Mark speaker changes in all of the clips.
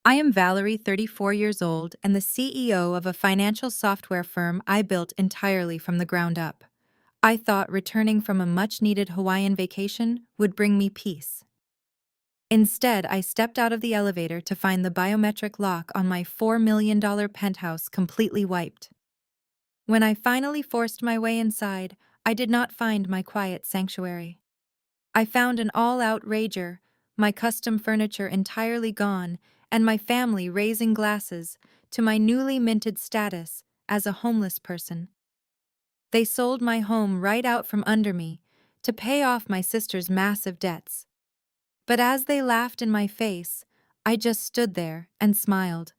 Speaker 1: I am Valerie, 34 years old, and the CEO of a financial software firm I built entirely from the ground up. I thought returning from a much-needed Hawaiian vacation would bring me peace. Instead, I stepped out of the elevator to find the biometric lock on my $4 million penthouse completely wiped. When I finally forced my way inside, I did not find my quiet sanctuary. I found an all-out rager, my custom furniture entirely gone, and my family raising glasses to my newly minted status as a homeless person. They sold my home right out from under me to pay off my sister's massive debts. But as they laughed in my face, I just stood there and smiled.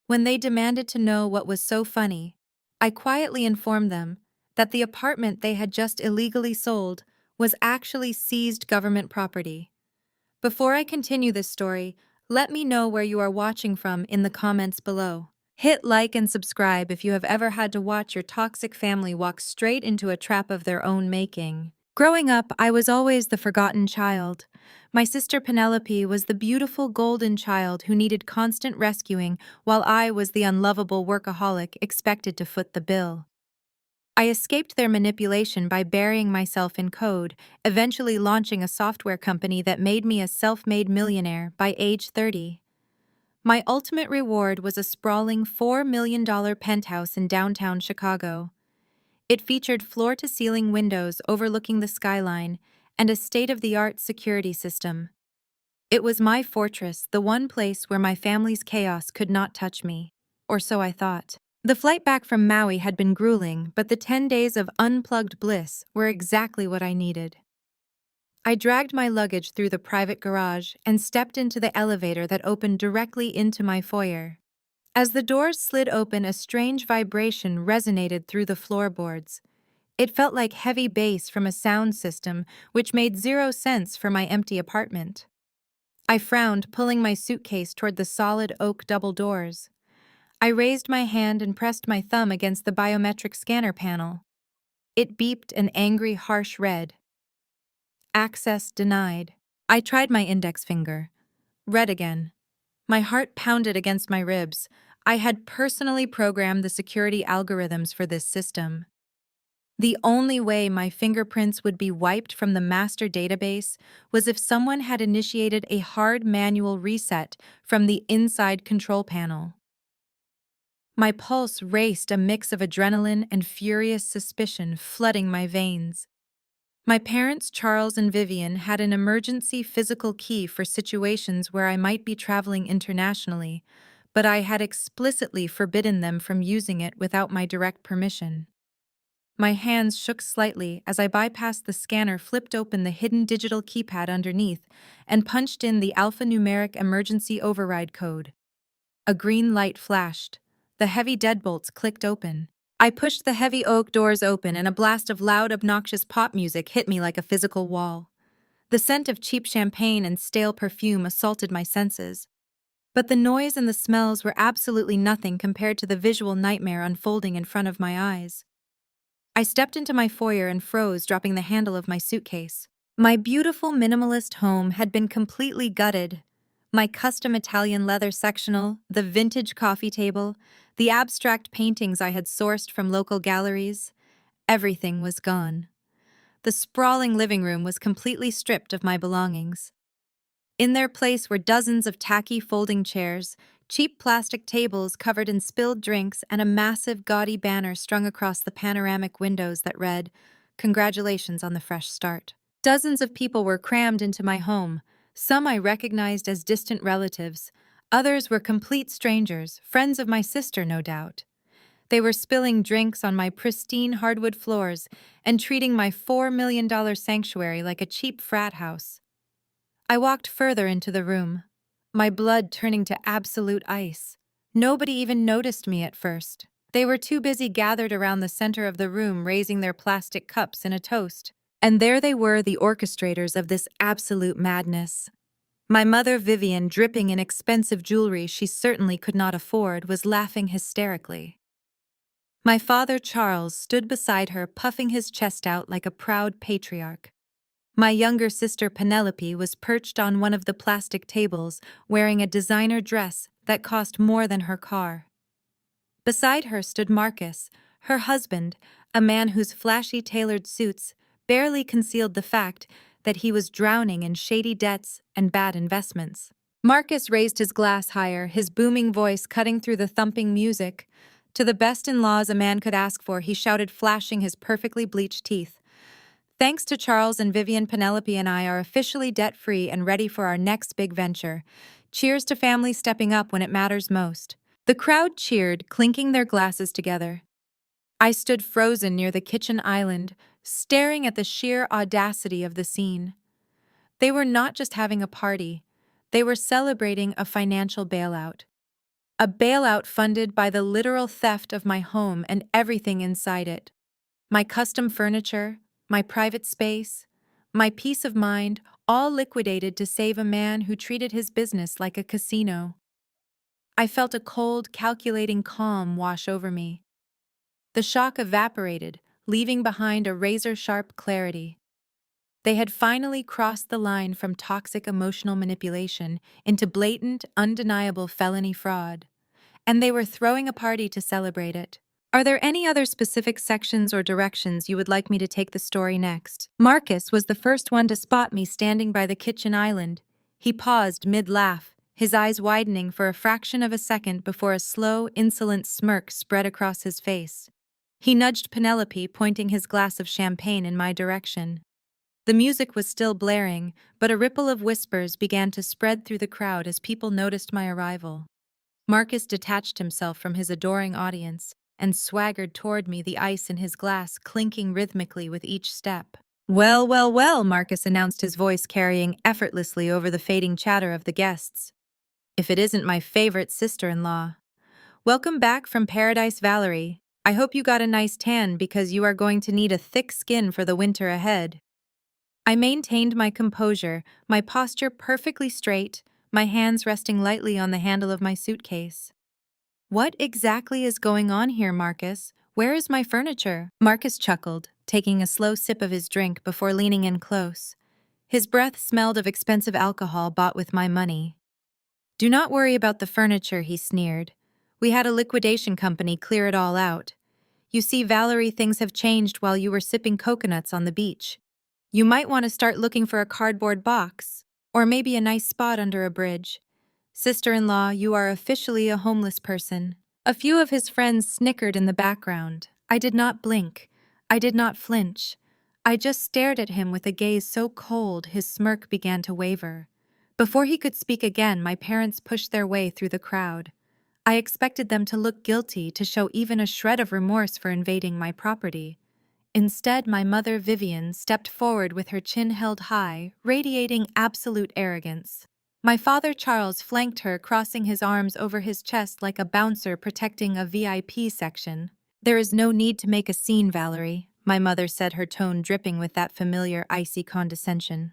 Speaker 1: When they demanded to know what was so funny, I quietly informed them that the apartment they had just illegally sold was actually seized government property. Before I continue this story, let me know where you are watching from in the comments below. Hit like and subscribe if you have ever had to watch your toxic family walk straight into a trap of their own making. Growing up, I was always the forgotten child. My sister Penelope was the beautiful golden child who needed constant rescuing, while I was the unlovable workaholic expected to foot the bill. I escaped their manipulation by burying myself in code, eventually launching a software company that made me a self-made millionaire by age 30. My ultimate reward was a sprawling $4 million penthouse in downtown Chicago. It featured floor-to-ceiling windows overlooking the skyline and a state-of-the-art security system. It was my fortress, the one place where my family's chaos could not touch me, or so I thought. The flight back from Maui had been grueling, but the 10 days of unplugged bliss were exactly what I needed. I dragged my luggage through the private garage and stepped into the elevator that opened directly into my foyer. As the doors slid open, a strange vibration resonated through the floorboards. It felt like heavy bass from a sound system, which made zero sense for my empty apartment. I frowned, pulling my suitcase toward the solid oak double doors. I raised my hand and pressed my thumb against the biometric scanner panel. It beeped an angry, harsh red. Access denied. I tried my index finger. Red again. My heart pounded against my ribs. I had personally programmed the security algorithms for this system. The only way my fingerprints would be wiped from the master database was if someone had initiated a hard manual reset from the inside control panel. My pulse raced, a mix of adrenaline and furious suspicion flooding my veins. My parents, Charles and Vivian, had an emergency physical key for situations where I might be traveling internationally, but I had explicitly forbidden them from using it without my direct permission. My hands shook slightly as I bypassed the scanner, flipped open the hidden digital keypad underneath, and punched in the alphanumeric emergency override code. A green light flashed. The heavy deadbolts clicked open. I pushed the heavy oak doors open, and a blast of loud, obnoxious pop music hit me like a physical wall. The scent of cheap champagne and stale perfume assaulted my senses. But the noise and the smells were absolutely nothing compared to the visual nightmare unfolding in front of my eyes. I stepped into my foyer and froze, dropping the handle of my suitcase. My beautiful minimalist home had been completely gutted. My custom Italian leather sectional, the vintage coffee table, the abstract paintings I had sourced from local galleries, everything was gone. The sprawling living room was completely stripped of my belongings. In their place were dozens of tacky folding chairs, cheap plastic tables covered in spilled drinks, and a massive, gaudy banner strung across the panoramic windows that read, "Congratulations on the fresh start." Dozens of people were crammed into my home. Some I recognized as distant relatives. Others were complete strangers, friends of my sister, no doubt. They were spilling drinks on my pristine hardwood floors and treating my $4 million sanctuary like a cheap frat house. I walked further into the room, my blood turning to absolute ice. Nobody even noticed me at first. They were too busy gathered around the center of the room, raising their plastic cups in a toast. And there they were, the orchestrators of this absolute madness. My mother, Vivian, dripping in expensive jewelry she certainly could not afford, was laughing hysterically. My father, Charles, stood beside her, puffing his chest out like a proud patriarch. My younger sister Penelope was perched on one of the plastic tables, wearing a designer dress that cost more than her car. Beside her stood Marcus, her husband, a man whose flashy tailored suits barely concealed the fact that he was drowning in shady debts and bad investments. Marcus raised his glass higher, his booming voice cutting through the thumping music. To the best-in-laws a man could ask for, he shouted, flashing his perfectly bleached teeth. Thanks to Charles and Vivian, Penelope and I are officially debt-free and ready for our next big venture. Cheers to family stepping up when it matters most. The crowd cheered, clinking their glasses together. I stood frozen near the kitchen island, staring at the sheer audacity of the scene. They were not just having a party, they were celebrating a financial bailout. A bailout funded by the literal theft of my home and everything inside it. My custom furniture, my private space, my peace of mind, all liquidated to save a man who treated his business like a casino. I felt a cold, calculating calm wash over me. The shock evaporated, leaving behind a razor-sharp clarity. They had finally crossed the line from toxic emotional manipulation into blatant, undeniable felony fraud, and they were throwing a party to celebrate it. Are there any other specific sections or directions you would like me to take the story next? Marcus was the first one to spot me standing by the kitchen island. He paused mid-laugh, his eyes widening for a fraction of a second before a slow, insolent smirk spread across his face. He nudged Penelope, pointing his glass of champagne in my direction. The music was still blaring, but a ripple of whispers began to spread through the crowd as people noticed my arrival. Marcus detached himself from his adoring audience and swaggered toward me, the ice in his glass clinking rhythmically with each step. Well, well, well, Marcus announced, his voice carrying effortlessly over the fading chatter of the guests. If it isn't my favorite sister-in-law. Welcome back from Paradise, Valerie. I hope you got a nice tan because you are going to need a thick skin for the winter ahead. I maintained my composure, my posture perfectly straight, my hands resting lightly on the handle of my suitcase. What exactly is going on here, Marcus? Where is my furniture? Marcus chuckled, taking a slow sip of his drink before leaning in close. His breath smelled of expensive alcohol bought with my money. Do not worry about the furniture, he sneered. We had a liquidation company clear it all out. You see, Valerie, things have changed while you were sipping coconuts on the beach. You might want to start looking for a cardboard box, or maybe a nice spot under a bridge. Sister-in-law, you are officially a homeless person. A few of his friends snickered in the background. I did not blink. I did not flinch. I just stared at him with a gaze so cold his smirk began to waver. Before he could speak again, my parents pushed their way through the crowd. I expected them to look guilty, to show even a shred of remorse for invading my property. Instead, my mother, Vivian, stepped forward with her chin held high, radiating absolute arrogance. My father, Charles, flanked her, crossing his arms over his chest like a bouncer protecting a VIP section. There is no need to make a scene, Valerie, my mother said, her tone dripping with that familiar icy condescension.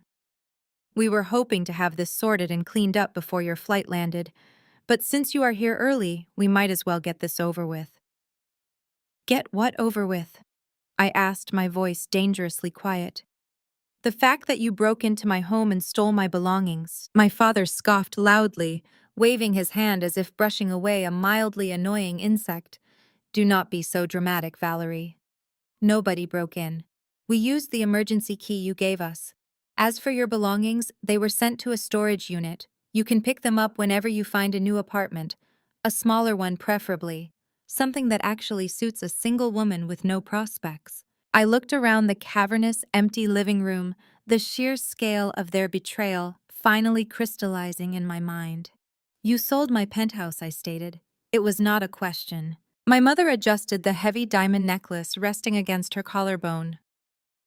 Speaker 1: We were hoping to have this sorted and cleaned up before your flight landed, but since you are here early, we might as well get this over with. Get what over with? I asked, my voice dangerously quiet. The fact that you broke into my home and stole my belongings. My father scoffed loudly, waving his hand as if brushing away a mildly annoying insect. Do not be so dramatic, Valerie. Nobody broke in. We used the emergency key you gave us. As for your belongings, they were sent to a storage unit. You can pick them up whenever you find a new apartment, a smaller one preferably, something that actually suits a single woman with no prospects. I looked around the cavernous, empty living room, the sheer scale of their betrayal finally crystallizing in my mind. You sold my penthouse, I stated. It was not a question. My mother adjusted the heavy diamond necklace resting against her collarbone.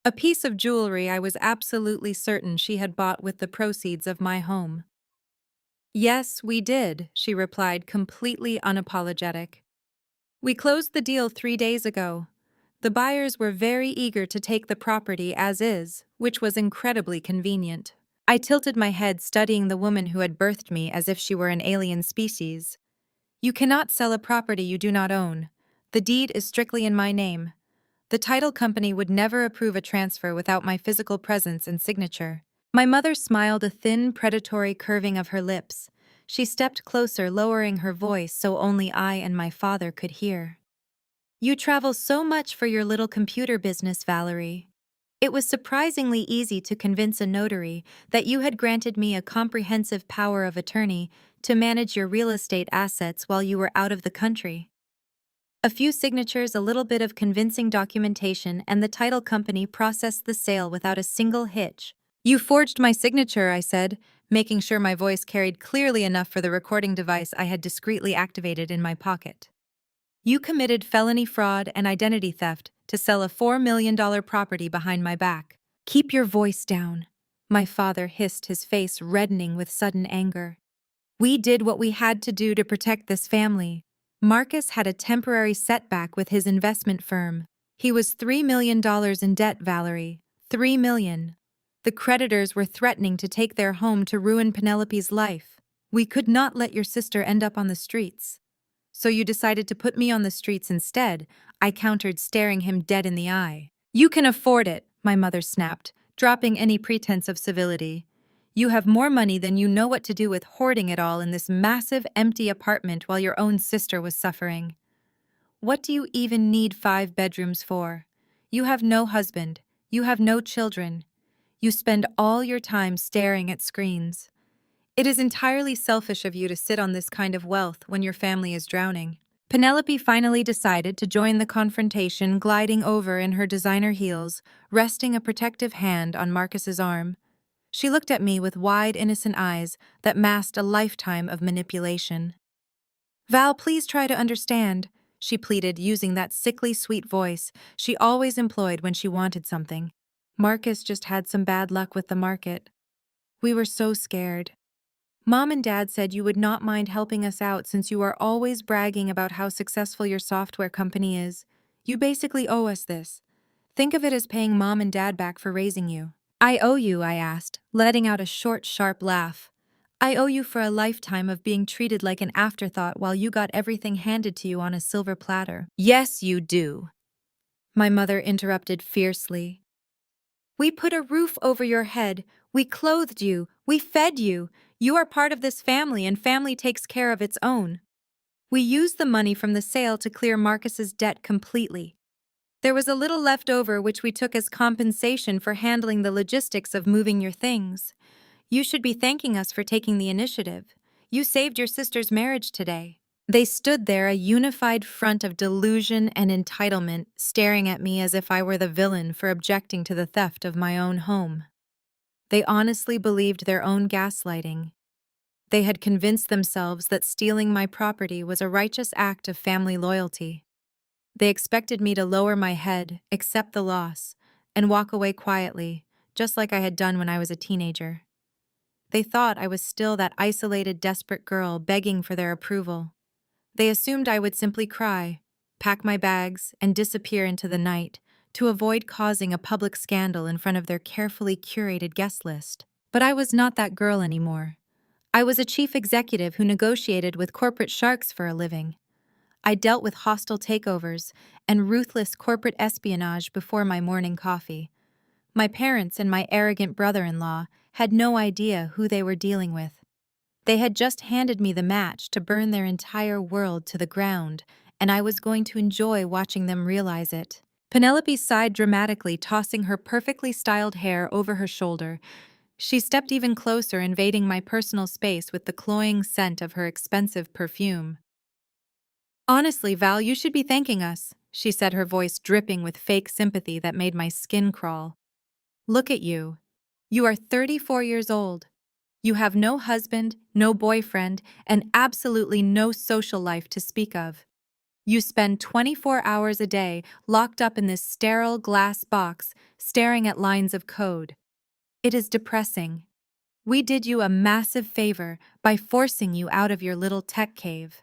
Speaker 1: A piece of jewelry I was absolutely certain she had bought with the proceeds of my home. Yes, we did, she replied, completely unapologetic. We closed the deal 3 days ago. The buyers were very eager to take the property as is, which was incredibly convenient. I tilted my head, studying the woman who had birthed me as if she were an alien species. You cannot sell a property you do not own. The deed is strictly in my name. The title company would never approve a transfer without my physical presence and signature. My mother smiled, a thin, predatory curving of her lips. She stepped closer, lowering her voice so only I and my father could hear. You travel so much for your little computer business, Valerie. It was surprisingly easy to convince a notary that you had granted me a comprehensive power of attorney to manage your real estate assets while you were out of the country. A few signatures, a little bit of convincing documentation, and the title company processed the sale without a single hitch. You forged my signature, I said, making sure my voice carried clearly enough for the recording device I had discreetly activated in my pocket. You committed felony fraud and identity theft to sell a $4 million property behind my back. Keep your voice down, my father hissed, his face reddening with sudden anger. We did what we had to do to protect this family. Marcus had a temporary setback with his investment firm. He was $3 million in debt, Valerie. $3 million. The creditors were threatening to take their home to ruin Penelope's life. We could not let your sister end up on the streets. So you decided to put me on the streets instead, I countered, staring him dead in the eye. You can afford it, my mother snapped, dropping any pretense of civility. You have more money than you know what to do with, hoarding it all in this massive, empty apartment while your own sister was suffering. What do you even need 5 bedrooms for? You have no husband. You have no children. You spend all your time staring at screens. It is entirely selfish of you to sit on this kind of wealth when your family is drowning. Penelope finally decided to join the confrontation, gliding over in her designer heels, resting a protective hand on Marcus's arm. She looked at me with wide, innocent eyes that masked a lifetime of manipulation. Val, please try to understand, she pleaded, using that sickly sweet voice she always employed when she wanted something. Marcus just had some bad luck with the market. We were so scared. Mom and Dad said you would not mind helping us out since you are always bragging about how successful your software company is. You basically owe us this. Think of it as paying Mom and Dad back for raising you. I owe you, I asked, letting out a short, sharp laugh. I owe you for a lifetime of being treated like an afterthought while you got everything handed to you on a silver platter. Yes, you do, my mother interrupted fiercely. We put a roof over your head. We clothed you. We fed you. You are part of this family, and family takes care of its own. We used the money from the sale to clear Marcus's debt completely. There was a little left over which we took as compensation for handling the logistics of moving your things. You should be thanking us for taking the initiative. You saved your sister's marriage today. They stood there, a unified front of delusion and entitlement, staring at me as if I were the villain for objecting to the theft of my own home. They honestly believed their own gaslighting. They had convinced themselves that stealing my property was a righteous act of family loyalty. They expected me to lower my head, accept the loss, and walk away quietly, just like I had done when I was a teenager. They thought I was still that isolated, desperate girl begging for their approval. They assumed I would simply cry, pack my bags, and disappear into the night to avoid causing a public scandal in front of their carefully curated guest list. But I was not that girl anymore. I was a chief executive who negotiated with corporate sharks for a living. I dealt with hostile takeovers and ruthless corporate espionage before my morning coffee. My parents and my arrogant brother-in-law had no idea who they were dealing with. They had just handed me the match to burn their entire world to the ground, and I was going to enjoy watching them realize it. Penelope sighed dramatically, tossing her perfectly styled hair over her shoulder. She stepped even closer, invading my personal space with the cloying scent of her expensive perfume. Honestly, Val, you should be thanking us, she said, her voice dripping with fake sympathy that made my skin crawl. Look at you. You are 34 years old. You have no husband, no boyfriend, and absolutely no social life to speak of. You spend 24 hours a day locked up in this sterile glass box, staring at lines of code. It is depressing. We did you a massive favor by forcing you out of your little tech cave.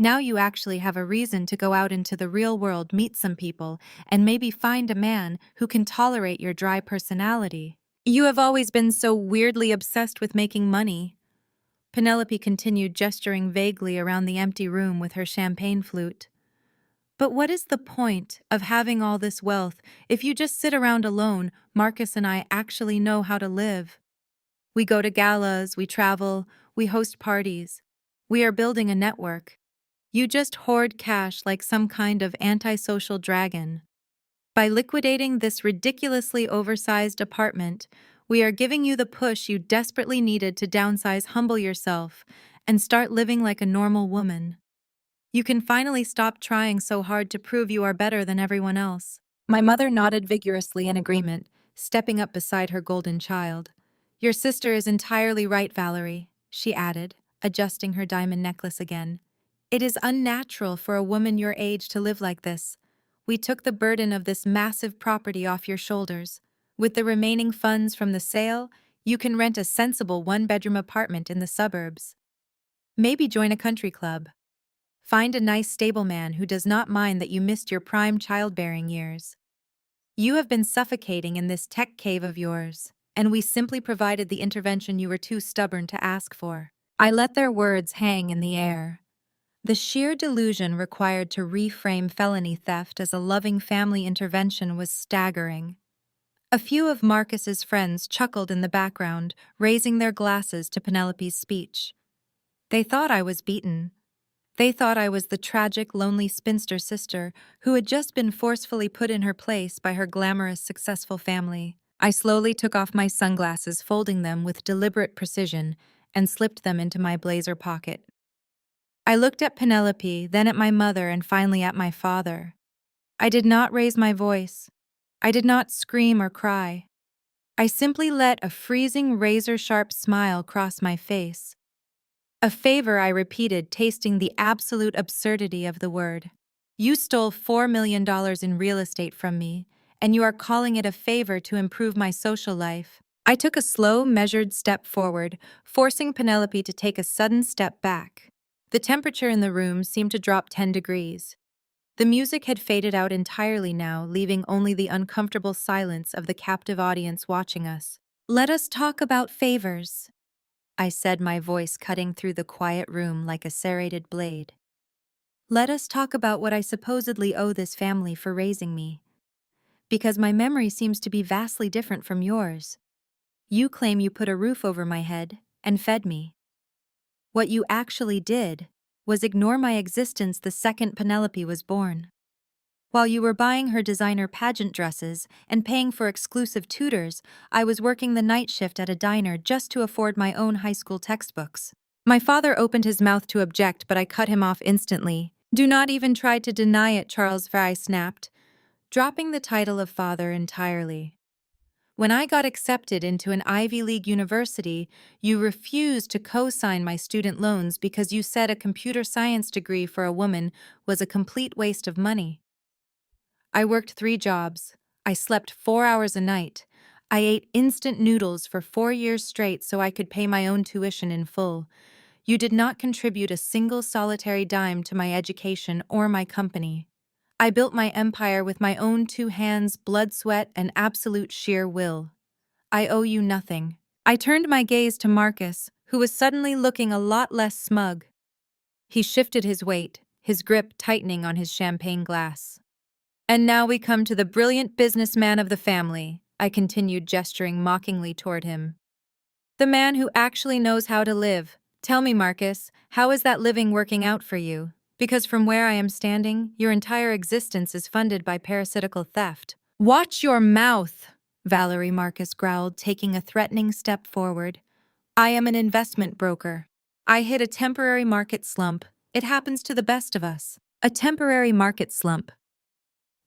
Speaker 1: Now you actually have a reason to go out into the real world, meet some people, and maybe find a man who can tolerate your dry personality. You have always been so weirdly obsessed with making money. Penelope continued, gesturing vaguely around the empty room with her champagne flute. But what is the point of having all this wealth if you just sit around alone? Marcus and I actually know how to live. We go to galas, we travel, we host parties. We are building a network. You just hoard cash like some kind of antisocial dragon. By liquidating this ridiculously oversized apartment, we are giving you the push you desperately needed to downsize, humble yourself, and start living like a normal woman. You can finally stop trying so hard to prove you are better than everyone else. My mother nodded vigorously in agreement, stepping up beside her golden child. Your sister is entirely right, Valerie, she added, adjusting her diamond necklace again. It is unnatural for a woman your age to live like this. We took the burden of this massive property off your shoulders. With the remaining funds from the sale, you can rent a sensible one-bedroom apartment in the suburbs. Maybe join a country club. Find a nice stable man who does not mind that you missed your prime childbearing years. You have been suffocating in this tech cave of yours, and we simply provided the intervention you were too stubborn to ask for. I let their words hang in the air. The sheer delusion required to reframe felony theft as a loving family intervention was staggering. A few of Marcus's friends chuckled in the background, raising their glasses to Penelope's speech. They thought I was beaten. They thought I was the tragic, lonely spinster sister who had just been forcefully put in her place by her glamorous, successful family. I slowly took off my sunglasses, folding them with deliberate precision, and slipped them into my blazer pocket. I looked at Penelope, then at my mother, and finally at my father. I did not raise my voice. I did not scream or cry. I simply let a freezing, razor-sharp smile cross my face. A favor, I repeated, tasting the absolute absurdity of the word. You stole $4 million in real estate from me, and you are calling it a favor to improve my social life. I took a slow, measured step forward, forcing Penelope to take a sudden step back. The temperature in the room seemed to drop 10 degrees. The music had faded out entirely now, leaving only the uncomfortable silence of the captive audience watching us. Let us talk about favors, I said, my voice cutting through the quiet room like a serrated blade. Let us talk about what I supposedly owe this family for raising me. Because my memory seems to be vastly different from yours. You claim you put a roof over my head and fed me. What you actually did was ignore my existence the second Penelope was born. While you were buying her designer pageant dresses and paying for exclusive tutors, I was working the night shift at a diner just to afford my own high school textbooks. My father opened his mouth to object, but I cut him off instantly. Do not even try to deny it, Charles Fry snapped, dropping the title of father entirely. When I got accepted into an Ivy League university, you refused to co-sign my student loans because you said a computer science degree for a woman was a complete waste of money. I worked 3 jobs. I slept 4 hours a night. I ate instant noodles for 4 years straight so I could pay my own tuition in full. You did not contribute a single solitary dime to my education or my company. I built my empire with my own 2 hands, blood, sweat, and absolute sheer will. I owe you nothing. I turned my gaze to Marcus, who was suddenly looking a lot less smug. He shifted his weight, his grip tightening on his champagne glass. And now we come to the brilliant businessman of the family, I continued, gesturing mockingly toward him. The man who actually knows how to live. Tell me, Marcus, how is that living working out for you? Because from where I am standing, your entire existence is funded by parasitical theft. Watch your mouth, Valerie, Marcus growled, taking a threatening step forward. I am an investment broker. I hit a temporary market slump. It happens to the best of us. A temporary market slump.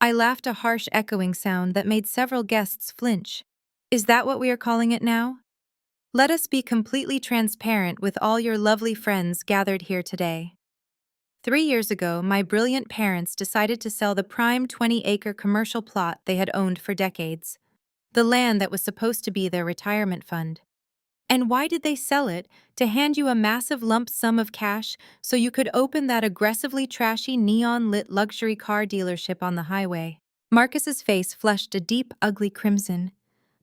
Speaker 1: I laughed, a harsh echoing sound that made several guests flinch. Is that what we are calling it now? Let us be completely transparent with all your lovely friends gathered here today. 3 years ago, my brilliant parents decided to sell the prime 20-acre commercial plot they had owned for decades, the land that was supposed to be their retirement fund. And why did they sell it? To hand you a massive lump sum of cash so you could open that aggressively trashy neon-lit luxury car dealership on the highway. Marcus's face flushed a deep, ugly crimson.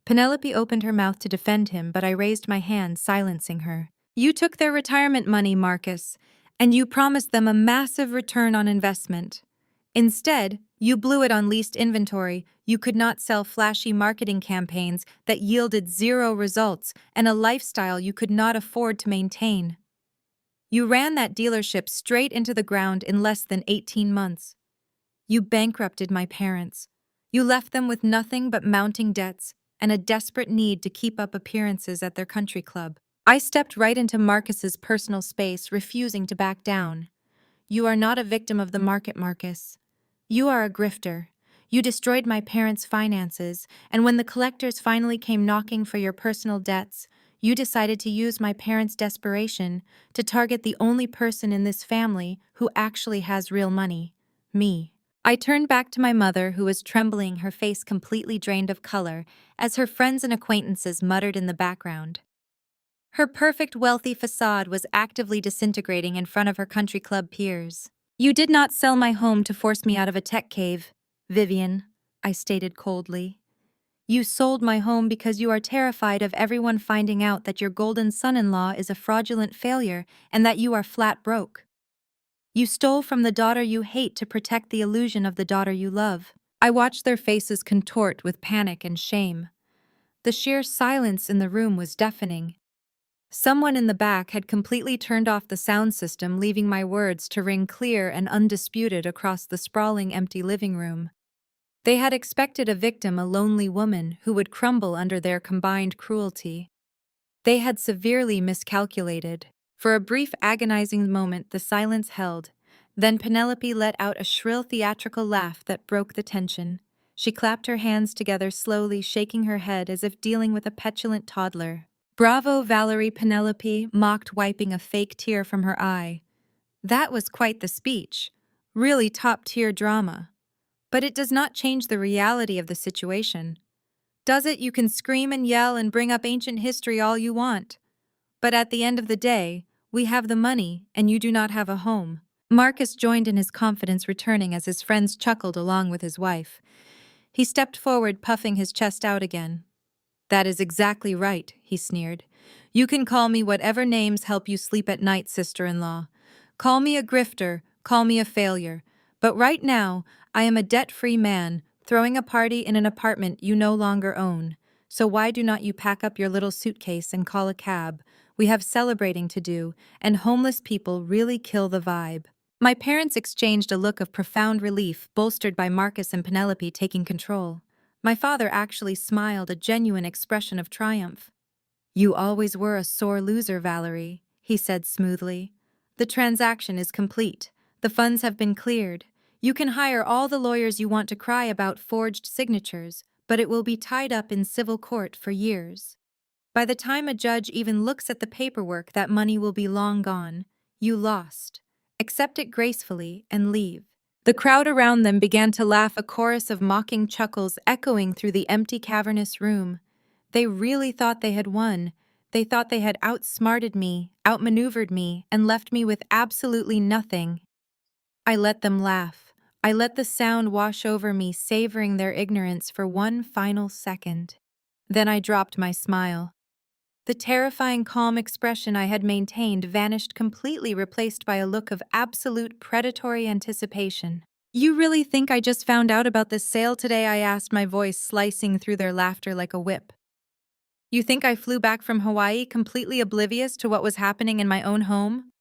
Speaker 1: Penelope opened her mouth to defend him, but I raised my hand, silencing her. You took their retirement money, Marcus, and you promised them a massive return on investment. Instead, you blew it on leased inventory. You could not sell flashy marketing campaigns that yielded zero results and a lifestyle you could not afford to maintain. You ran that dealership straight into the ground in less than 18 months. You bankrupted my parents. You left them with nothing but mounting debts and a desperate need to keep up appearances at their country club. I stepped right into Marcus's personal space, refusing to back down. You are not a victim of the market, Marcus. You are a grifter. You destroyed my parents' finances, and when the collectors finally came knocking for your personal debts, you decided to use my parents' desperation to target the only person in this family who actually has real money, me. I turned back to my mother, who was trembling, her face completely drained of color, as her friends and acquaintances muttered in the background. Her perfect wealthy facade was actively disintegrating in front of her country club peers. You did not sell my home to force me out of a tech cave, Vivian, I stated coldly. You sold my home because you are terrified of everyone finding out that your golden son-in-law is a fraudulent failure and that you are flat broke. You stole from the daughter you hate to protect the illusion of the daughter you love. I watched their faces contort with panic and shame. The sheer silence in the room was deafening. Someone in the back had completely turned off the sound system, leaving my words to ring clear and undisputed across the sprawling empty living room. They had expected a victim, a lonely woman, who would crumble under their combined cruelty. They had severely miscalculated. For a brief, agonizing moment, the silence held. Then Penelope let out a shrill theatrical laugh that broke the tension. She clapped her hands together slowly, shaking her head as if dealing with a petulant toddler. "Bravo, Valerie," Penelope mocked, wiping a fake tear from her eye. That was quite the speech. Really top-tier drama. But it does not change the reality of the situation. Does it? You can scream and yell and bring up ancient history all you want. But at the end of the day, we have the money and you do not have a home. Marcus joined in, his confidence returning as his friends chuckled along with his wife. He stepped forward, puffing his chest out again. "That is exactly right," he sneered. "You can call me whatever names help you sleep at night, sister-in-law. Call me a grifter, call me a failure. But right now, I am a debt-free man, throwing a party in an apartment you no longer own. So why do not you pack up your little suitcase and call a cab? We have celebrating to do, and homeless people really kill the vibe." My parents exchanged a look of profound relief, bolstered by Marcus and Penelope taking control. My father actually smiled, a genuine expression of triumph. "You always were a sore loser, Valerie," he said smoothly. "The transaction is complete. The funds have been cleared. You can hire all the lawyers you want to cry about forged signatures, but it will be tied up in civil court for years. By the time a judge even looks at the paperwork, that money will be long gone. You lost. Accept it gracefully and leave." The crowd around them began to laugh, a chorus of mocking chuckles echoing through the empty, cavernous room. They really thought they had won. They thought they had outsmarted me, outmaneuvered me, and left me with absolutely nothing. I let them laugh. I let the sound wash over me, savoring their ignorance for one final second. Then I dropped my smile. The terrifying calm expression I had maintained vanished completely, replaced by a look of absolute predatory anticipation. "You really think I just found out about this sale today?" I asked, my voice slicing through their laughter like a whip. "You think I flew back from Hawaii completely oblivious to what was happening in my own home?"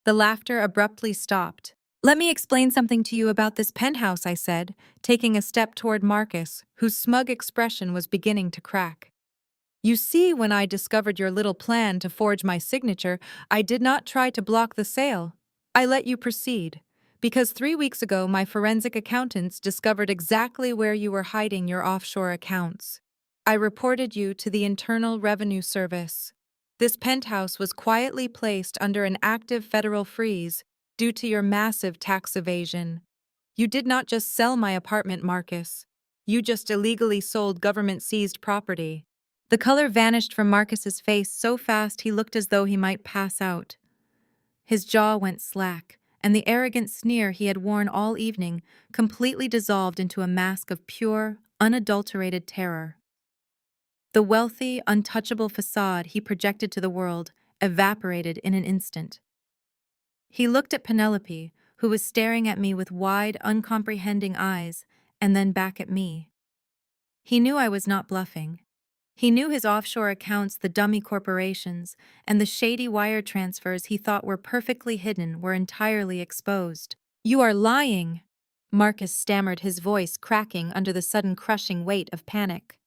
Speaker 1: The laughter abruptly stopped. "Let me explain something to you about this penthouse," I said, taking a step toward Marcus, whose smug expression was beginning to crack. "You see, when I discovered your little plan to forge my signature, I did not try to block the sale. I let you proceed, because 3 weeks ago my forensic accountants discovered exactly where you were hiding your offshore accounts. I reported you to the Internal Revenue Service. This penthouse was quietly placed under an active federal freeze due to your massive tax evasion. You did not just sell my apartment, Marcus. You just illegally sold government-seized property." The color vanished from Marcus's face so fast he looked as though he might pass out. His jaw went slack, and the arrogant sneer he had worn all evening completely dissolved into a mask of pure, unadulterated terror. The wealthy, untouchable facade he projected to the world evaporated in an instant. He looked at Penelope, who was staring at me with wide, uncomprehending eyes, and then back at me. He knew I was not bluffing. He knew his offshore accounts, the dummy corporations, and the shady wire transfers he thought were perfectly hidden were entirely exposed. "You are lying," Marcus stammered, his voice cracking under the sudden crushing weight of panic.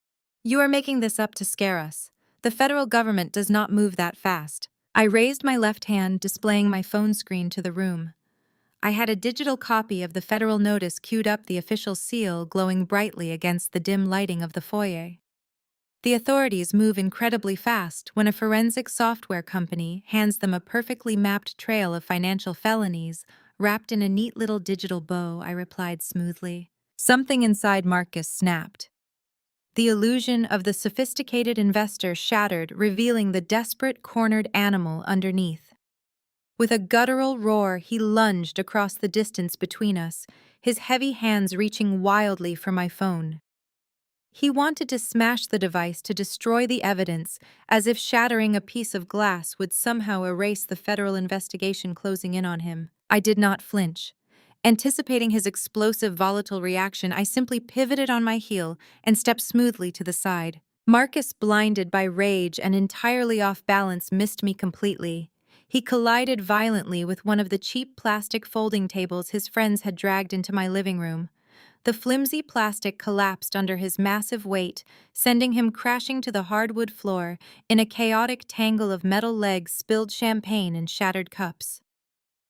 Speaker 1: "You are making this up to scare us. The federal government does not move that fast." I raised my left hand, displaying my phone screen to the room. I had a digital copy of the federal notice queued up, the official seal glowing brightly against the dim lighting of the foyer. The authorities move incredibly fast when a forensic software company hands them a perfectly mapped trail of financial felonies wrapped in a neat little digital bow, I replied smoothly. Something inside Marcus snapped. The illusion of the sophisticated investor shattered, revealing the desperate, cornered animal underneath. With a guttural roar, he lunged across the distance between us, his heavy hands reaching wildly for my phone. He wanted to smash the device to destroy the evidence, as if shattering a piece of glass would somehow erase the federal investigation closing in on him. I did not flinch. Anticipating his explosive, volatile reaction, I simply pivoted on my heel and stepped smoothly to the side. Marcus, blinded by rage and entirely off balance, missed me completely. He collided violently with one of the cheap plastic folding tables his friends had dragged into my living room. The flimsy plastic collapsed under his massive weight, sending him crashing to the hardwood floor in a chaotic tangle of metal legs, spilled champagne, and shattered cups.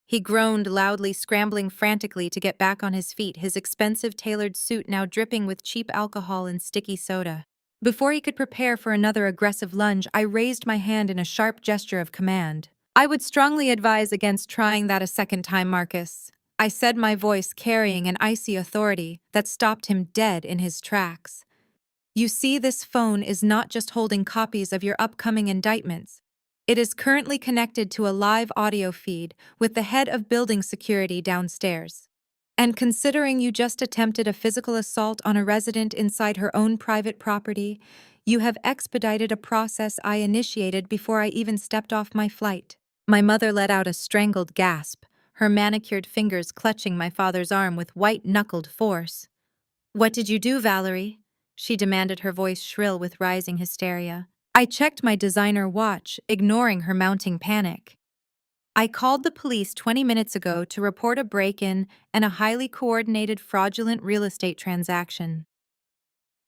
Speaker 1: He groaned loudly, scrambling frantically to get back on his feet, his expensive tailored suit now dripping with cheap alcohol and sticky soda. Before he could prepare for another aggressive lunge, I raised my hand in a sharp gesture of command. "I would strongly advise against trying that a second time, Marcus," I said, my voice carrying an icy authority that stopped him dead in his tracks. "You see, this phone is not just holding copies of your upcoming indictments. It is currently connected to a live audio feed with the head of building security downstairs. And considering you just attempted a physical assault on a resident inside her own private property, you have expedited a process I initiated before I even stepped off my flight." My mother let out a strangled gasp, her manicured fingers clutching my father's arm with white-knuckled force. "What did you do, Valerie?" she demanded, her voice shrill with rising hysteria. I checked my designer watch, ignoring her mounting panic. "I called the police 20 minutes ago to report a break-in and a highly coordinated fraudulent real estate transaction."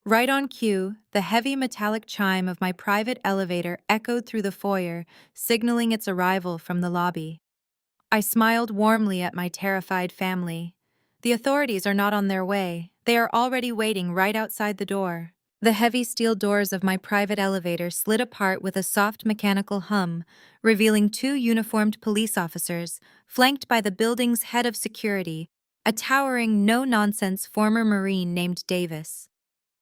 Speaker 1: Right on cue, the heavy metallic chime of my private elevator echoed through the foyer, signaling its arrival from the lobby. I smiled warmly at my terrified family. The authorities are not on their way. They are already waiting right outside the door. The heavy steel doors of my private elevator slid apart with a soft mechanical hum, revealing two uniformed police officers, flanked by the building's head of security, a towering, no-nonsense former Marine named Davis.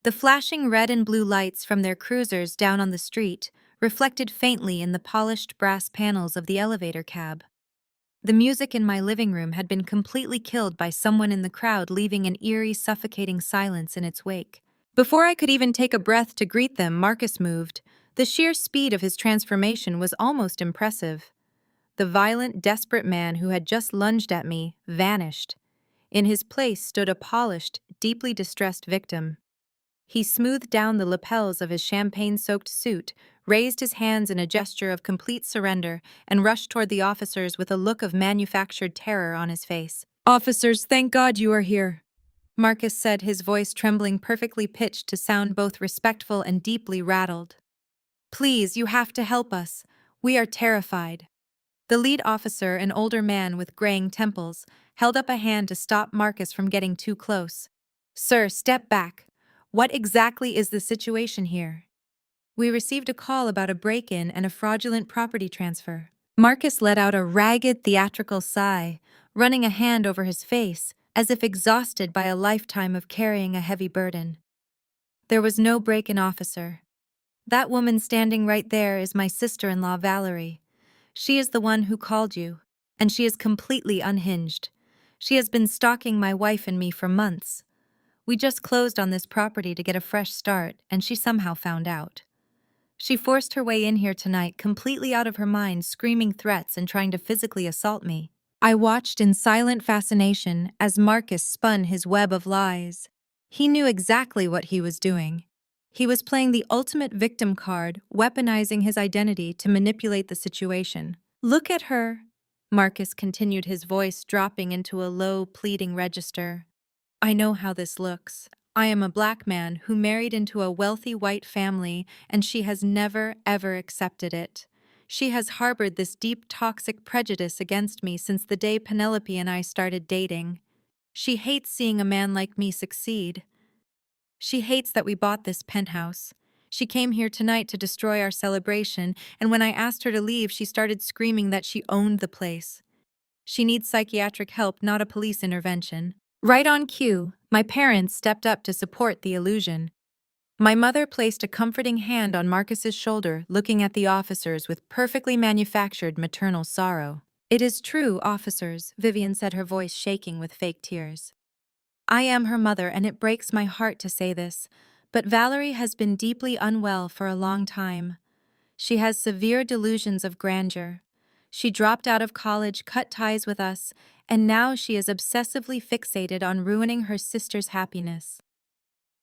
Speaker 1: The flashing red and blue lights from their cruisers down on the street reflected faintly in the polished brass panels of the elevator cab. The music in my living room had been completely killed by someone in the crowd, leaving an eerie, suffocating silence in its wake. Before I could even take a breath to greet them, Marcus moved. The sheer speed of his transformation was almost impressive. The violent, desperate man who had just lunged at me vanished. In his place stood a polished, deeply distressed victim. He smoothed down the lapels of his champagne-soaked suit, raised his hands in a gesture of complete surrender, and rushed toward the officers with a look of manufactured terror on his face. "Officers, thank God you are here," Marcus said, his voice trembling, perfectly pitched to sound both respectful and deeply rattled. "Please, you have to help us. We are terrified." The lead officer, an older man with graying temples, held up a hand to stop Marcus from getting too close. "Sir, step back. What exactly is the situation here?" "We received a call about a break-in and a fraudulent property transfer." Marcus let out a ragged, theatrical sigh, running a hand over his face, as if exhausted by a lifetime of carrying a heavy burden. "There was no break-in, officer. That woman standing right there is my sister-in-law, Valerie. She is the one who called you, and she is completely unhinged. She has been stalking my wife and me for months. We just closed on this property to get a fresh start, and she somehow found out. She forced her way in here tonight, completely out of her mind, screaming threats and trying to physically assault me." I watched in silent fascination as Marcus spun his web of lies. He knew exactly what he was doing. He was playing the ultimate victim card, weaponizing his identity to manipulate the situation. Look at her, Marcus continued, his voice dropping into a low, pleading register. I know how this looks. I am a black man who married into a wealthy white family, and she has never, ever accepted it. She has harbored this deep, toxic prejudice against me since the day Penelope and I started dating. She hates seeing a man like me succeed. She hates that we bought this penthouse. She came here tonight to destroy our celebration, and when I asked her to leave, she started screaming that she owned the place. She needs psychiatric help, not a police intervention. Right on cue, my parents stepped up to support the illusion. My mother placed a comforting hand on Marcus's shoulder, looking at the officers with perfectly manufactured maternal sorrow. It is true, officers, Vivian said, her voice shaking with fake tears. I am her mother, and it breaks my heart to say this, but Valerie has been deeply unwell for a long time. She has severe delusions of grandeur. She dropped out of college, cut ties with us, and now she is obsessively fixated on ruining her sister's happiness.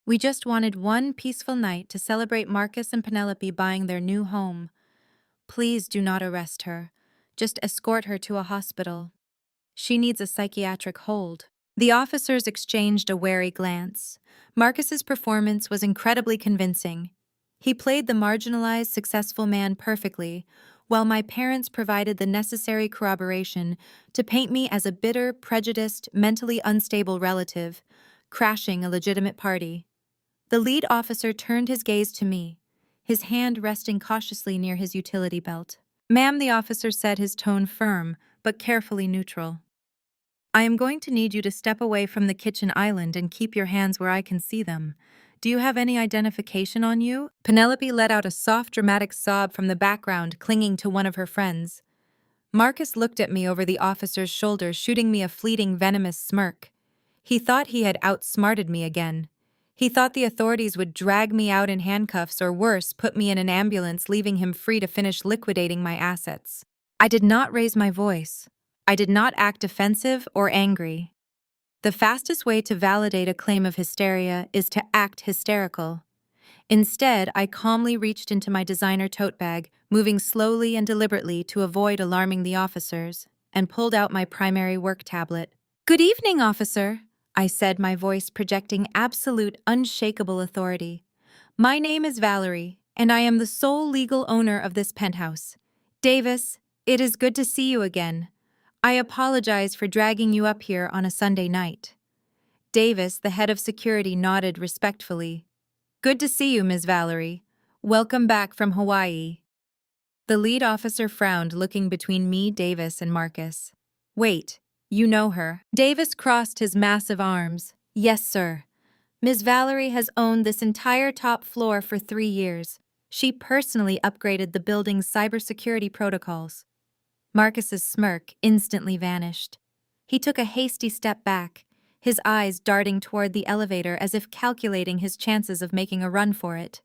Speaker 1: We just wanted one peaceful night to celebrate Marcus and Penelope buying their new home. Please do not arrest her. Just escort her to a hospital. She needs a psychiatric hold. The officers exchanged a wary glance. Marcus's performance was incredibly convincing. He played the marginalized, successful man perfectly, while my parents provided the necessary corroboration to paint me as a bitter, prejudiced, mentally unstable relative, crashing a legitimate party. The lead officer turned his gaze to me, his hand resting cautiously near his utility belt. Ma'am, the officer said, his tone firm, but carefully neutral. I am going to need you to step away from the kitchen island and keep your hands where I can see them. Do you have any identification on you? Penelope let out a soft, dramatic sob from the background, clinging to one of her friends. Marcus looked at me over the officer's shoulder, shooting me a fleeting, venomous smirk. He thought he had outsmarted me again. He thought the authorities would drag me out in handcuffs or worse, put me in an ambulance, leaving him free to finish liquidating my assets. I did not raise my voice. I did not act defensive or angry. The fastest way to validate a claim of hysteria is to act hysterical. Instead, I calmly reached into my designer tote bag, moving slowly and deliberately to avoid alarming the officers, and pulled out my primary work tablet. Good evening, officer, I said, my voice projecting absolute, unshakable authority. My name is Valerie, and I am the sole legal owner of this penthouse. Davis, it is good to see you again. I apologize for dragging you up here on a Sunday night. Davis, the head of security, nodded respectfully. Good to see you, Ms. Valerie. Welcome back from Hawaii. The lead officer frowned, looking between me, Davis, and Marcus. Wait, you know her? Davis crossed his massive arms. Yes, sir. Ms. Valerie has owned this entire top floor for 3 years. She personally upgraded the building's cybersecurity protocols. Marcus's smirk instantly vanished. He took a hasty step back, his eyes darting toward the elevator as if calculating his chances of making a run for it.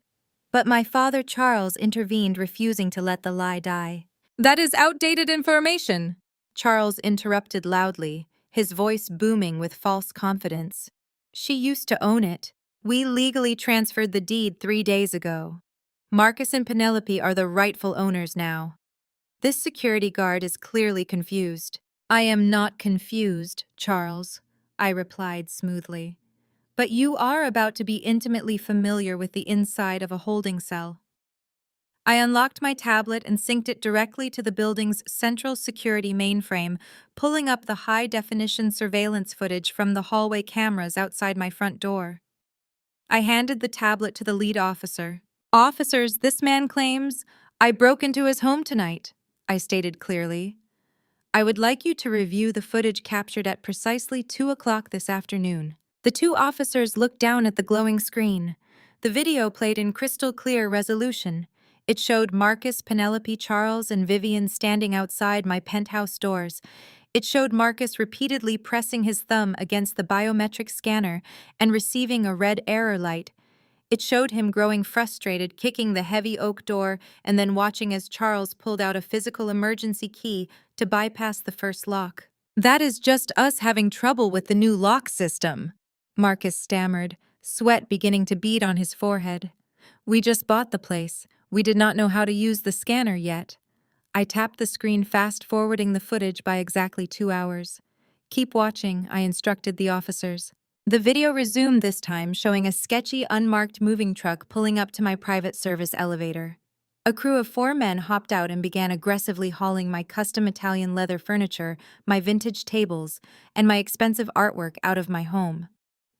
Speaker 1: But my father Charles intervened, refusing to let the lie die. That is outdated information, Charles interrupted loudly, his voice booming with false confidence. She used to own it. We legally transferred the deed 3 days ago. Marcus and Penelope are the rightful owners now. This security guard is clearly confused. I am not confused, Charles, I replied smoothly. But you are about to be intimately familiar with the inside of a holding cell. I unlocked my tablet and synced it directly to the building's central security mainframe, pulling up the high-definition surveillance footage from the hallway cameras outside my front door. I handed the tablet to the lead officer. Officers, this man claims I broke into his home tonight, I stated clearly. I would like you to review the footage captured at precisely 2 o'clock this afternoon. The 2 officers looked down at the glowing screen. The video played in crystal clear resolution. It showed Marcus, Penelope, Charles, and Vivian standing outside my penthouse doors. It showed Marcus repeatedly pressing his thumb against the biometric scanner and receiving a red error light. It showed him growing frustrated, kicking the heavy oak door, and then watching as Charles pulled out a physical emergency key to bypass the first lock. That is just us having trouble with the new lock system, Marcus stammered, sweat beginning to bead on his forehead. We just bought the place. We did not know how to use the scanner yet. I tapped the screen, fast-forwarding the footage by exactly 2 hours. Keep watching, I instructed the officers. The video resumed this time, showing a sketchy, unmarked moving truck pulling up to my private service elevator. A crew of 4 men hopped out and began aggressively hauling my custom Italian leather furniture, my vintage tables, and my expensive artwork out of my home.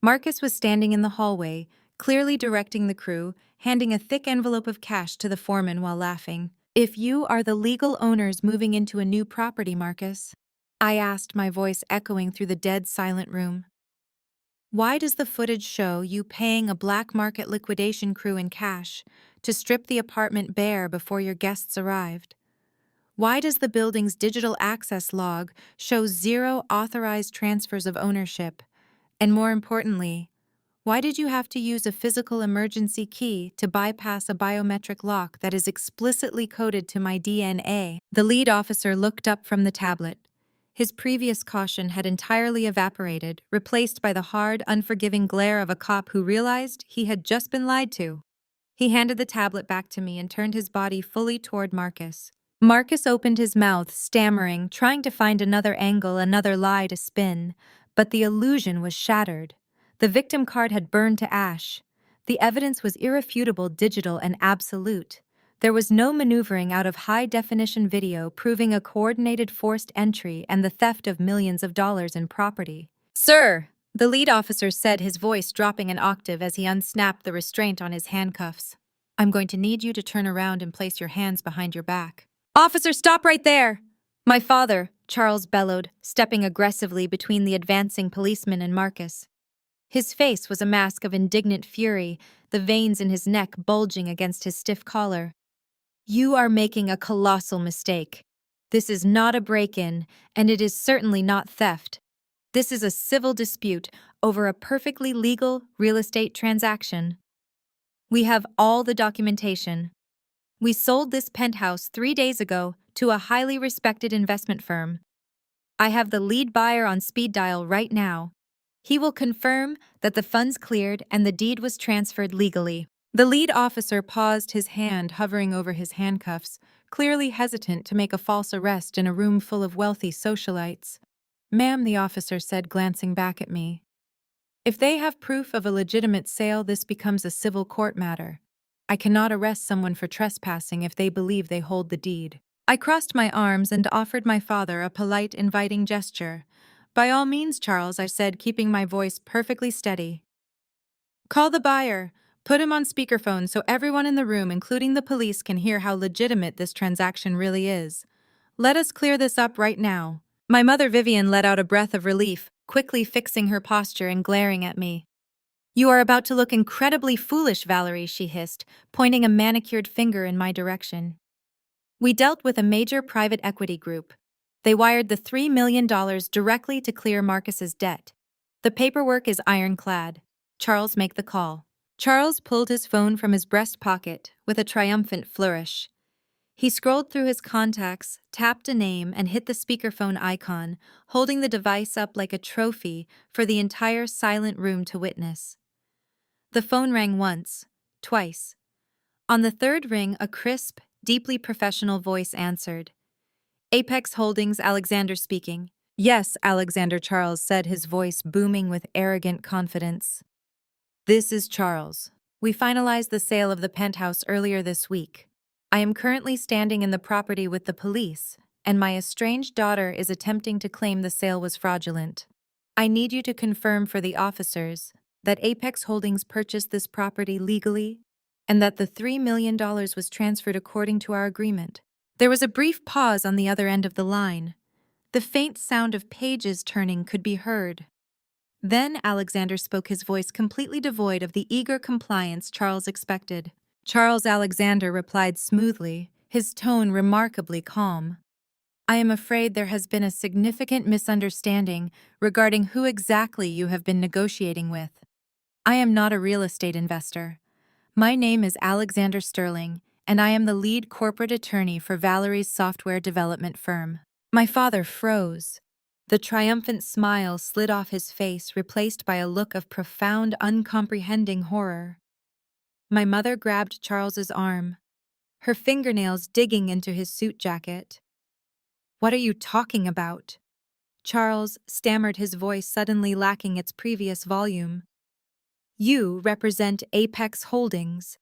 Speaker 1: Marcus was standing in the hallway, clearly directing the crew, handing a thick envelope of cash to the foreman while laughing. "If you are the legal owners moving into a new property, Marcus?" I asked, my voice echoing through the dead silent room. "Why does the footage show you paying a black market liquidation crew in cash to strip the apartment bare before your guests arrived? Why does the building's digital access log show 0 authorized transfers of ownership? And more importantly, why did you have to use a physical emergency key to bypass a biometric lock that is explicitly coded to my DNA?" The lead officer looked up from the tablet. His previous caution had entirely evaporated, replaced by the hard, unforgiving glare of a cop who realized he had just been lied to. He handed the tablet back to me and turned his body fully toward Marcus. Marcus opened his mouth, stammering, trying to find another angle, another lie to spin, but the illusion was shattered. The victim card had burned to ash. The evidence was irrefutable, digital, and absolute. There was no maneuvering out of high-definition video proving a coordinated forced entry and the theft of millions of dollars in property. "Sir," the lead officer said, his voice dropping an octave as he unsnapped the restraint on his handcuffs. "I'm going to need you to turn around and place your hands behind your back." "Officer, stop right there!" "My father," Charles bellowed, stepping aggressively between the advancing policeman and Marcus. His face was a mask of indignant fury, the veins in his neck bulging against his stiff collar. "You are making a colossal mistake. This is not a break-in, and it is certainly not theft. This is a civil dispute over a perfectly legal real estate transaction. We have all the documentation. We sold this penthouse 3 days ago to a highly respected investment firm. I have the lead buyer on speed dial right now. He will confirm that the funds cleared and the deed was transferred legally." The lead officer paused, his hand hovering over his handcuffs, clearly hesitant to make a false arrest in a room full of wealthy socialites. "Ma'am," the officer said, glancing back at me, "if they have proof of a legitimate sale, this becomes a civil court matter. I cannot arrest someone for trespassing if they believe they hold the deed." I crossed my arms and offered my father a polite, inviting gesture. "By all means, Charles," I said, keeping my voice perfectly steady. "Call the buyer. Put him on speakerphone so everyone in the room, including the police, can hear how legitimate this transaction really is. Let us clear this up right now." My mother Vivian let out a breath of relief, quickly fixing her posture and glaring at me. "You are about to look incredibly foolish, Valerie," she hissed, pointing a manicured finger in my direction. "We dealt with a major private equity group. They wired the $3 million directly to clear Marcus's debt. The paperwork is ironclad. Charles, make the call." Charles pulled his phone from his breast pocket with a triumphant flourish. He scrolled through his contacts, tapped a name, and hit the speakerphone icon, holding the device up like a trophy for the entire silent room to witness. The phone rang once, twice. On the third ring, a crisp, deeply professional voice answered. "Apex Holdings, Alexander speaking." "Yes, Alexander," Charles said, his voice booming with arrogant confidence. "This is Charles. We finalized the sale of the penthouse earlier this week. I am currently standing in the property with the police, and my estranged daughter is attempting to claim the sale was fraudulent. I need you to confirm for the officers that Apex Holdings purchased this property legally and that the $3 million was transferred according to our agreement." There was a brief pause on the other end of the line. The faint sound of pages turning could be heard. Then Alexander spoke, his voice completely devoid of the eager compliance Charles expected. Charles Alexander replied smoothly, his tone remarkably calm. "I am afraid there has been a significant misunderstanding regarding who exactly you have been negotiating with. I am not a real estate investor. My name is Alexander Sterling, and I am the lead corporate attorney for Valerie's software development firm." My father froze. The triumphant smile slid off his face, replaced by a look of profound, uncomprehending horror. My mother grabbed Charles's arm, her fingernails digging into his suit jacket. "What are you talking about?" Charles stammered, his voice suddenly lacking its previous volume. "You represent Apex Holdings.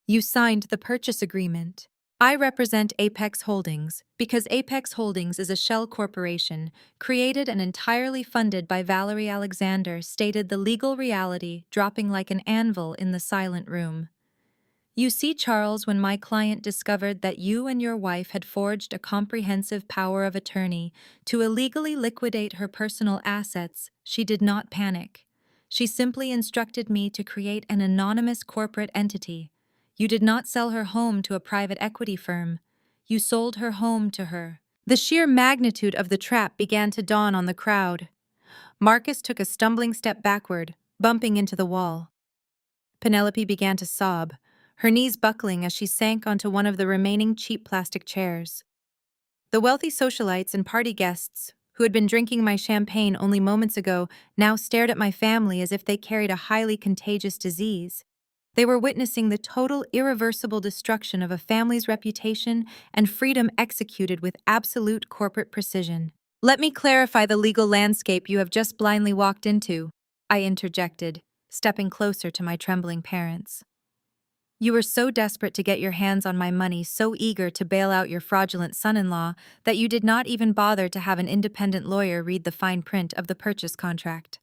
Speaker 1: You signed the purchase agreement." "I represent Apex Holdings because Apex Holdings is a shell corporation created and entirely funded by Valerie Alexander," stated the legal reality, dropping like an anvil in the silent room. "You see, Charles, when my client discovered that you and your wife had forged a comprehensive power of attorney to illegally liquidate her personal assets, she did not panic. She simply instructed me to create an anonymous corporate entity. You did not sell her home to a private equity firm. You sold her home to her." The sheer magnitude of the trap began to dawn on the crowd. Marcus took a stumbling step backward, bumping into the wall. Penelope began to sob, her knees buckling as she sank onto one of the remaining cheap plastic chairs. The wealthy socialites and party guests, who had been drinking my champagne only moments ago, now stared at my family as if they carried a highly contagious disease. They were witnessing the total, irreversible destruction of a family's reputation and freedom executed with absolute corporate precision. "Let me clarify the legal landscape you have just blindly walked into," I interjected, stepping closer to my trembling parents. "You were so desperate to get your hands on my money, so eager to bail out your fraudulent son-in-law, that you did not even bother to have an independent lawyer read the fine print of the purchase contract.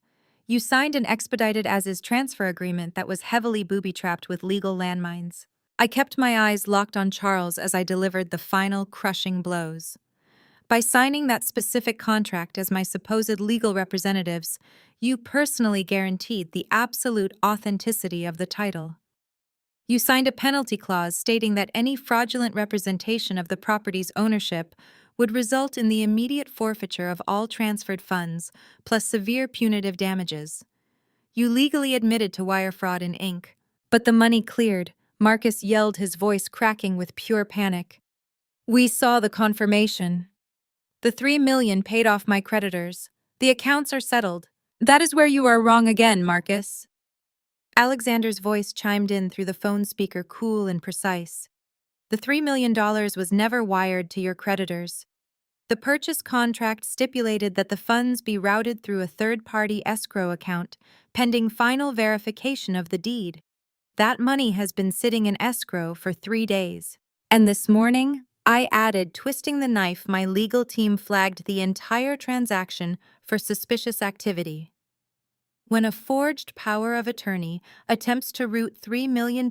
Speaker 1: You signed an expedited as-is transfer agreement that was heavily booby-trapped with legal landmines." I kept my eyes locked on Charles as I delivered the final, crushing blows. "By signing that specific contract as my supposed legal representatives, you personally guaranteed the absolute authenticity of the title. You signed a penalty clause stating that any fraudulent representation of the property's ownership would result in the immediate forfeiture of all transferred funds, plus severe punitive damages. You legally admitted to wire fraud in ink. But the money cleared," Marcus yelled, his voice cracking with pure panic. "We saw the confirmation. The $3 million paid off my creditors. The accounts are settled." "That is where you are wrong again, Marcus." Alexander's voice chimed in through the phone speaker, cool and precise. "The $3 million was never wired to your creditors. The purchase contract stipulated that the funds be routed through a third-party escrow account, pending final verification of the deed. That money has been sitting in escrow for 3 days. And this morning," I added, twisting the knife, "my legal team flagged the entire transaction for suspicious activity." When a forged power of attorney attempts to route $3 million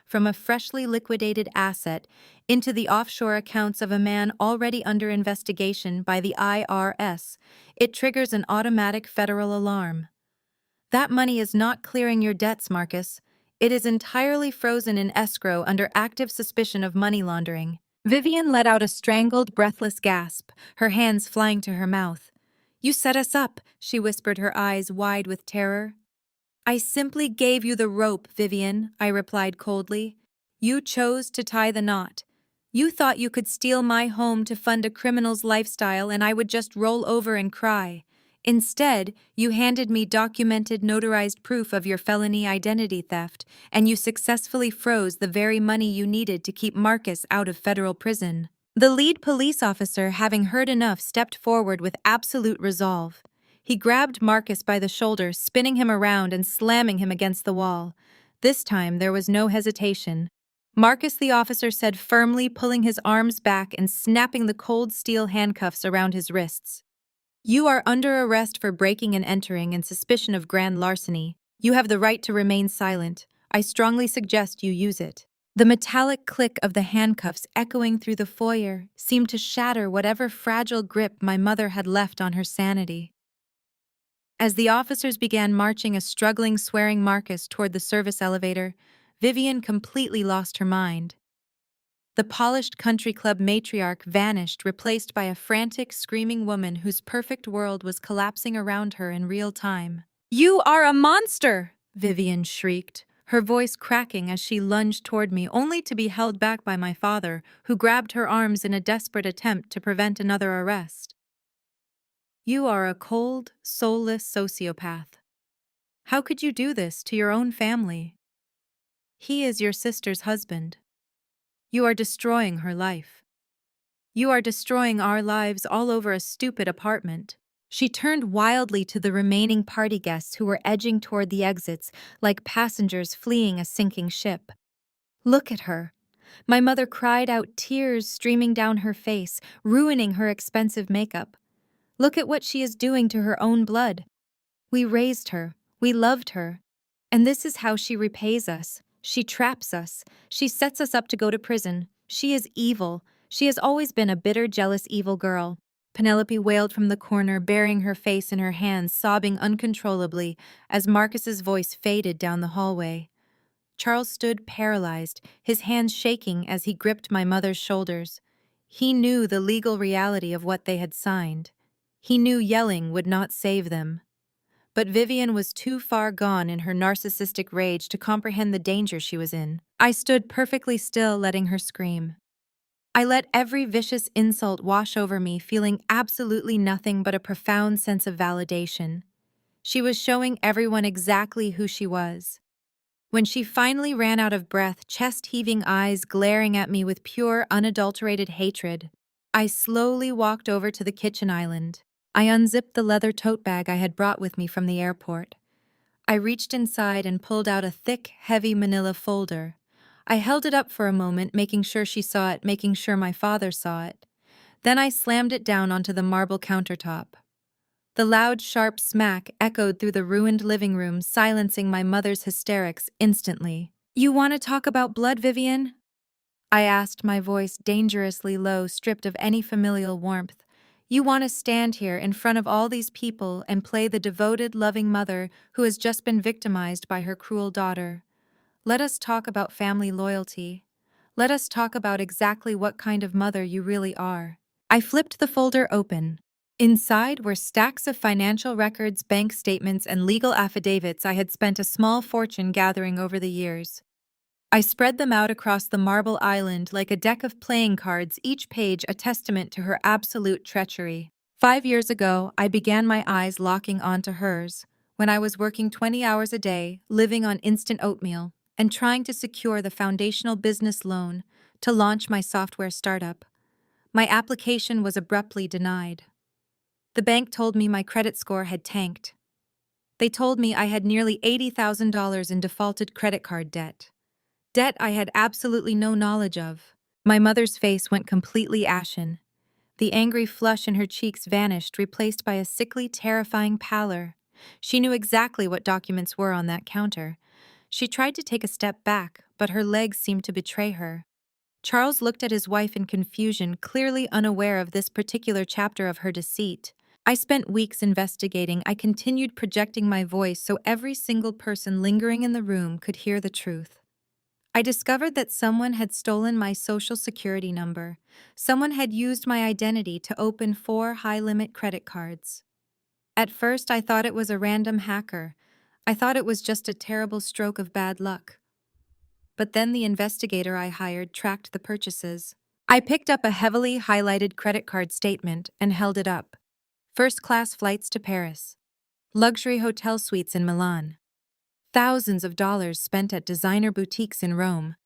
Speaker 1: from a freshly liquidated asset into the offshore accounts of a man already under investigation by the IRS, it triggers an automatic federal alarm. That money is not clearing your debts, Marcus. It is entirely frozen in escrow under active suspicion of money laundering." Vivian let out a strangled, breathless gasp, her hands flying to her mouth. "You set us up," she whispered, her eyes wide with terror. "I simply gave you the rope, Vivian," I replied coldly. "You chose to tie the knot. You thought you could steal my home to fund a criminal's lifestyle and I would just roll over and cry. Instead, you handed me documented, notarized proof of your felony identity theft, and you successfully froze the very money you needed to keep Marcus out of federal prison." The lead police officer, having heard enough, stepped forward with absolute resolve. He grabbed Marcus by the shoulder, spinning him around and slamming him against the wall. This time, there was no hesitation. "Marcus," the officer said firmly, pulling his arms back and snapping the cold steel handcuffs around his wrists. "You are under arrest for breaking and entering and suspicion of grand larceny. You have the right to remain silent. I strongly suggest you use it." The metallic click of the handcuffs echoing through the foyer seemed to shatter whatever fragile grip my mother had left on her sanity. As the officers began marching a struggling, swearing Marcus toward the service elevator, Vivian completely lost her mind. The polished country club matriarch vanished, replaced by a frantic, screaming woman whose perfect world was collapsing around her in real time. "You are a monster!" Vivian shrieked, her voice cracking as she lunged toward me, only to be held back by my father, who grabbed her arms in a desperate attempt to prevent another arrest. You are a cold, soulless sociopath. How could you do this to your own family? He is your sister's husband. You are destroying her life. You are destroying our lives all over a stupid apartment. She turned wildly to the remaining party guests who were edging toward the exits like passengers fleeing a sinking ship. Look at her. My mother cried out, tears streaming down her face, ruining her expensive makeup. Look at what she is doing to her own blood. We raised her. We loved her. And this is how she repays us. She traps us. She sets us up to go to prison. She is evil. She has always been a bitter, jealous, evil girl. Penelope wailed from the corner, burying her face in her hands, sobbing uncontrollably as Marcus's voice faded down the hallway. Charles stood paralyzed, his hands shaking as he gripped my mother's shoulders. He knew the legal reality of what they had signed. He knew yelling would not save them. But Vivian was too far gone in her narcissistic rage to comprehend the danger she was in. I stood perfectly still, letting her scream. I let every vicious insult wash over me, feeling absolutely nothing but a profound sense of validation. She was showing everyone exactly who she was. When she finally ran out of breath, chest-heaving eyes glaring at me with pure, unadulterated hatred, I slowly walked over to the kitchen island. I unzipped the leather tote bag I had brought with me from the airport. I reached inside and pulled out a thick, heavy manila folder. I held it up for a moment, making sure she saw it, making sure my father saw it. Then I slammed it down onto the marble countertop. The loud, sharp smack echoed through the ruined living room, silencing my mother's hysterics instantly. "You want to talk about blood, Vivian?" I asked, my voice dangerously low, stripped of any familial warmth. "You want to stand here in front of all these people and play the devoted, loving mother who has just been victimized by her cruel daughter. Let us talk about family loyalty. Let us talk about exactly what kind of mother you really are." I flipped the folder open. Inside were stacks of financial records, bank statements, and legal affidavits I had spent a small fortune gathering over the years. I spread them out across the marble island like a deck of playing cards, each page a testament to her absolute treachery. 5 years ago, I began my eyes locking onto hers, when I was working 20 hours a day, living on instant oatmeal, and trying to secure the foundational business loan to launch my software startup. My application was abruptly denied. The bank told me my credit score had tanked. They told me I had nearly $80,000 in defaulted credit card debt. Debt I had absolutely no knowledge of. My mother's face went completely ashen. The angry flush in her cheeks vanished, replaced by a sickly, terrifying pallor. She knew exactly what documents were on that counter. She tried to take a step back, but her legs seemed to betray her. Charles looked at his wife in confusion, clearly unaware of this particular chapter of her deceit. I spent weeks investigating. I continued projecting my voice so every single person lingering in the room could hear the truth. I discovered that someone had stolen my social security number. Someone had used my identity to open 4 high-limit credit cards. At first, I thought it was a random hacker. I thought it was just a terrible stroke of bad luck. But then the investigator I hired tracked the purchases. I picked up a heavily highlighted credit card statement and held it up. First-class flights to Paris. Luxury hotel suites in Milan. Thousands of dollars spent at designer boutiques in Rome.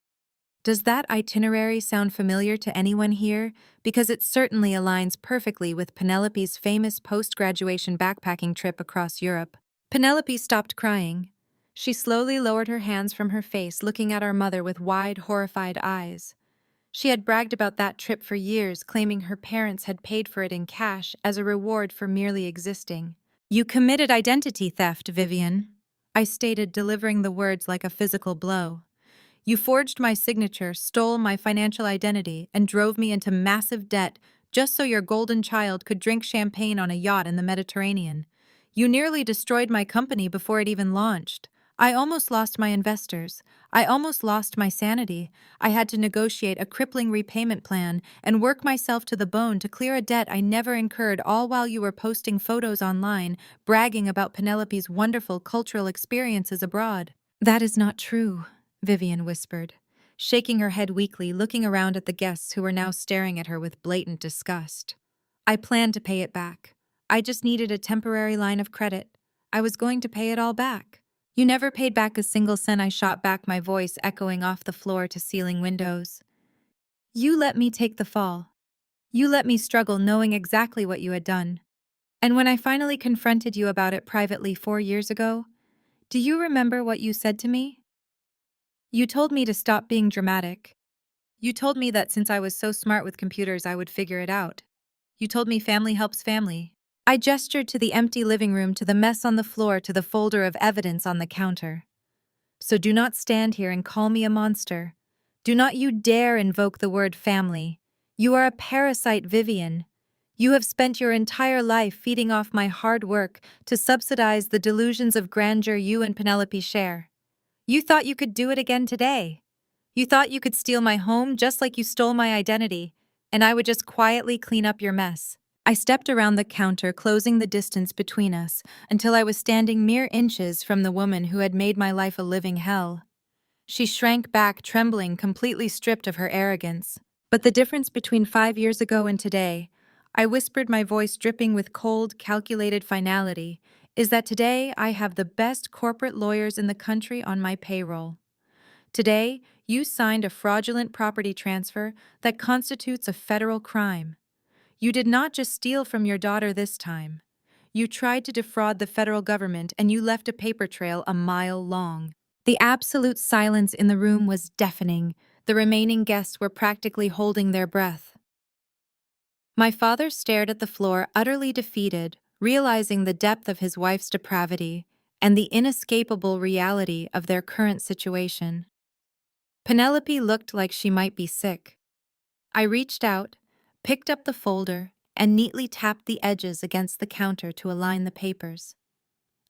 Speaker 1: Does that itinerary sound familiar to anyone here? Because it certainly aligns perfectly with Penelope's famous post-graduation backpacking trip across Europe. Penelope stopped crying. She slowly lowered her hands from her face, looking at our mother with wide, horrified eyes. She had bragged about that trip for years, claiming her parents had paid for it in cash as a reward for merely existing. "You committed identity theft, Vivian," I stated, delivering the words like a physical blow. "You forged my signature, stole my financial identity, and drove me into massive debt just so your golden child could drink champagne on a yacht in the Mediterranean. You nearly destroyed my company before it even launched. I almost lost my investors. I almost lost my sanity. I had to negotiate a crippling repayment plan and work myself to the bone to clear a debt I never incurred, all while you were posting photos online, bragging about Penelope's wonderful cultural experiences abroad." "That is not true," Vivian whispered, shaking her head weakly, looking around at the guests who were now staring at her with blatant disgust. "I plan to pay it back. I just needed a temporary line of credit. I was going to pay it all back. You never paid back a single cent. I shot back, my voice echoing off the floor to ceiling windows. You let me take the fall. You let me struggle knowing exactly what you had done. And when I finally confronted you about it privately 4 years ago, do you remember what you said to me? You told me to stop being dramatic. You told me that since I was so smart with computers, I would figure it out. You told me family helps family. I gestured to the empty living room, to the mess on the floor, to the folder of evidence on the counter. So do not stand here and call me a monster. Do not you dare invoke the word family. You are a parasite, Vivian. You have spent your entire life feeding off my hard work to subsidize the delusions of grandeur you and Penelope share. You thought you could do it again today. You thought you could steal my home just like you stole my identity, and I would just quietly clean up your mess. I stepped around the counter, closing the distance between us, until I was standing mere inches from the woman who had made my life a living hell. She shrank back, trembling, completely stripped of her arrogance. But the difference between 5 years ago and today, I whispered, my voice dripping with cold, calculated finality, is that today I have the best corporate lawyers in the country on my payroll. Today, you signed a fraudulent property transfer that constitutes a federal crime. You did not just steal from your daughter this time. You tried to defraud the federal government, and you left a paper trail a mile long. The absolute silence in the room was deafening. The remaining guests were practically holding their breath. My father stared at the floor, utterly defeated, realizing the depth of his wife's depravity and the inescapable reality of their current situation. Penelope looked like she might be sick. I reached out, picked up the folder, and neatly tapped the edges against the counter to align the papers.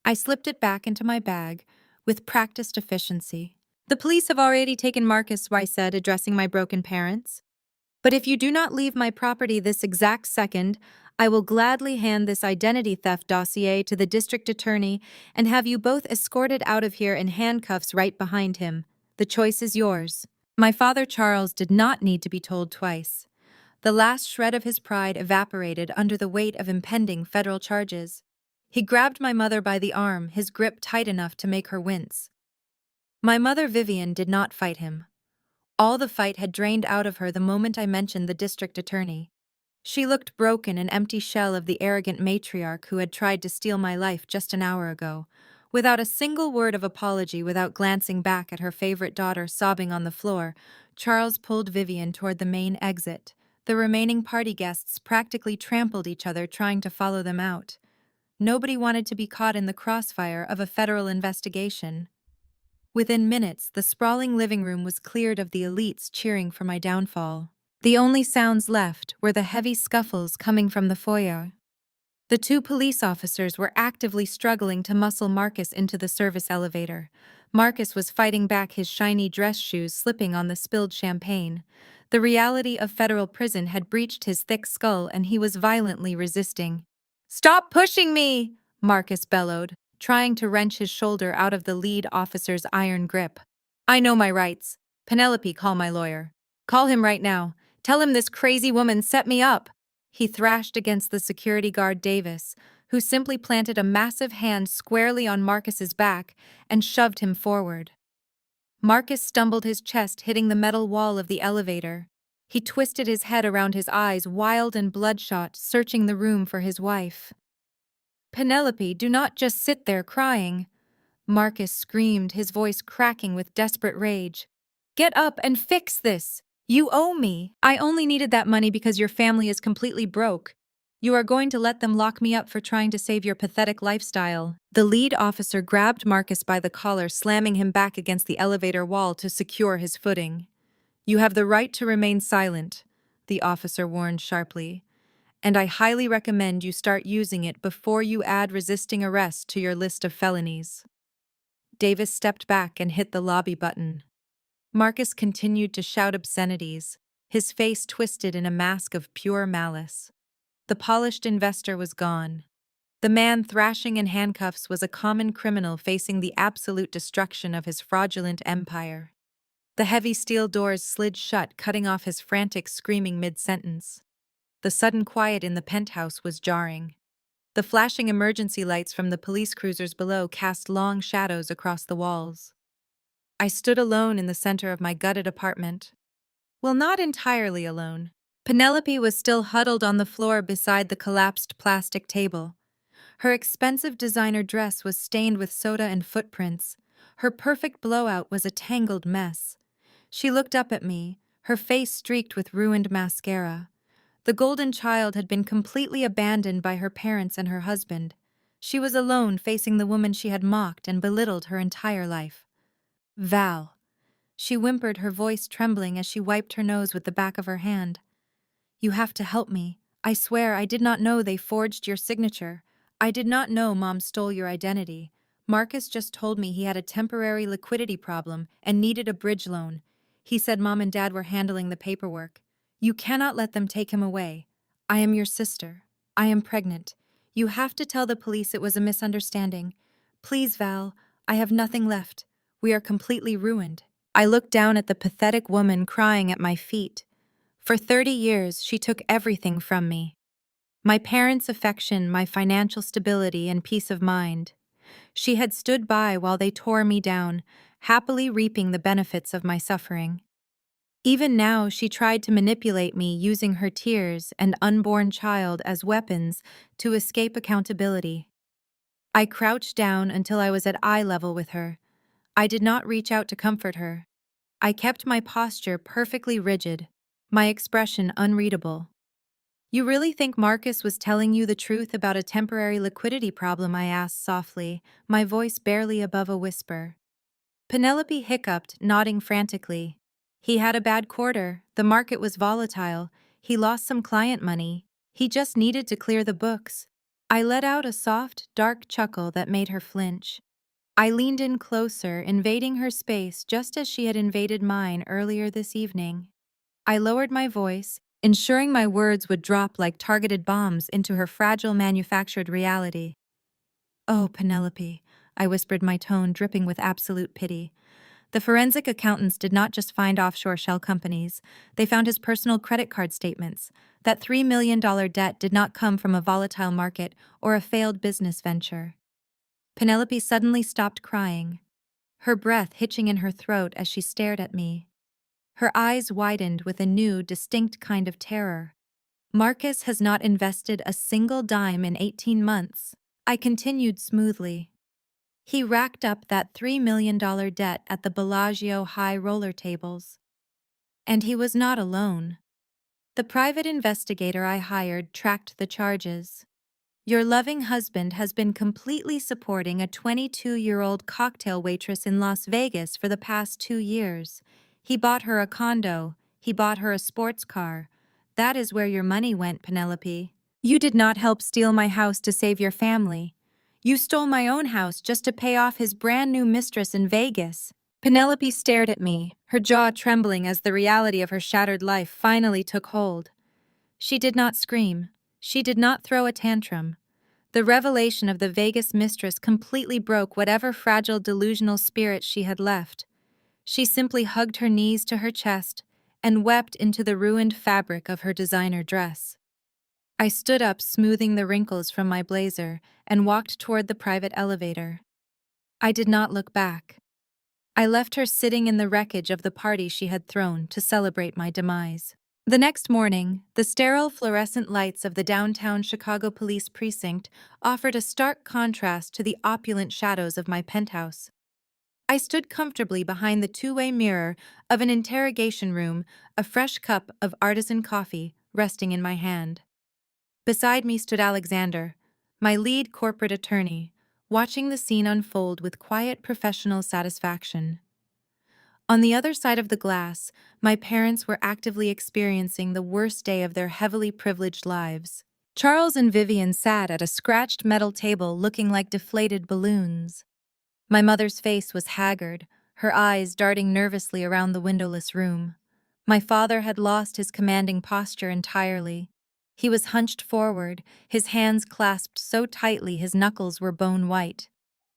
Speaker 1: I slipped it back into my bag with practiced efficiency. The police have already taken Marcus, I said, addressing my broken parents. But if you do not leave my property this exact second, I will gladly hand this identity theft dossier to the district attorney and have you both escorted out of here in handcuffs right behind him. The choice is yours. My father Charles did not need to be told twice. The last shred of his pride evaporated under the weight of impending federal charges. He grabbed my mother by the arm, his grip tight enough to make her wince. My mother Vivian did not fight him. All the fight had drained out of her the moment I mentioned the district attorney. She looked broken, an empty shell of the arrogant matriarch who had tried to steal my life just an hour ago. Without a single word of apology, without glancing back at her favorite daughter sobbing on the floor, Charles pulled Vivian toward the main exit. The remaining party guests practically trampled each other trying to follow them out. Nobody wanted to be caught in the crossfire of a federal investigation. Within minutes, the sprawling living room was cleared of the elites cheering for my downfall. The only sounds left were the heavy scuffles coming from the foyer. The two police officers were actively struggling to muscle Marcus into the service elevator. Marcus was fighting back, his shiny dress shoes slipping on the spilled champagne. The reality of federal prison had breached his thick skull, and he was violently resisting. "Stop pushing me!" Marcus bellowed, trying to wrench his shoulder out of the lead officer's iron grip. "I know my rights. Penelope, call my lawyer. Call him right now. Tell him this crazy woman set me up." He thrashed against the security guard Davis, who simply planted a massive hand squarely on Marcus's back and shoved him forward. Marcus stumbled, his chest hitting the metal wall of the elevator. He twisted his head around, his eyes wild and bloodshot, searching the room for his wife. "Penelope, do not just sit there crying," Marcus screamed, his voice cracking with desperate rage. "Get up and fix this! You owe me! I only needed that money because your family is completely broke. You are going to let them lock me up for trying to save your pathetic lifestyle." The lead officer grabbed Marcus by the collar, slamming him back against the elevator wall to secure his footing. "You have the right to remain silent," the officer warned sharply, "and I highly recommend you start using it before you add resisting arrest to your list of felonies." Davis stepped back and hit the lobby button. Marcus continued to shout obscenities, his face twisted in a mask of pure malice. The polished investor was gone. The man thrashing in handcuffs was a common criminal facing the absolute destruction of his fraudulent empire. The heavy steel doors slid shut, cutting off his frantic screaming mid-sentence. The sudden quiet in the penthouse was jarring. The flashing emergency lights from the police cruisers below cast long shadows across the walls. I stood alone in the center of my gutted apartment. Well, not entirely alone. Penelope was still huddled on the floor beside the collapsed plastic table. Her expensive designer dress was stained with soda and footprints. Her perfect blowout was a tangled mess. She looked up at me, her face streaked with ruined mascara. The golden child had been completely abandoned by her parents and her husband. She was alone facing the woman she had mocked and belittled her entire life. Val. She whimpered, her voice trembling as she wiped her nose with the back of her hand. You have to help me. I swear I did not know they forged your signature. I did not know Mom stole your identity. Marcus just told me he had a temporary liquidity problem and needed a bridge loan. He said Mom and Dad were handling the paperwork. You cannot let them take him away. I am your sister. I am pregnant. You have to tell the police it was a misunderstanding. Please, Val, I have nothing left. We are completely ruined. I looked down at the pathetic woman crying at my feet. For 30 years, she took everything from me. My parents' affection, my financial stability, and peace of mind. She had stood by while they tore me down, happily reaping the benefits of my suffering. Even now, she tried to manipulate me using her tears and unborn child as weapons to escape accountability. I crouched down until I was at eye level with her. I did not reach out to comfort her. I kept my posture perfectly rigid, my expression unreadable. You really think Marcus was telling you the truth about a temporary liquidity problem? I asked softly, my voice barely above a whisper. Penelope hiccuped, nodding frantically. He had a bad quarter, the market was volatile, he lost some client money, he just needed to clear the books. I let out a soft, dark chuckle that made her flinch. I leaned in closer, invading her space just as she had invaded mine earlier this evening. I lowered my voice, ensuring my words would drop like targeted bombs into her fragile manufactured reality. Oh, Penelope, I whispered, my tone dripping with absolute pity. The forensic accountants did not just find offshore shell companies, they found his personal credit card statements. That $3 million debt did not come from a volatile market or a failed business venture. Penelope suddenly stopped crying, her breath hitching in her throat as she stared at me. Her eyes widened with a new, distinct kind of terror. Marcus has not invested a single dime in 18 months, I continued smoothly. He racked up that $3 million debt at the Bellagio high roller tables. And he was not alone. The private investigator I hired tracked the charges. Your loving husband has been completely supporting a 22-year-old cocktail waitress in Las Vegas for the past 2 years. He bought her a condo. He bought her a sports car. That is where your money went, Penelope. You did not help steal my house to save your family. You stole my own house just to pay off his brand new mistress in Vegas. Penelope stared at me, her jaw trembling as the reality of her shattered life finally took hold. She did not scream. She did not throw a tantrum. The revelation of the Vegas mistress completely broke whatever fragile delusional spirit she had left. She simply hugged her knees to her chest and wept into the ruined fabric of her designer dress. I stood up, smoothing the wrinkles from my blazer, and walked toward the private elevator. I did not look back. I left her sitting in the wreckage of the party she had thrown to celebrate my demise. The next morning, the sterile fluorescent lights of the downtown Chicago police precinct offered a stark contrast to the opulent shadows of my penthouse. I stood comfortably behind the two-way mirror of an interrogation room, a fresh cup of artisan coffee resting in my hand. Beside me stood Alexander, my lead corporate attorney, watching the scene unfold with quiet professional satisfaction. On the other side of the glass, my parents were actively experiencing the worst day of their heavily privileged lives. Charles and Vivian sat at a scratched metal table looking like deflated balloons. My mother's face was haggard, her eyes darting nervously around the windowless room. My father had lost his commanding posture entirely. He was hunched forward, his hands clasped so tightly his knuckles were bone white.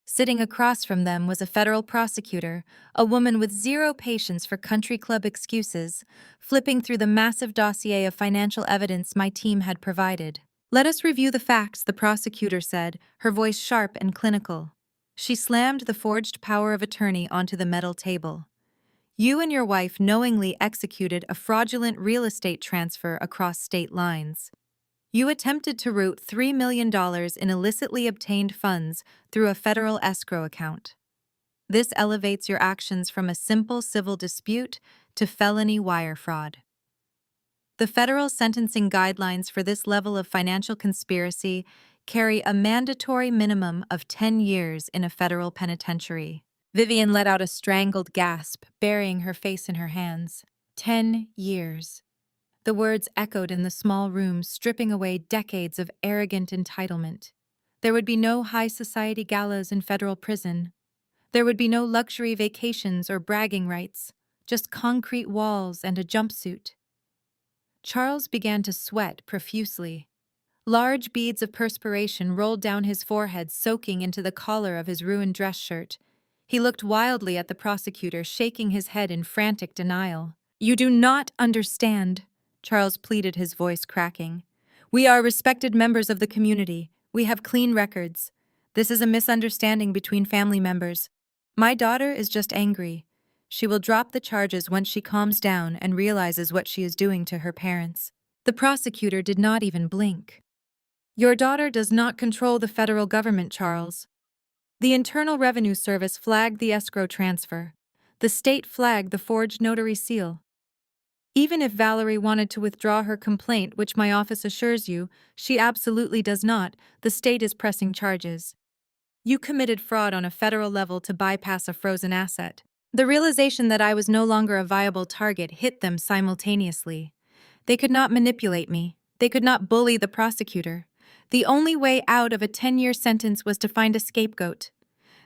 Speaker 1: Sitting across from them was a federal prosecutor, a woman with zero patience for country club excuses, flipping through the massive dossier of financial evidence my team had provided. Let us review the facts, the prosecutor said, her voice sharp and clinical. She slammed the forged power of attorney onto the metal table. You and your wife knowingly executed a fraudulent real estate transfer across state lines. You attempted to route $3 million in illicitly obtained funds through a federal escrow account. This elevates your actions from a simple civil dispute to felony wire fraud. The federal sentencing guidelines for this level of financial conspiracy carry a mandatory minimum of 10 years in a federal penitentiary. Vivian let out a strangled gasp, burying her face in her hands. 10 years. The words echoed in the small room, stripping away decades of arrogant entitlement. There would be no high society galas in federal prison. There would be no luxury vacations or bragging rights, just concrete walls and a jumpsuit. Charles began to sweat profusely. Large beads of perspiration rolled down his forehead, soaking into the collar of his ruined dress shirt. He looked wildly at the prosecutor, shaking his head in frantic denial. "You do not understand," Charles pleaded, his voice cracking. "We are respected members of the community. We have clean records. This is a misunderstanding between family members. My daughter is just angry. She will drop the charges once she calms down and realizes what she is doing to her parents." The prosecutor did not even blink. "Your daughter does not control the federal government, Charles. The Internal Revenue Service flagged the escrow transfer. The state flagged the forged notary seal. Even if Valerie wanted to withdraw her complaint, which my office assures you, she absolutely does not, the state is pressing charges. You committed fraud on a federal level to bypass a frozen asset." The realization that I was no longer a viable target hit them simultaneously. They could not manipulate me. They could not bully the prosecutor. The only way out of a 10-year sentence was to find a scapegoat.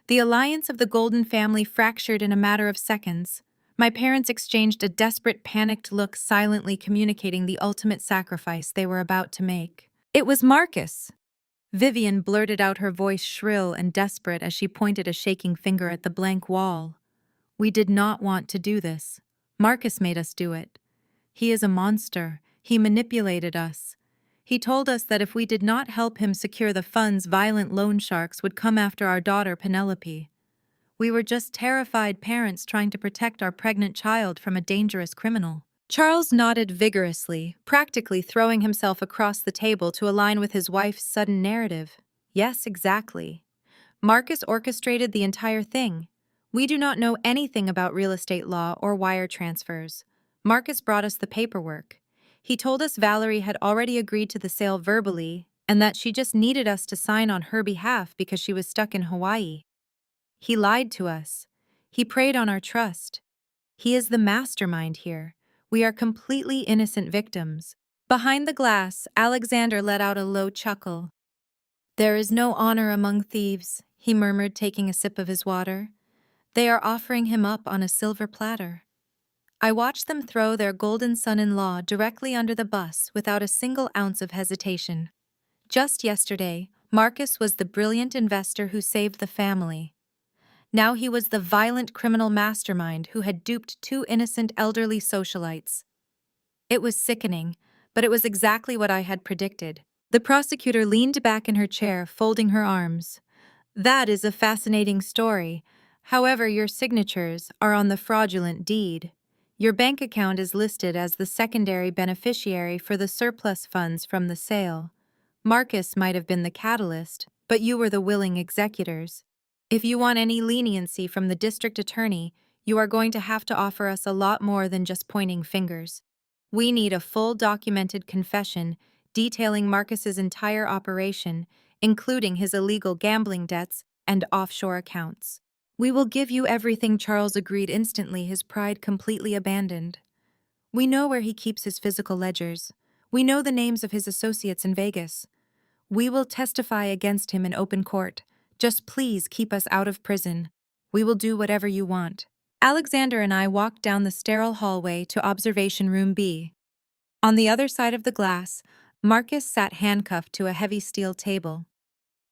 Speaker 1: The alliance of the Golden family fractured in a matter of seconds. My parents exchanged a desperate, panicked look, silently communicating the ultimate sacrifice they were about to make. "It was Marcus!" Vivian blurted out, her voice shrill and desperate as she pointed a shaking finger at the blank wall. "We did not want to do this. Marcus made us do it. He is a monster. He manipulated us. He told us that if we did not help him secure the funds, violent loan sharks would come after our daughter Penelope. We were just terrified parents trying to protect our pregnant child from a dangerous criminal." Charles nodded vigorously, practically throwing himself across the table to align with his wife's sudden narrative. "Yes, exactly. Marcus orchestrated the entire thing. We do not know anything about real estate law or wire transfers. Marcus brought us the paperwork. He told us Valerie had already agreed to the sale verbally and that she just needed us to sign on her behalf because she was stuck in Hawaii. He lied to us. He preyed on our trust. He is the mastermind here. We are completely innocent victims." Behind the glass, Alexander let out a low chuckle. "There is no honor among thieves," he murmured, taking a sip of his water. "They are offering him up on a silver platter." I watched them throw their golden son-in-law directly under the bus without a single ounce of hesitation. Just yesterday, Marcus was the brilliant investor who saved the family. Now he was the violent criminal mastermind who had duped two innocent elderly socialites. It was sickening, but it was exactly what I had predicted. The prosecutor leaned back in her chair, folding her arms. "That is a fascinating story. However, your signatures are on the fraudulent deed. Your bank account is listed as the secondary beneficiary for the surplus funds from the sale. Marcus might have been the catalyst, but you were the willing executors. If you want any leniency from the district attorney, you are going to have to offer us a lot more than just pointing fingers. We need a full documented confession detailing Marcus's entire operation, including his illegal gambling debts and offshore accounts." "We will give you everything," Charles agreed instantly, his pride completely abandoned. "We know where he keeps his physical ledgers. We know the names of his associates in Vegas. We will testify against him in open court. Just please keep us out of prison. We will do whatever you want." Alexander and I walked down the sterile hallway to Observation Room B. On the other side of the glass, Marcus sat handcuffed to a heavy steel table.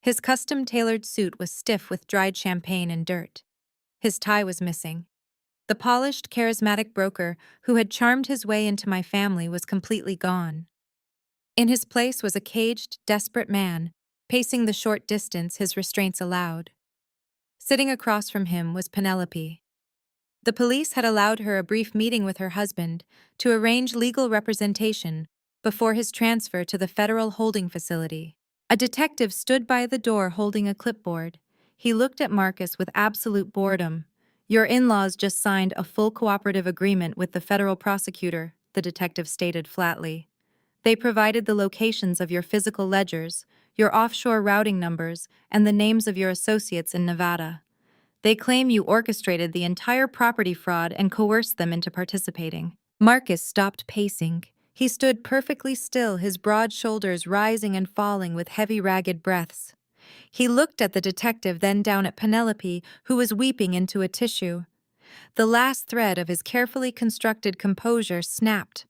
Speaker 1: His custom-tailored suit was stiff with dried champagne and dirt. His tie was missing. The polished, charismatic broker who had charmed his way into my family was completely gone. In his place was a caged, desperate man, pacing the short distance his restraints allowed. Sitting across from him was Penelope. The police had allowed her a brief meeting with her husband to arrange legal representation before his transfer to the federal holding facility. A detective stood by the door holding a clipboard. He looked at Marcus with absolute boredom. "Your in-laws just signed a full cooperative agreement with the federal prosecutor," the detective stated flatly. "They provided the locations of your physical ledgers, your offshore routing numbers, and the names of your associates in Nevada. They claim you orchestrated the entire property fraud and coerced them into participating." Marcus stopped pacing. He stood perfectly still, his broad shoulders rising and falling with heavy, ragged breaths. He looked at the detective, then down at Penelope, who was weeping into a tissue. The last thread of his carefully constructed composure snapped.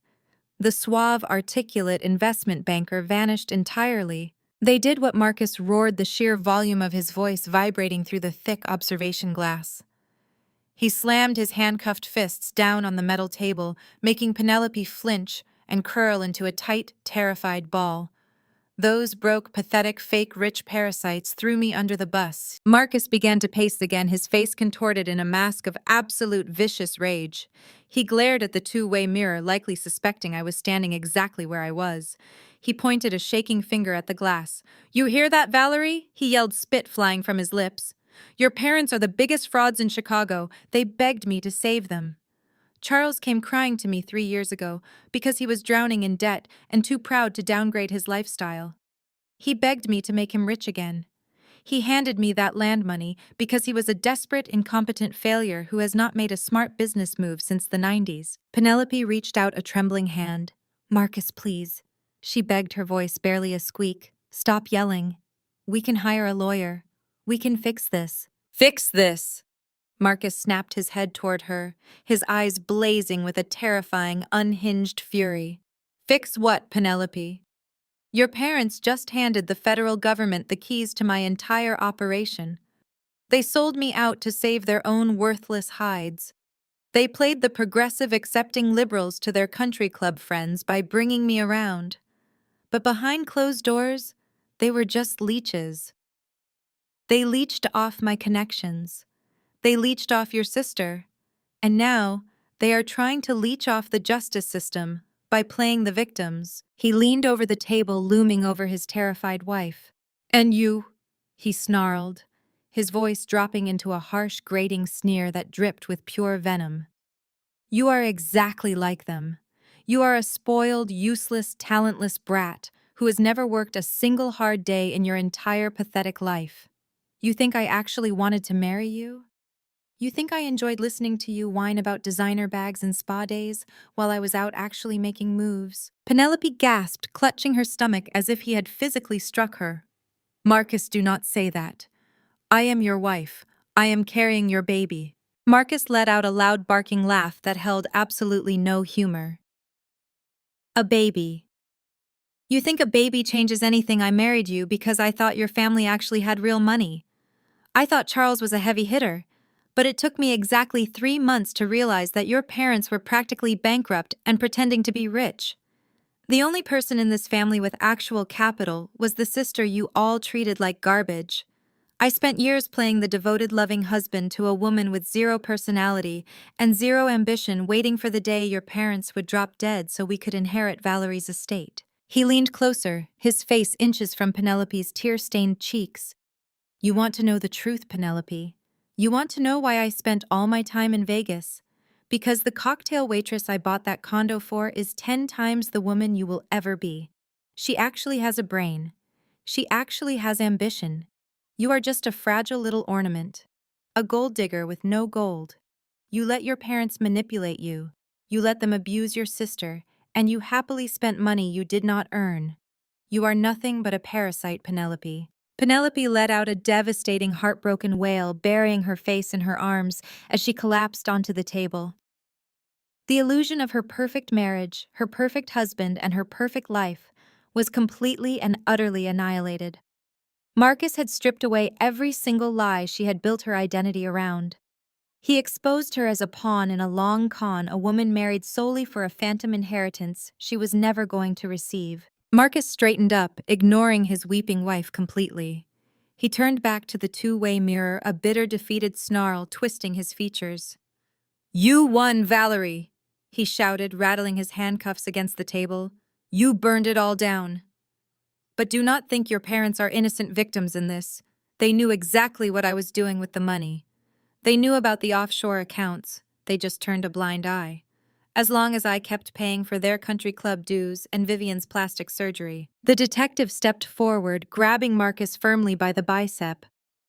Speaker 1: The suave, articulate investment banker vanished entirely. They did what Marcus roared, the sheer volume of his voice vibrating through the thick observation glass. He slammed his handcuffed fists down on the metal table, making Penelope flinch and curl into a tight, terrified ball. "Those broke, pathetic, fake rich parasites threw me under the bus." Marcus began to pace again, his face contorted in a mask of absolute vicious rage. He glared at the two-way mirror, likely suspecting I was standing exactly where I was. He pointed a shaking finger at the glass. "You hear that, Valerie?" he yelled, spit flying from his lips. "Your parents are the biggest frauds in Chicago. They begged me to save them. Charles came crying to me 3 years ago because he was drowning in debt and too proud to downgrade his lifestyle. He begged me to make him rich again. He handed me that land money because he was a desperate, incompetent failure who has not made a smart business move since the 90s. Penelope reached out a trembling hand. "Marcus, please." She begged, her voice barely a squeak. "Stop yelling. We can hire a lawyer. We can fix this." "Fix this!" Marcus snapped his head toward her, his eyes blazing with a terrifying, unhinged fury. "Fix what, Penelope? Your parents just handed the federal government the keys to my entire operation. They sold me out to save their own worthless hides. They played the progressive, accepting liberals to their country club friends by bringing me around. But behind closed doors, they were just leeches. They leeched off my connections. They leeched off your sister. And now, they are trying to leech off the justice system by playing the victims." He leaned over the table, looming over his terrified wife. "And you," he snarled, his voice dropping into a harsh, grating sneer that dripped with pure venom. "You are exactly like them. You are a spoiled, useless, talentless brat who has never worked a single hard day in your entire pathetic life. You think I actually wanted to marry you? You think I enjoyed listening to you whine about designer bags and spa days while I was out actually making moves?" Penelope gasped, clutching her stomach as if he had physically struck her. "Marcus, do not say that. I am your wife. I am carrying your baby." Marcus let out a loud barking laugh that held absolutely no humor. "A baby. You think a baby changes anything? I married you because I thought your family actually had real money. I thought Charles was a heavy hitter. But it took me exactly 3 months to realize that your parents were practically bankrupt and pretending to be rich. The only person in this family with actual capital was the sister you all treated like garbage. I spent years playing the devoted, loving husband to a woman with zero personality and zero ambition, waiting for the day your parents would drop dead so we could inherit Valerie's estate." He leaned closer, his face inches from Penelope's tear-stained cheeks. "You want to know the truth, Penelope? You want to know why I spent all my time in Vegas? Because the cocktail waitress I bought that condo for is 10 times the woman you will ever be. She actually has a brain. She actually has ambition. You are just a fragile little ornament. A gold digger with no gold. You let your parents manipulate you. You let them abuse your sister, and you happily spent money you did not earn. You are nothing but a parasite, Penelope." Penelope let out a devastating, heartbroken wail, burying her face in her arms as she collapsed onto the table. The illusion of her perfect marriage, her perfect husband, and her perfect life was completely and utterly annihilated. Marcus had stripped away every single lie she had built her identity around. He exposed her as a pawn in a long con, a woman married solely for a phantom inheritance she was never going to receive. Marcus straightened up, ignoring his weeping wife completely. He turned back to the two-way mirror, a bitter, defeated snarl twisting his features. "You won, Valerie!" he shouted, rattling his handcuffs against the table. "You burned it all down. But do not think your parents are innocent victims in this. They knew exactly what I was doing with the money. They knew about the offshore accounts. They just turned a blind eye. As long as I kept paying for their country club dues and Vivian's plastic surgery." The detective stepped forward, grabbing Marcus firmly by the bicep.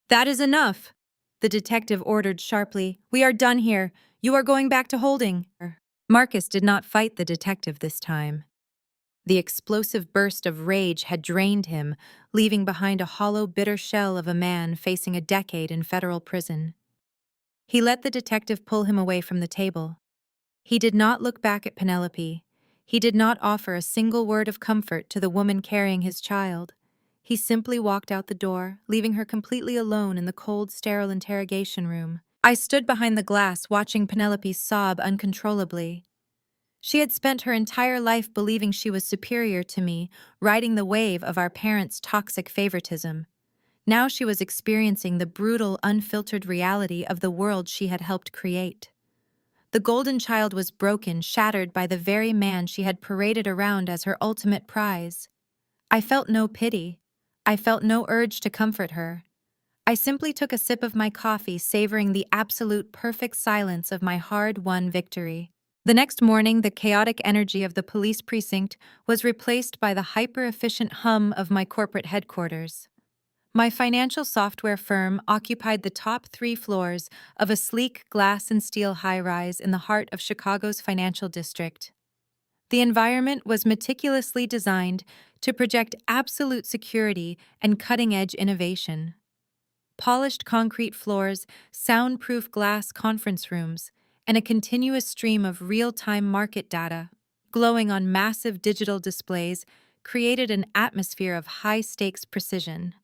Speaker 1: "That is enough!" the detective ordered sharply. "We are done here. You are going back to holding." Marcus did not fight the detective this time. The explosive burst of rage had drained him, leaving behind a hollow, bitter shell of a man facing a decade in federal prison. He let the detective pull him away from the table. He did not look back at Penelope. He did not offer a single word of comfort to the woman carrying his child. He simply walked out the door, leaving her completely alone in the cold, sterile interrogation room. I stood behind the glass, watching Penelope sob uncontrollably. She had spent her entire life believing she was superior to me, riding the wave of our parents' toxic favoritism. Now she was experiencing the brutal, unfiltered reality of the world she had helped create. The golden child was broken, shattered by the very man she had paraded around as her ultimate prize. I felt no pity. I felt no urge to comfort her. I simply took a sip of my coffee, savoring the absolute perfect silence of my hard-won victory. The next morning, the chaotic energy of the police precinct was replaced by the hyper-efficient hum of my corporate headquarters. My financial software firm occupied the top 3 floors of a sleek glass and steel high-rise in the heart of Chicago's financial district. The environment was meticulously designed to project absolute security and cutting-edge innovation. Polished concrete floors, soundproof glass conference rooms, and a continuous stream of real-time market data, glowing on massive digital displays, created an atmosphere of high-stakes precision.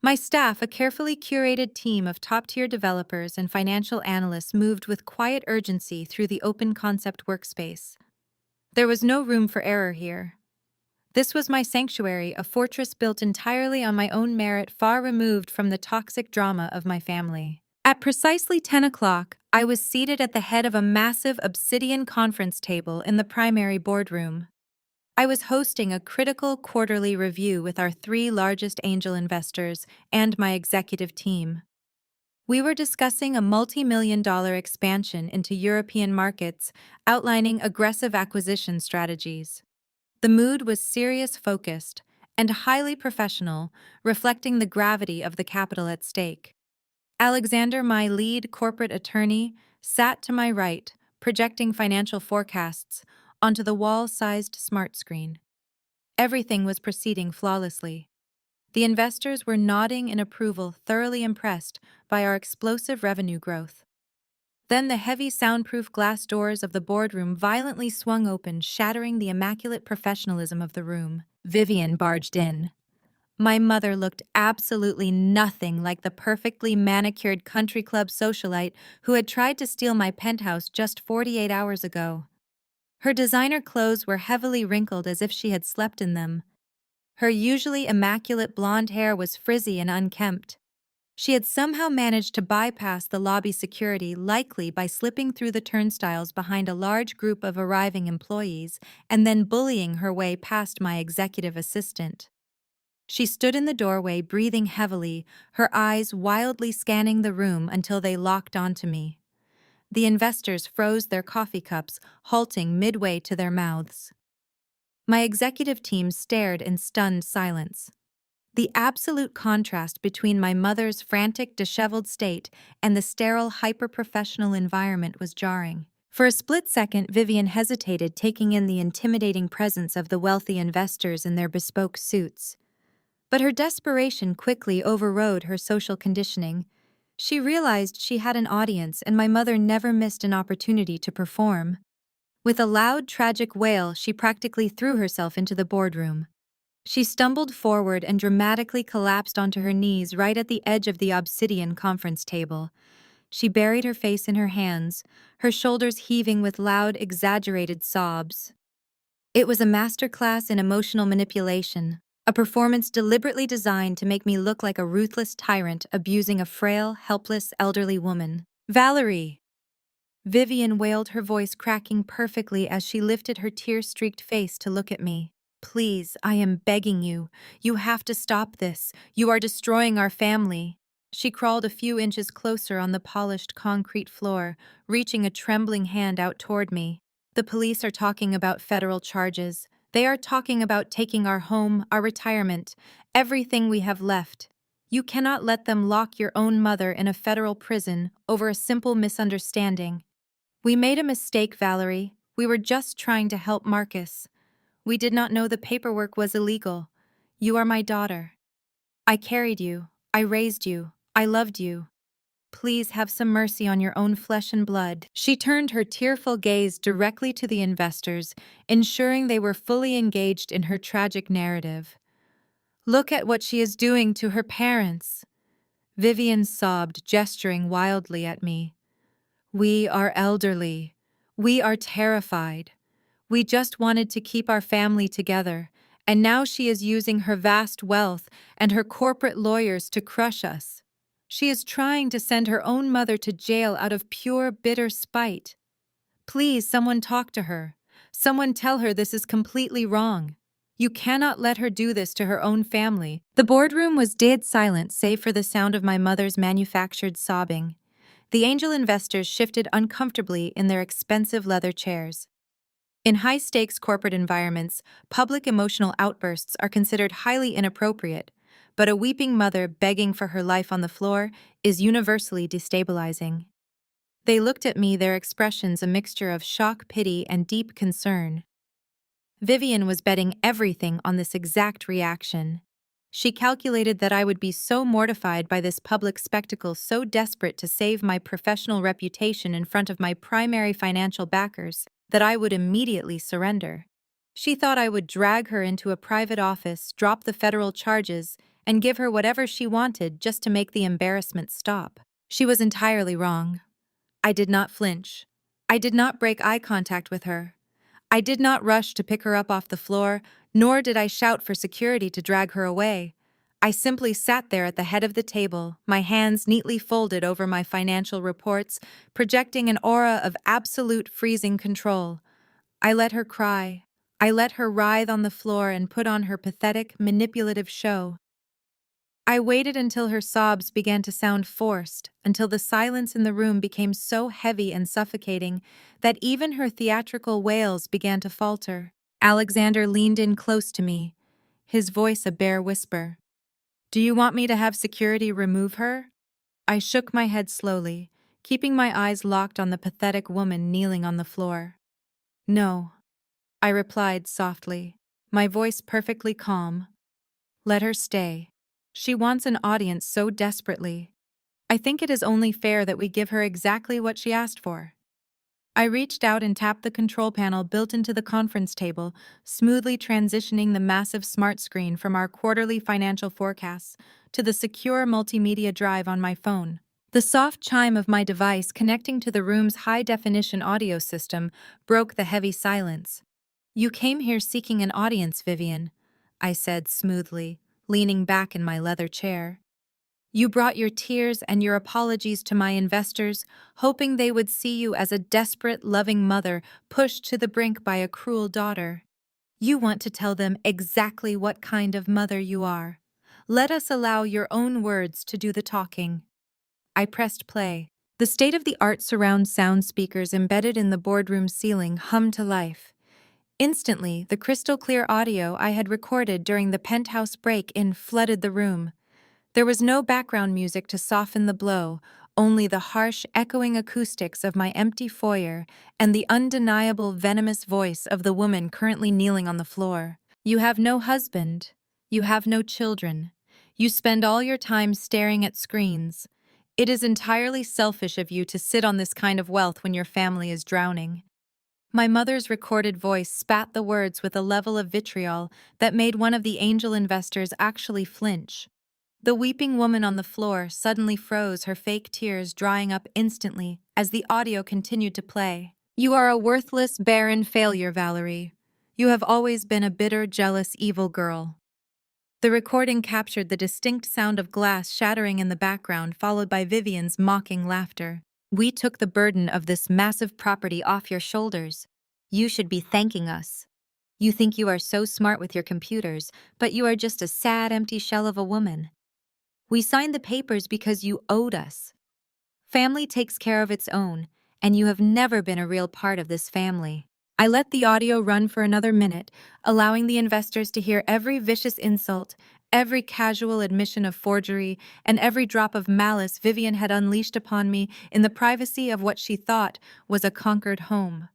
Speaker 1: My staff, a carefully curated team of top-tier developers and financial analysts, moved with quiet urgency through the open concept workspace. There was no room for error here. This was my sanctuary, a fortress built entirely on my own merit, far removed from the toxic drama of my family. At precisely 10 o'clock, I was seated at the head of a massive obsidian conference table in the primary boardroom. I was hosting a critical quarterly review with our 3 largest angel investors and my executive team. We were discussing a multi-million-dollar expansion into European markets, outlining aggressive acquisition strategies. The mood was serious, focused, and highly professional, reflecting the gravity of the capital at stake. Alexander, my lead corporate attorney, sat to my right, projecting financial forecasts onto the wall-sized smart screen. Everything was proceeding flawlessly. The investors were nodding in approval, thoroughly impressed by our explosive revenue growth. Then the heavy soundproof glass doors of the boardroom violently swung open, shattering the immaculate professionalism of the room. Vivian barged in. My mother looked absolutely nothing like the perfectly manicured country club socialite who had tried to steal my penthouse just 48 hours ago. Her designer clothes were heavily wrinkled as if she had slept in them. Her usually immaculate blonde hair was frizzy and unkempt. She had somehow managed to bypass the lobby security, likely by slipping through the turnstiles behind a large group of arriving employees and then bullying her way past my executive assistant. She stood in the doorway, breathing heavily, her eyes wildly scanning the room until they locked onto me. The investors froze their coffee cups, halting midway to their mouths. My executive team stared in stunned silence. The absolute contrast between my mother's frantic, disheveled state and the sterile, hyper-professional environment was jarring. For a split second, Vivian hesitated, taking in the intimidating presence of the wealthy investors in their bespoke suits. But her desperation quickly overrode her social conditioning. She realized she had an audience, and my mother never missed an opportunity to perform. With a loud, tragic wail, she practically threw herself into the boardroom. She stumbled forward and dramatically collapsed onto her knees right at the edge of the obsidian conference table. She buried her face in her hands, her shoulders heaving with loud, exaggerated sobs. It was a masterclass in emotional manipulation, a performance deliberately designed to make me look like a ruthless tyrant abusing a frail, helpless, elderly woman. Valerie! Vivian wailed, her voice cracking perfectly as she lifted her tear-streaked face to look at me. Please, I am begging you. You have to stop this. You are destroying our family. She crawled a few inches closer on the polished concrete floor, reaching a trembling hand out toward me. The police are talking about federal charges. They are talking about taking our home, our retirement, everything we have left. You cannot let them lock your own mother in a federal prison over a simple misunderstanding. We made a mistake, Valerie. We were just trying to help Marcus. We did not know the paperwork was illegal. You are my daughter. I carried you. I raised you. I loved you. Please have some mercy on your own flesh and blood. She turned her tearful gaze directly to the investors, ensuring they were fully engaged in her tragic narrative. Look at what she is doing to her parents. Vivian sobbed, gesturing wildly at me. We are elderly. We are terrified. We just wanted to keep our family together, and now she is using her vast wealth and her corporate lawyers to crush us. She is trying to send her own mother to jail out of pure, bitter spite. Please, someone talk to her. Someone tell her this is completely wrong. You cannot let her do this to her own family. The boardroom was dead silent save for the sound of my mother's manufactured sobbing. The angel investors shifted uncomfortably in their expensive leather chairs. In high-stakes corporate environments, public emotional outbursts are considered highly inappropriate, but a weeping mother begging for her life on the floor is universally destabilizing. They looked at me, their expressions a mixture of shock, pity, and deep concern. Vivian was betting everything on this exact reaction. She calculated that I would be so mortified by this public spectacle, so desperate to save my professional reputation in front of my primary financial backers, that I would immediately surrender. She thought I would drag her into a private office, drop the federal charges, and give her whatever she wanted just to make the embarrassment stop. She was entirely wrong. I did not flinch. I did not break eye contact with her. I did not rush to pick her up off the floor, nor did I shout for security to drag her away. I simply sat there at the head of the table, my hands neatly folded over my financial reports, projecting an aura of absolute freezing control. I let her cry. I let her writhe on the floor and put on her pathetic, manipulative show. I waited until her sobs began to sound forced, until the silence in the room became so heavy and suffocating that even her theatrical wails began to falter. Alexander leaned in close to me, his voice a bare whisper. Do you want me to have security remove her? I shook my head slowly, keeping my eyes locked on the pathetic woman kneeling on the floor. No, I replied softly, my voice perfectly calm. Let her stay. She wants an audience so desperately. I think it is only fair that we give her exactly what she asked for. I reached out and tapped the control panel built into the conference table, smoothly transitioning the massive smart screen from our quarterly financial forecasts to the secure multimedia drive on my phone. The soft chime of my device connecting to the room's high-definition audio system broke the heavy silence. You came here seeking an audience, Vivian, I said smoothly, leaning back in my leather chair. You brought your tears and your apologies to my investors, hoping they would see you as a desperate, loving mother pushed to the brink by a cruel daughter. You want to tell them exactly what kind of mother you are. Let us allow your own words to do the talking. I pressed play. The state-of-the-art surround sound speakers embedded in the boardroom ceiling hummed to life. Instantly, the crystal-clear audio I had recorded during the Penthouse break-in flooded the room. There was no background music to soften the blow, only the harsh, echoing acoustics of my empty foyer and the undeniable, venomous voice of the woman currently kneeling on the floor. You have no husband. You have no children. You spend all your time staring at screens. It is entirely selfish of you to sit on this kind of wealth when your family is drowning. My mother's recorded voice spat the words with a level of vitriol that made one of the angel investors actually flinch. The weeping woman on the floor suddenly froze, her fake tears drying up instantly as the audio continued to play. You are a worthless, barren failure, Valerie. You have always been a bitter, jealous, evil girl. The recording captured the distinct sound of glass shattering in the background, followed by Vivian's mocking laughter. We took the burden of this massive property off your shoulders. You should be thanking us. You think you are so smart with your computers, but you are just a sad, empty shell of a woman. We signed the papers because you owed us. Family takes care of its own, and you have never been a real part of this family. I let the audio run for another minute, allowing the investors to hear every vicious insult, every casual admission of forgery, and every drop of malice Vivian had unleashed upon me in the privacy of what she thought was a conquered home.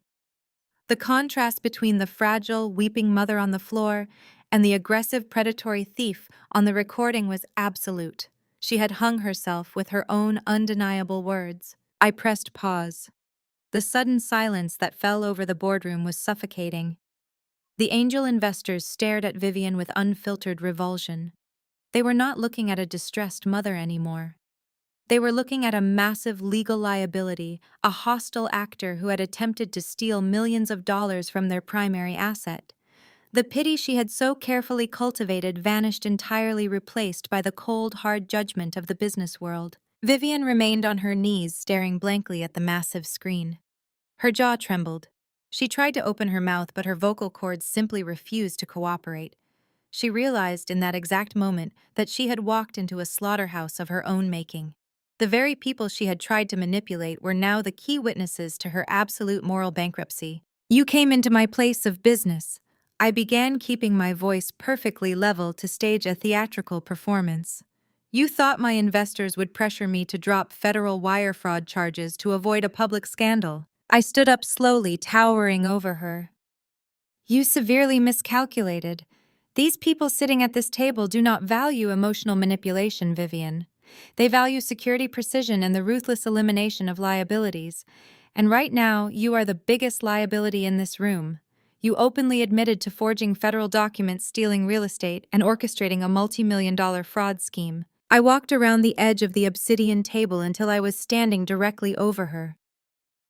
Speaker 1: The contrast between the fragile, weeping mother on the floor and the aggressive, predatory thief on the recording was absolute. She had hung herself with her own undeniable words. I pressed pause. The sudden silence that fell over the boardroom was suffocating. The angel investors stared at Vivian with unfiltered revulsion. They were not looking at a distressed mother anymore. They were looking at a massive legal liability, a hostile actor who had attempted to steal millions of dollars from their primary asset. The pity she had so carefully cultivated vanished entirely, replaced by the cold, hard judgment of the business world. Vivian remained on her knees, staring blankly at the massive screen. Her jaw trembled. She tried to open her mouth, but her vocal cords simply refused to cooperate. She realized in that exact moment that she had walked into a slaughterhouse of her own making. The very people she had tried to manipulate were now the key witnesses to her absolute moral bankruptcy. You came into my place of business. I began, keeping my voice perfectly level, to stage a theatrical performance. You thought my investors would pressure me to drop federal wire fraud charges to avoid a public scandal. I stood up slowly, towering over her. You severely miscalculated. These people sitting at this table do not value emotional manipulation, Vivian. They value security, precision, and the ruthless elimination of liabilities. And right now, you are the biggest liability in this room. You openly admitted to forging federal documents, stealing real estate, and orchestrating a multi-million-dollar fraud scheme. I walked around the edge of the obsidian table until I was standing directly over her.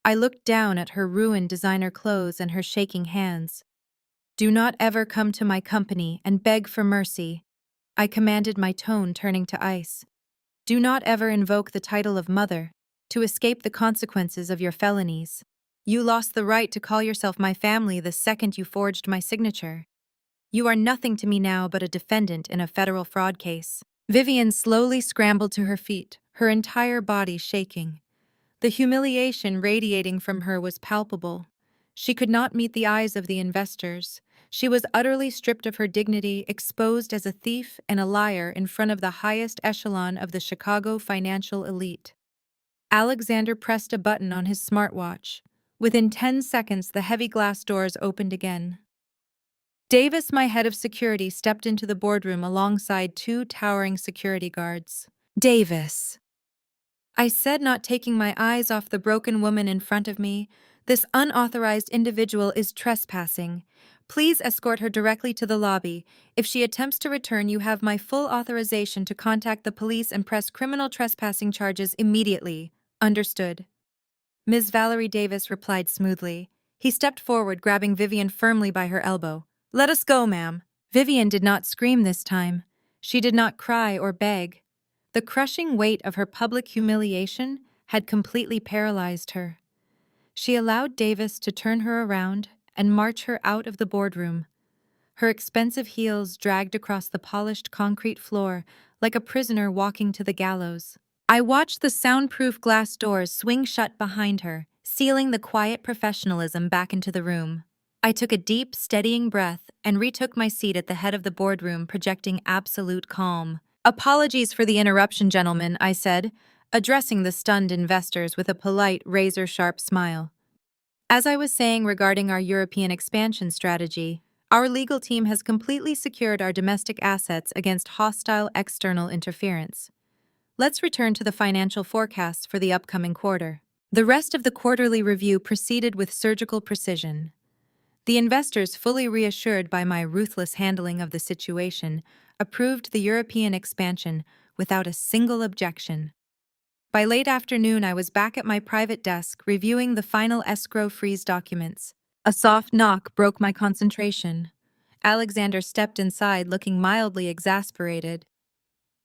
Speaker 1: I looked down at her ruined designer clothes and her shaking hands. Do not ever come to my company and beg for mercy, I commanded, my tone turning to ice. Do not ever invoke the title of mother to escape the consequences of your felonies. You lost the right to call yourself my family the second you forged my signature. You are nothing to me now but a defendant in a federal fraud case. Vivian slowly scrambled to her feet, her entire body shaking. The humiliation radiating from her was palpable. She could not meet the eyes of the investors. She was utterly stripped of her dignity, exposed as a thief and a liar in front of the highest echelon of the Chicago financial elite. Alexander pressed a button on his smartwatch. Within 10 seconds, the heavy glass doors opened again. Davis, my head of security, stepped into the boardroom alongside two towering security guards. Davis, I said, not taking my eyes off the broken woman in front of me, this unauthorized individual is trespassing. Please escort her directly to the lobby. If she attempts to return, you have my full authorization to contact the police and press criminal trespassing charges immediately. Understood. Ms. Valerie Davis replied smoothly. He stepped forward, grabbing Vivian firmly by her elbow. Let us go, ma'am. Vivian did not scream this time. She did not cry or beg. The crushing weight of her public humiliation had completely paralyzed her. She allowed Davis to turn her around and march her out of the boardroom. Her expensive heels dragged across the polished concrete floor like a prisoner walking to the gallows. I watched the soundproof glass doors swing shut behind her, sealing the quiet professionalism back into the room. I took a deep, steadying breath and retook my seat at the head of the boardroom, projecting absolute calm. Apologies for the interruption, gentlemen, I said, addressing the stunned investors with a polite, razor-sharp smile. As I was saying regarding our European expansion strategy, our legal team has completely secured our domestic assets against hostile external interference. Let's return to the financial forecasts for the upcoming quarter. The rest of the quarterly review proceeded with surgical precision. The investors, fully reassured by my ruthless handling of the situation, approved the European expansion without a single objection. By late afternoon, I was back at my private desk reviewing the final escrow freeze documents. A soft knock broke my concentration. Alexander stepped inside, looking mildly exasperated.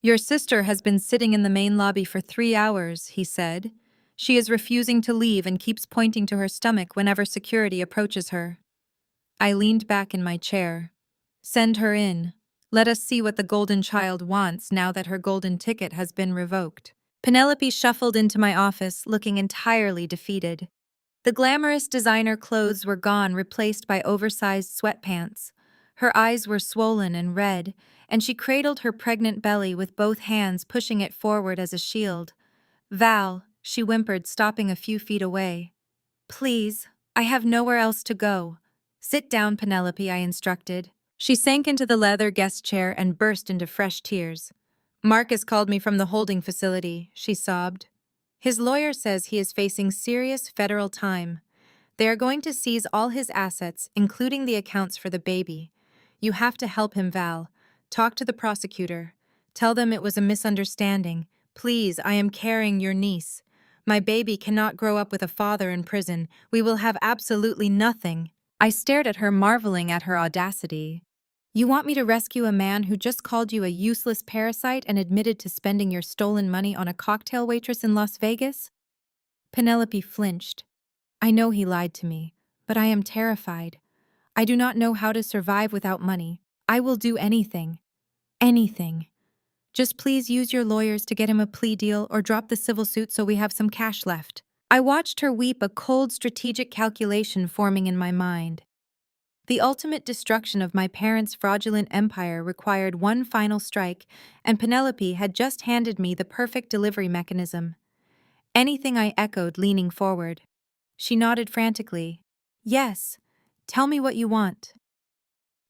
Speaker 1: "Your sister has been sitting in the main lobby for 3 hours," he said. "She is refusing to leave and keeps pointing to her stomach whenever security approaches her." I leaned back in my chair. "Send her in. Let us see what the golden child wants now that her golden ticket has been revoked." Penelope shuffled into my office, looking entirely defeated. The glamorous designer clothes were gone, replaced by oversized sweatpants. Her eyes were swollen and red, and she cradled her pregnant belly with both hands, pushing it forward as a shield. "Val," she whimpered, stopping a few feet away. "Please, I have nowhere else to go." "Sit down, Penelope," I instructed. She sank into the leather guest chair and burst into fresh tears. "Marcus called me from the holding facility," she sobbed. "His lawyer says he is facing serious federal time. They are going to seize all his assets, including the accounts for the baby. You have to help him, Val. Talk to the prosecutor. Tell them it was a misunderstanding. Please, I am carrying your niece. My baby cannot grow up with a father in prison. We will have absolutely nothing." I stared at her, marveling at her audacity. "You want me to rescue a man who just called you a useless parasite and admitted to spending your stolen money on a cocktail waitress in Las Vegas?" Penelope flinched. "I know he lied to me, but I am terrified. I do not know how to survive without money. I will do anything. Anything. Just please use your lawyers to get him a plea deal or drop the civil suit so we have some cash left." I watched her weep, a cold strategic calculation forming in my mind. The ultimate destruction of my parents' fraudulent empire required one final strike, and Penelope had just handed me the perfect delivery mechanism. "Anything," I echoed, leaning forward. She nodded frantically. "Yes. Tell me what you want."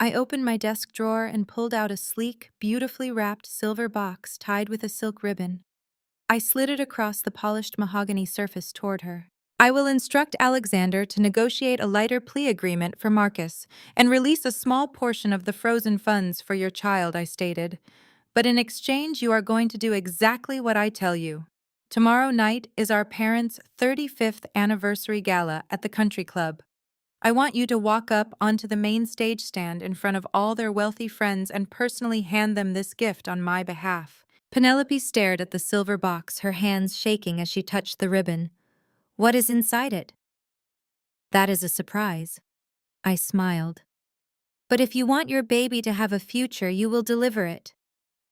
Speaker 1: I opened my desk drawer and pulled out a sleek, beautifully wrapped silver box tied with a silk ribbon. I slid it across the polished mahogany surface toward her. "I will instruct Alexander to negotiate a lighter plea agreement for Marcus and release a small portion of the frozen funds for your child," I stated. "But in exchange, you are going to do exactly what I tell you. Tomorrow night is our parents' 35th anniversary gala at the country club. I want you to walk up onto the main stage stand in front of all their wealthy friends and personally hand them this gift on my behalf." Penelope stared at the silver box, her hands shaking as she touched the ribbon. "What is inside it?" "That is a surprise." I smiled. "But if you want your baby to have a future, you will deliver it.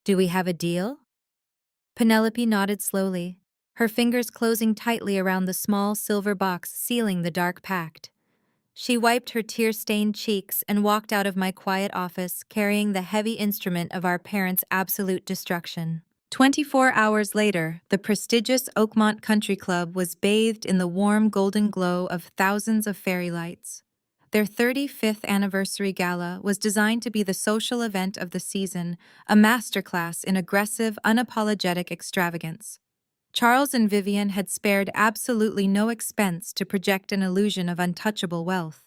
Speaker 1: Do we have a deal?" Penelope nodded slowly, her fingers closing tightly around the small silver box, sealing the dark pact. She wiped her tear-stained cheeks and walked out of my quiet office, carrying the heavy instrument of our parents' absolute destruction. 24 hours later, the prestigious Oakmont Country Club was bathed in the warm golden glow of thousands of fairy lights. Their 35th anniversary gala was designed to be the social event of the season, a masterclass in aggressive, unapologetic extravagance. Charles and Vivian had spared absolutely no expense to project an illusion of untouchable wealth.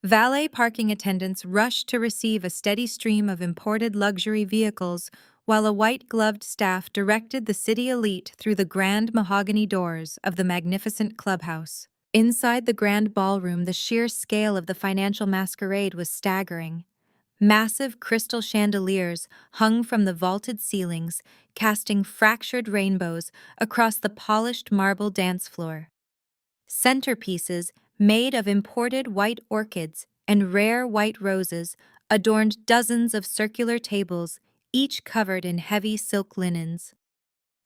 Speaker 1: Valet parking attendants rushed to receive a steady stream of imported luxury vehicles, while a white-gloved staff directed the city elite through the grand mahogany doors of the magnificent clubhouse. Inside the grand ballroom, the sheer scale of the financial masquerade was staggering. Massive crystal chandeliers hung from the vaulted ceilings, casting fractured rainbows across the polished marble dance floor. Centerpieces made of imported white orchids and rare white roses adorned dozens of circular tables, each covered in heavy silk linens.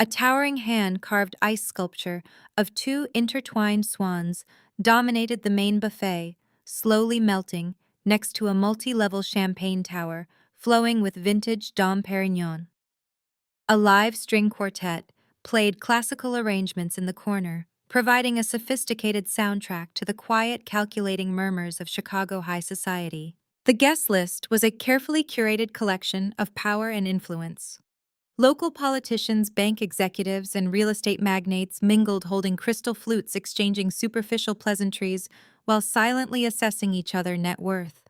Speaker 1: A towering hand-carved ice sculpture of two intertwined swans dominated the main buffet, slowly melting next to a multi-level champagne tower flowing with vintage Dom Perignon. A live string quartet played classical arrangements in the corner, providing a sophisticated soundtrack to the quiet, calculating murmurs of Chicago high society. The guest list was a carefully curated collection of power and influence. Local politicians, bank executives, and real estate magnates mingled, holding crystal flutes, exchanging superficial pleasantries while silently assessing each other's net worth.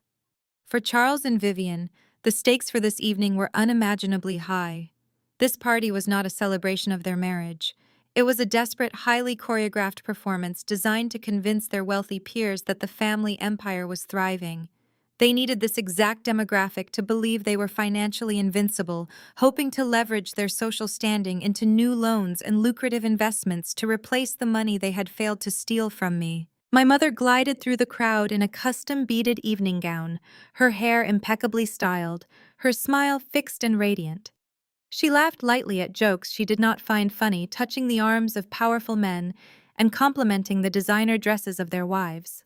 Speaker 1: For Charles and Vivian, the stakes for this evening were unimaginably high. This party was not a celebration of their marriage. It was a desperate, highly choreographed performance designed to convince their wealthy peers that the family empire was thriving. They needed this exact demographic to believe they were financially invincible, hoping to leverage their social standing into new loans and lucrative investments to replace the money they had failed to steal from me. My mother glided through the crowd in a custom beaded evening gown, her hair impeccably styled, her smile fixed and radiant. She laughed lightly at jokes she did not find funny, touching the arms of powerful men and complimenting the designer dresses of their wives.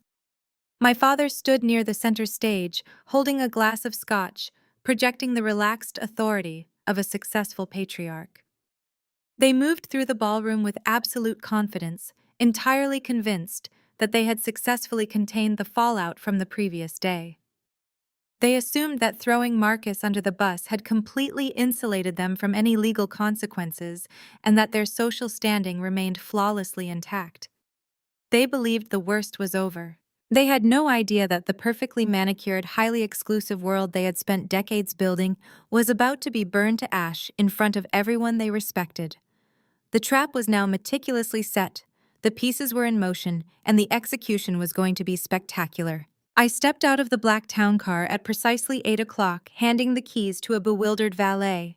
Speaker 1: My father stood near the center stage, holding a glass of scotch, projecting the relaxed authority of a successful patriarch. They moved through the ballroom with absolute confidence, entirely convinced that they had successfully contained the fallout from the previous day. They assumed that throwing Marcus under the bus had completely insulated them from any legal consequences and that their social standing remained flawlessly intact. They believed the worst was over. They had no idea that the perfectly manicured, highly exclusive world they had spent decades building was about to be burned to ash in front of everyone they respected. The trap was now meticulously set, the pieces were in motion, and the execution was going to be spectacular. I stepped out of the black town car at precisely 8 o'clock, handing the keys to a bewildered valet.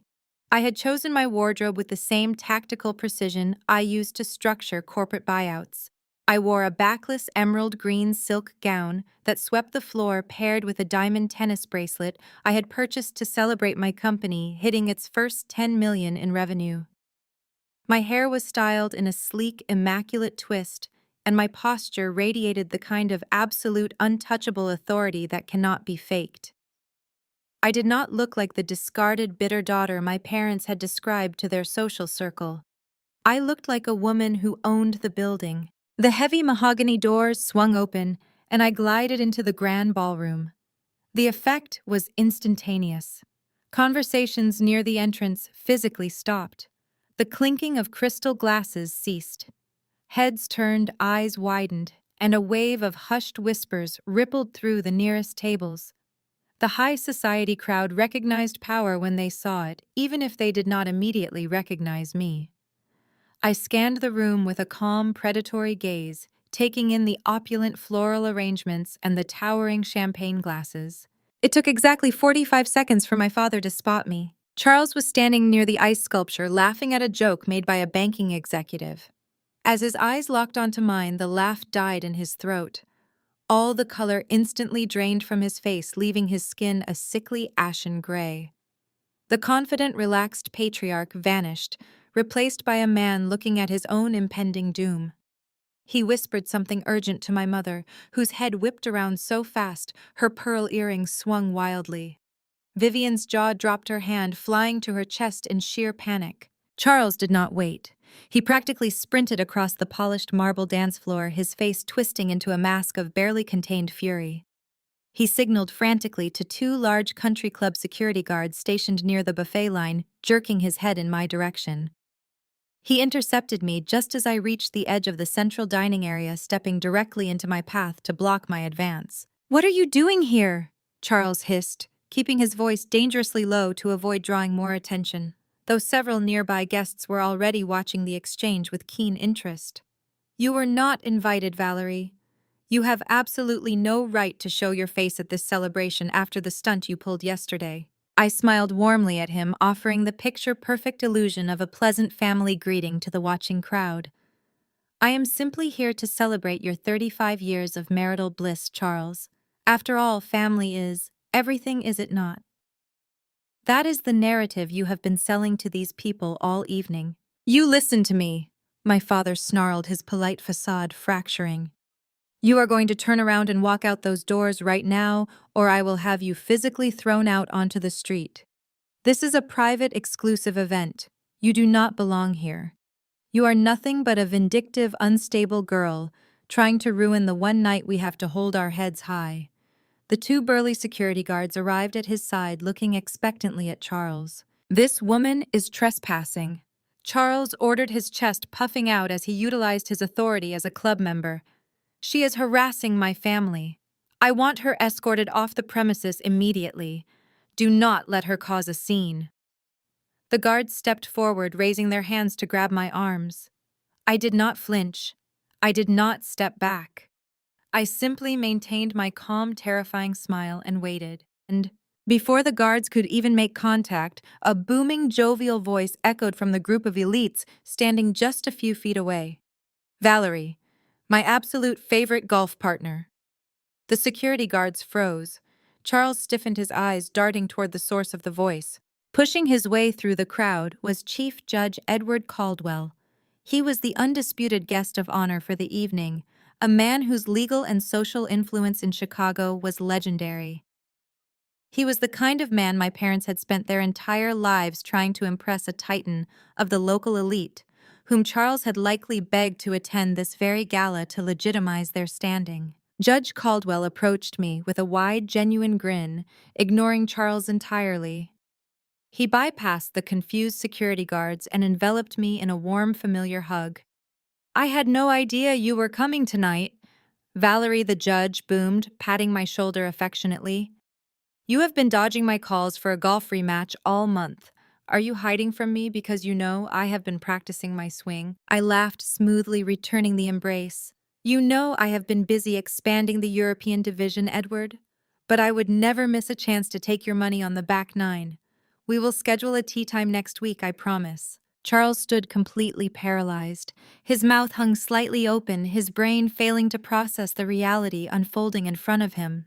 Speaker 1: I had chosen my wardrobe with the same tactical precision I used to structure corporate buyouts. I wore a backless emerald green silk gown that swept the floor paired with a diamond tennis bracelet I had purchased to celebrate my company hitting its first 10 million in revenue. My hair was styled in a sleek, immaculate twist, and my posture radiated the kind of absolute, untouchable authority that cannot be faked. I did not look like the discarded, bitter daughter my parents had described to their social circle. I looked like a woman who owned the building. The heavy mahogany doors swung open, and I glided into the grand ballroom. The effect was instantaneous. Conversations near the entrance physically stopped. The clinking of crystal glasses ceased. Heads turned, eyes widened, and a wave of hushed whispers rippled through the nearest tables. The high society crowd recognized power when they saw it, even if they did not immediately recognize me. I scanned the room with a calm, predatory gaze, taking in the opulent floral arrangements and the towering champagne glasses. It took exactly 45 seconds for my father to spot me. Charles was standing near the ice sculpture, laughing at a joke made by a banking executive. As his eyes locked onto mine, the laugh died in his throat. All the color instantly drained from his face, leaving his skin a sickly ashen gray. The confident, relaxed patriarch vanished, replaced by a man looking at his own impending doom. He whispered something urgent to my mother, whose head whipped around so fast her pearl earrings swung wildly. Vivian's jaw dropped, her hand flying to her chest in sheer panic. Charles did not wait. He practically sprinted across the polished marble dance floor, his face twisting into a mask of barely contained fury. He signaled frantically to two large country club security guards stationed near the buffet line, jerking his head in my direction. He intercepted me just as I reached the edge of the central dining area, stepping directly into my path to block my advance. "What are you doing here?" Charles hissed, keeping his voice dangerously low to avoid drawing more attention, though several nearby guests were already watching the exchange with keen interest. "You were not invited, Valerie. You have absolutely no right to show your face at this celebration after the stunt you pulled yesterday." I smiled warmly at him, offering the picture-perfect illusion of a pleasant family greeting to the watching crowd. "I am simply here to celebrate your 35 years of marital bliss, Charles. After all, family is everything, is it not? That is the narrative you have been selling to these people all evening." "You listen to me," my father snarled, his polite facade fracturing. "You are going to turn around and walk out those doors right now, or I will have you physically thrown out onto the street. This is a private, exclusive event. You do not belong here. You are nothing but a vindictive, unstable girl, trying to ruin the one night we have to hold our heads high." The two burly security guards arrived at his side, looking expectantly at Charles. "This woman is trespassing." Charles ordered, his chest puffing out as he utilized his authority as a club member. "She is harassing my family. I want her escorted off the premises immediately. Do not let her cause a scene." The guards stepped forward, raising their hands to grab my arms. I did not flinch. I did not step back. I simply maintained my calm, terrifying smile and waited. And before the guards could even make contact, a booming, jovial voice echoed from the group of elites standing just a few feet away. Valerie, my absolute favorite golf partner. The security guards froze. Charles stiffened his eyes, darting toward the source of the voice. Pushing his way through the crowd was Chief Judge Edward Caldwell. He was the undisputed guest of honor for the evening, a man whose legal and social influence in Chicago was legendary. He was the kind of man my parents had spent their entire lives trying to impress a titan of the local elite, whom Charles had likely begged to attend this very gala to legitimize their standing. Judge Caldwell approached me with a wide, genuine grin, ignoring Charles entirely. He bypassed the confused security guards and enveloped me in a warm, familiar hug. "I had no idea you were coming tonight," Valerie the judge boomed, patting my shoulder affectionately. "You have been dodging my calls for a golf rematch all month. Are you hiding from me because you know I have been practicing my swing?" I laughed smoothly, returning the embrace. "You know I have been busy expanding the European division, Edward. But I would never miss a chance to take your money on the back nine. We will schedule a tea time next week, I promise." Charles stood completely paralyzed. His mouth hung slightly open, his brain failing to process the reality unfolding in front of him.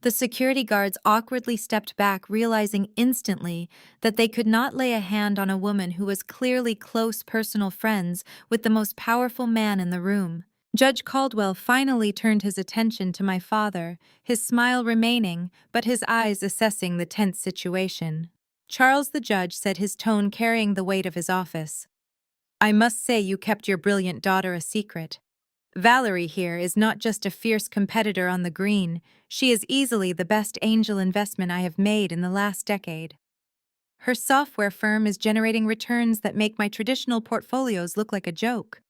Speaker 1: The security guards awkwardly stepped back, realizing instantly that they could not lay a hand on a woman who was clearly close personal friends with the most powerful man in the room. Judge Caldwell finally turned his attention to my father, his smile remaining, but his eyes assessing the tense situation. Charles the judge said, his tone carrying the weight of his office. "I must say you kept your brilliant daughter a secret. Valerie here is not just a fierce competitor on the green, she is easily the best angel investment I have made in the last decade. Her software firm is generating returns that make my traditional portfolios look like a joke.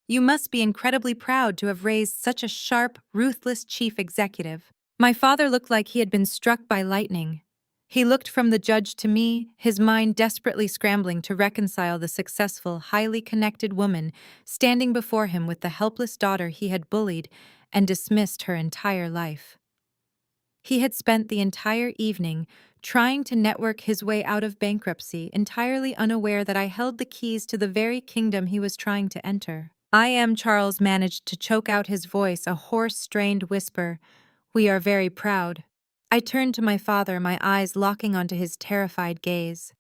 Speaker 1: You must be incredibly proud to have raised such a sharp, ruthless chief executive." My father looked like he had been struck by lightning. He looked from the judge to me, his mind desperately scrambling to reconcile the successful, highly connected woman standing before him with the helpless daughter he had bullied and dismissed her entire life. He had spent the entire evening trying to network his way out of bankruptcy, entirely unaware that I held the keys to the very kingdom he was trying to enter. Charles managed to choke out his voice, a hoarse, strained whisper. "We are very proud." I turned to my father, my eyes locking onto his terrified gaze.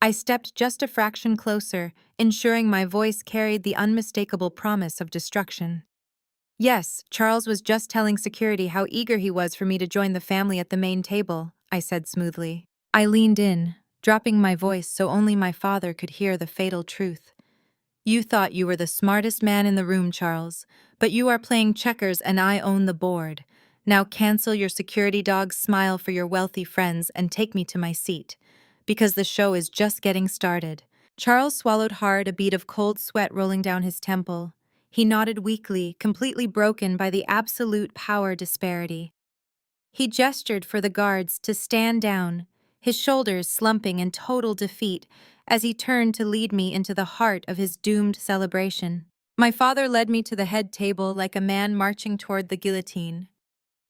Speaker 1: I stepped just a fraction closer, ensuring my voice carried the unmistakable promise of destruction. "Yes, Charles was just telling security how eager he was for me to join the family at the main table," I said smoothly. I leaned in, dropping my voice so only my father could hear the fatal truth. "You thought you were the smartest man in the room, Charles, but you are playing checkers and I own the board. Now cancel your security dog smile for your wealthy friends and take me to my seat, because the show is just getting started." Charles swallowed hard, a bead of cold sweat rolling down his temple. He nodded weakly, completely broken by the absolute power disparity. He gestured for the guards to stand down, his shoulders slumping in total defeat as he turned to lead me into the heart of his doomed celebration. My father led me to the head table like a man marching toward the guillotine.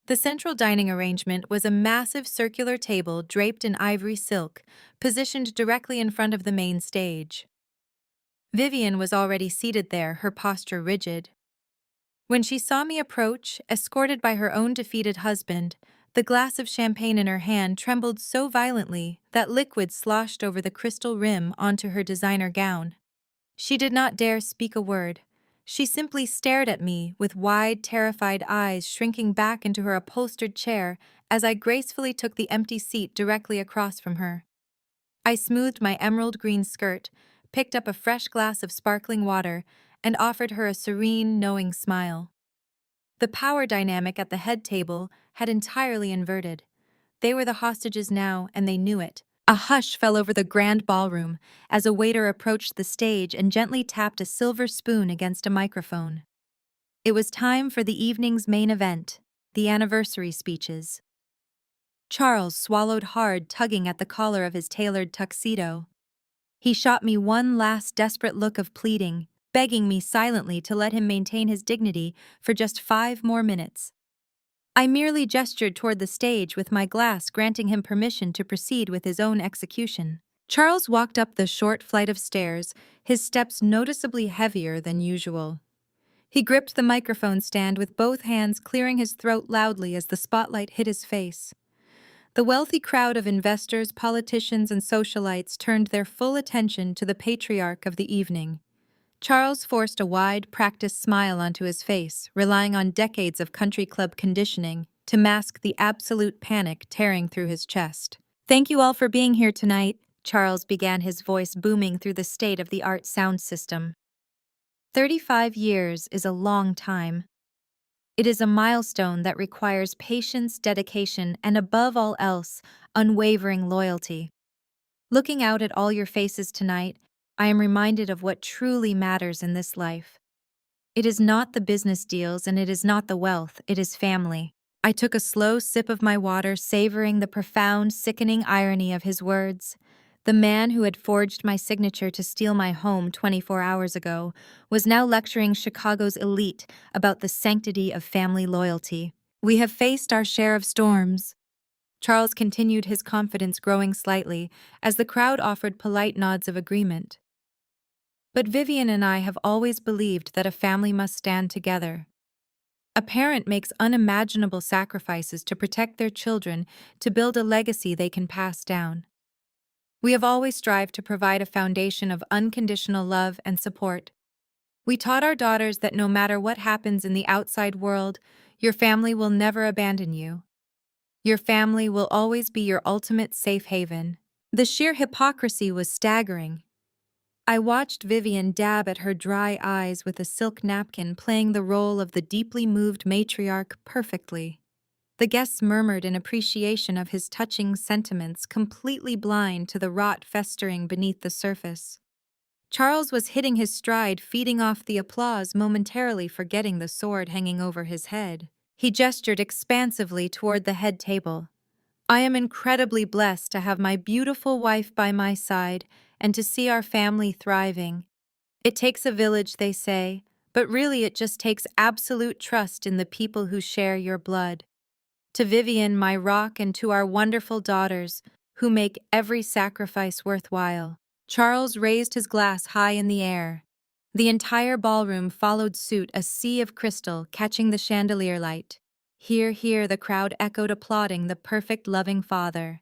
Speaker 1: The central dining arrangement was a massive circular table draped in ivory silk, positioned directly in front of the main stage. Vivian was already seated there, her posture rigid. When she saw me approach, escorted by her own defeated husband, the glass of champagne in her hand trembled so violently that liquid sloshed over the crystal rim onto her designer gown. She did not dare speak a word. She simply stared at me with wide, terrified eyes, shrinking back into her upholstered chair as I gracefully took the empty seat directly across from her. I smoothed my emerald green skirt, picked up a fresh glass of sparkling water, and offered her a serene, knowing smile. The power dynamic at the head table had entirely inverted. They were the hostages now, and they knew it. A hush fell over the grand ballroom as a waiter approached the stage and gently tapped a silver spoon against a microphone. It was time for the evening's main event, the anniversary speeches. Charles swallowed hard, tugging at the collar of his tailored tuxedo. He shot me one last desperate look of pleading, begging me silently to let him maintain his dignity for just 5 more minutes. I merely gestured toward the stage with my glass, granting him permission to proceed with his own execution. Charles walked up the short flight of stairs, his steps noticeably heavier than usual. He gripped the microphone stand with both hands, clearing his throat loudly as the spotlight hit his face. The wealthy crowd of investors, politicians, and socialites turned their full attention to the patriarch of the evening. Charles forced a wide, practiced smile onto his face, relying on decades of country club conditioning to mask the absolute panic tearing through his chest. "Thank you all for being here tonight," Charles began, his voice booming through the state-of-the-art sound system. 35 years is a long time. It is a milestone that requires patience, dedication, and above all else, unwavering loyalty. Looking out at all your faces tonight, I am reminded of what truly matters in this life. It is not the business deals and it is not the wealth, it is family. I took a slow sip of my water, savoring the profound, sickening irony of his words. The man who had forged my signature to steal my home 24 hours ago was now lecturing Chicago's elite about the sanctity of family loyalty. "We have faced our share of storms." Charles continued, his confidence growing slightly as the crowd offered polite nods of agreement. "But Vivian and I have always believed that a family must stand together. A parent makes unimaginable sacrifices to protect their children, to build a legacy they can pass down. We have always strived to provide a foundation of unconditional love and support. We taught our daughters that no matter what happens in the outside world, your family will never abandon you. Your family will always be your ultimate safe haven." The sheer hypocrisy was staggering. I watched Vivian dab at her dry eyes with a silk napkin, playing the role of the deeply moved matriarch perfectly. The guests murmured in appreciation of his touching sentiments, completely blind to the rot festering beneath the surface. Charles was hitting his stride, feeding off the applause, momentarily forgetting the sword hanging over his head. He gestured expansively toward the head table. "I am incredibly blessed to have my beautiful wife by my side and to see our family thriving. It takes a village, they say, but really it just takes absolute trust in the people who share your blood. To Vivian, my rock, and to our wonderful daughters, who make every sacrifice worthwhile." Charles raised his glass high in the air. The entire ballroom followed suit, a sea of crystal catching the chandelier light. "Hear, hear," the crowd echoed, applauding the perfect, loving father.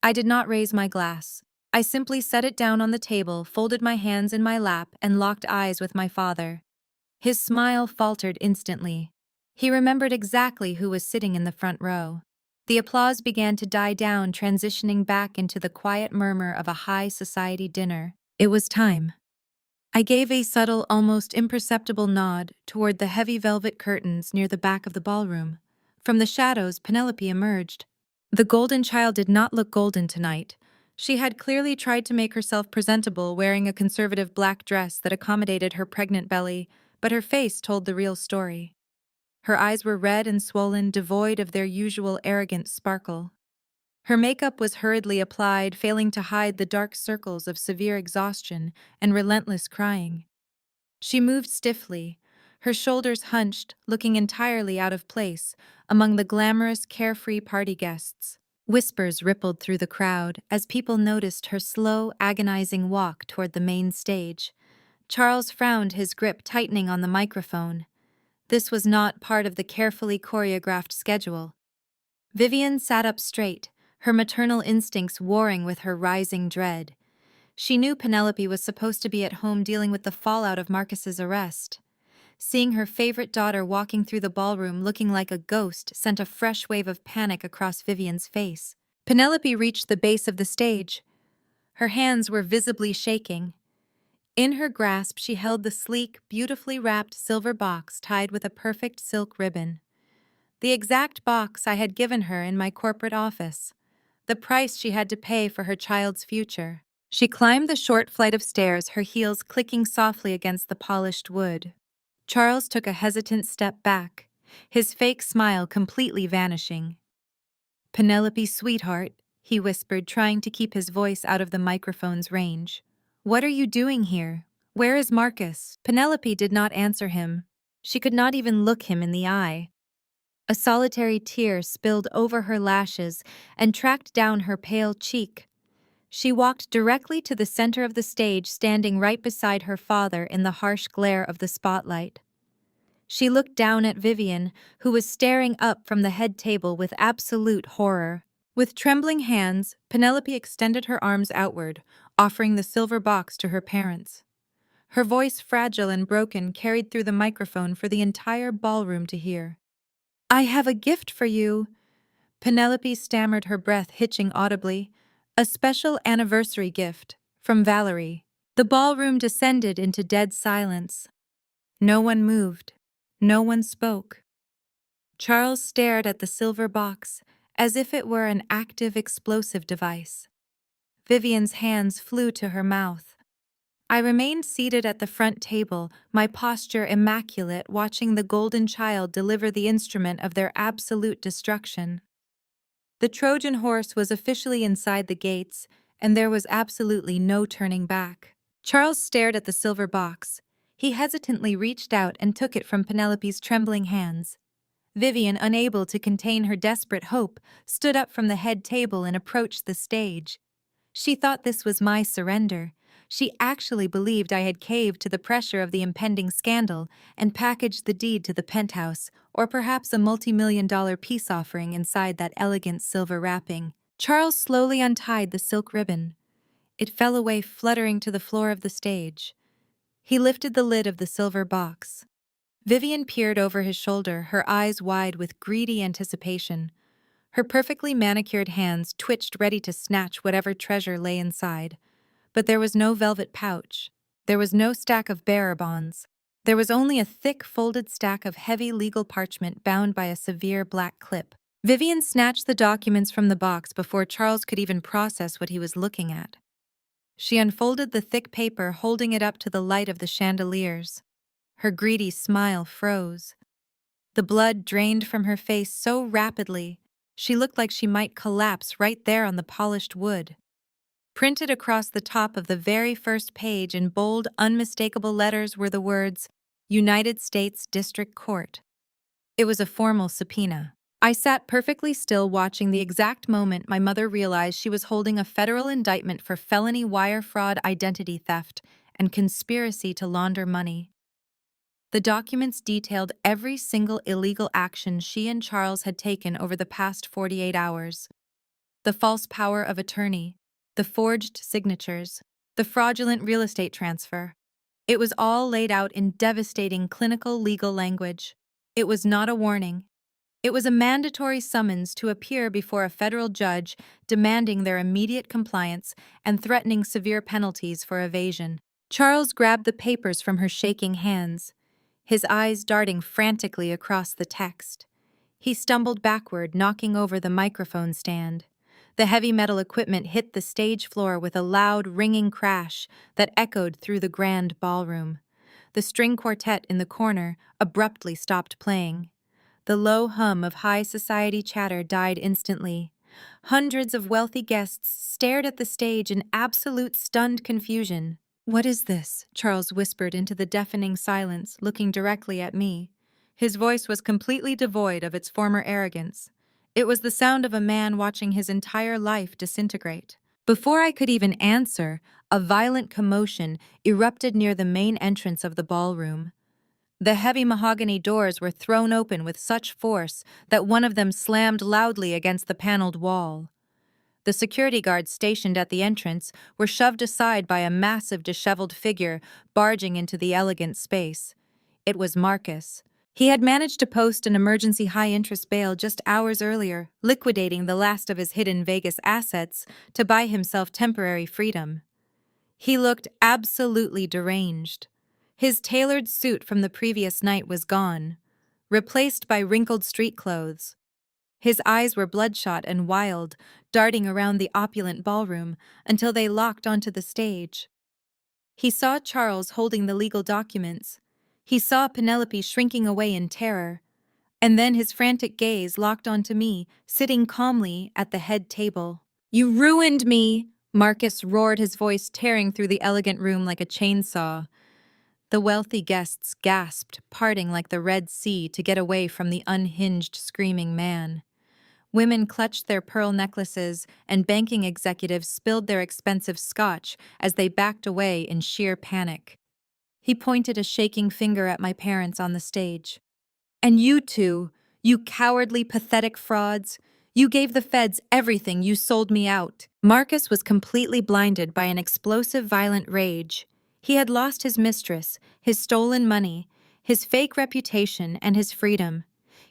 Speaker 1: I did not raise my glass. I simply set it down on the table, folded my hands in my lap, and locked eyes with my father. His smile faltered instantly. He remembered exactly who was sitting in the front row. The applause began to die down, transitioning back into the quiet murmur of a high society dinner. It was time. I gave a subtle, almost imperceptible nod toward the heavy velvet curtains near the back of the ballroom. From the shadows, Penelope emerged. The golden child did not look golden tonight. She had clearly tried to make herself presentable, wearing a conservative black dress that accommodated her pregnant belly, but her face told the real story. Her eyes were red and swollen, devoid of their usual arrogant sparkle. Her makeup was hurriedly applied, failing to hide the dark circles of severe exhaustion and relentless crying. She moved stiffly, her shoulders hunched, looking entirely out of place among the glamorous, carefree party guests. Whispers rippled through the crowd as people noticed her slow, agonizing walk toward the main stage. Charles frowned, his grip tightening on the microphone. This was not part of the carefully choreographed schedule. Vivian sat up straight, her maternal instincts warring with her rising dread. She knew Penelope was supposed to be at home dealing with the fallout of Marcus's arrest. Seeing her favorite daughter walking through the ballroom looking like a ghost sent a fresh wave of panic across Vivian's face. Penelope reached the base of the stage. Her hands were visibly shaking. In her grasp, she held the sleek, beautifully wrapped silver box tied with a perfect silk ribbon. The exact box I had given her in my corporate office. The price she had to pay for her child's future. She climbed the short flight of stairs, her heels clicking softly against the polished wood. Charles took a hesitant step back, his fake smile completely vanishing. "Penelope, sweetheart," he whispered, trying to keep his voice out of the microphone's range. "What are you doing here? "Where is Marcus?" Penelope did not answer him. She could not even look him in the eye. A solitary tear spilled over her lashes and tracked down her pale cheek. She walked directly to the center of the stage, standing right beside her father in the harsh glare of the spotlight. She looked down at Vivian, who was staring up from the head table with absolute horror. With trembling hands, Penelope extended her arms outward, offering the silver box to her parents. Her voice, fragile and broken, carried through the microphone for the entire ballroom to hear. "I have a gift for you," Penelope stammered, her breath hitching audibly. "A special anniversary gift, from Valerie." The ballroom descended into dead silence. No one moved. No one spoke. Charles stared at the silver box, as if it were an active explosive device. Vivian's hands flew to her mouth. I remained seated at the front table, my posture immaculate, watching the golden child deliver the instrument of their absolute destruction. The Trojan horse was officially inside the gates, and there was absolutely no turning back. Charles stared at the silver box. He hesitantly reached out and took it from Penelope's trembling hands. Vivian, unable to contain her desperate hope, stood up from the head table and approached the stage. She thought this was my surrender. She actually believed I had caved to the pressure of the impending scandal and packaged the deed to the penthouse, or perhaps a multi-million-dollar peace offering inside that elegant silver wrapping. Charles slowly untied the silk ribbon. It fell away, fluttering to the floor of the stage. He lifted the lid of the silver box. Vivian peered over his shoulder, her eyes wide with greedy anticipation. Her perfectly manicured hands twitched, ready to snatch whatever treasure lay inside. But there was no velvet pouch. There was no stack of bearer bonds. There was only a thick, folded stack of heavy legal parchment bound by a severe black clip. Vivian snatched the documents from the box before Charles could even process what he was looking at. She unfolded the thick paper, holding it up to the light of the chandeliers. Her greedy smile froze. The blood drained from her face so rapidly, she looked like she might collapse right there on the polished wood. Printed across the top of the very first page in bold, unmistakable letters were the words, "United States District Court." It was a formal subpoena. I sat perfectly still, watching the exact moment my mother realized she was holding a federal indictment for felony wire fraud, identity theft, and conspiracy to launder money. The documents detailed every single illegal action she and Charles had taken over the past 48 hours. The false power of attorney, the forged signatures, the fraudulent real estate transfer. It was all laid out in devastating clinical legal language. It was not a warning. It was a mandatory summons to appear before a federal judge, demanding their immediate compliance and threatening severe penalties for evasion. Charles grabbed the papers from her shaking hands, his eyes darting frantically across the text. He stumbled backward, knocking over the microphone stand. The heavy metal equipment hit the stage floor with a loud, ringing crash that echoed through the grand ballroom. The string quartet in the corner abruptly stopped playing. The low hum of high society chatter died instantly. Hundreds of wealthy guests stared at the stage in absolute stunned confusion. "What is this?" Charles whispered into the deafening silence, looking directly at me. His voice was completely devoid of its former arrogance. It was the sound of a man watching his entire life disintegrate. Before I could even answer, a violent commotion erupted near the main entrance of the ballroom. The heavy mahogany doors were thrown open with such force that one of them slammed loudly against the paneled wall. The security guards stationed at the entrance were shoved aside by a massive, disheveled figure barging into the elegant space. It was Marcus. He had managed to post an emergency high-interest bail just hours earlier, liquidating the last of his hidden Vegas assets to buy himself temporary freedom. He looked absolutely deranged. His tailored suit from the previous night was gone, replaced by wrinkled street clothes. His eyes were bloodshot and wild, darting around the opulent ballroom until they locked onto the stage. He saw Charles holding the legal documents. He saw Penelope shrinking away in terror. And then his frantic gaze locked onto me, sitting calmly at the head table. "You ruined me!" Marcus roared, his voice tearing through the elegant room like a chainsaw. The wealthy guests gasped, parting like the Red Sea to get away from the unhinged, screaming man. Women clutched their pearl necklaces, and banking executives spilled their expensive scotch as they backed away in sheer panic. He pointed a shaking finger at my parents on the stage. "And you two, you cowardly, pathetic frauds, you gave the feds everything, you sold me out." Marcus was completely blinded by an explosive, violent rage. He had lost his mistress, his stolen money, his fake reputation, and his freedom.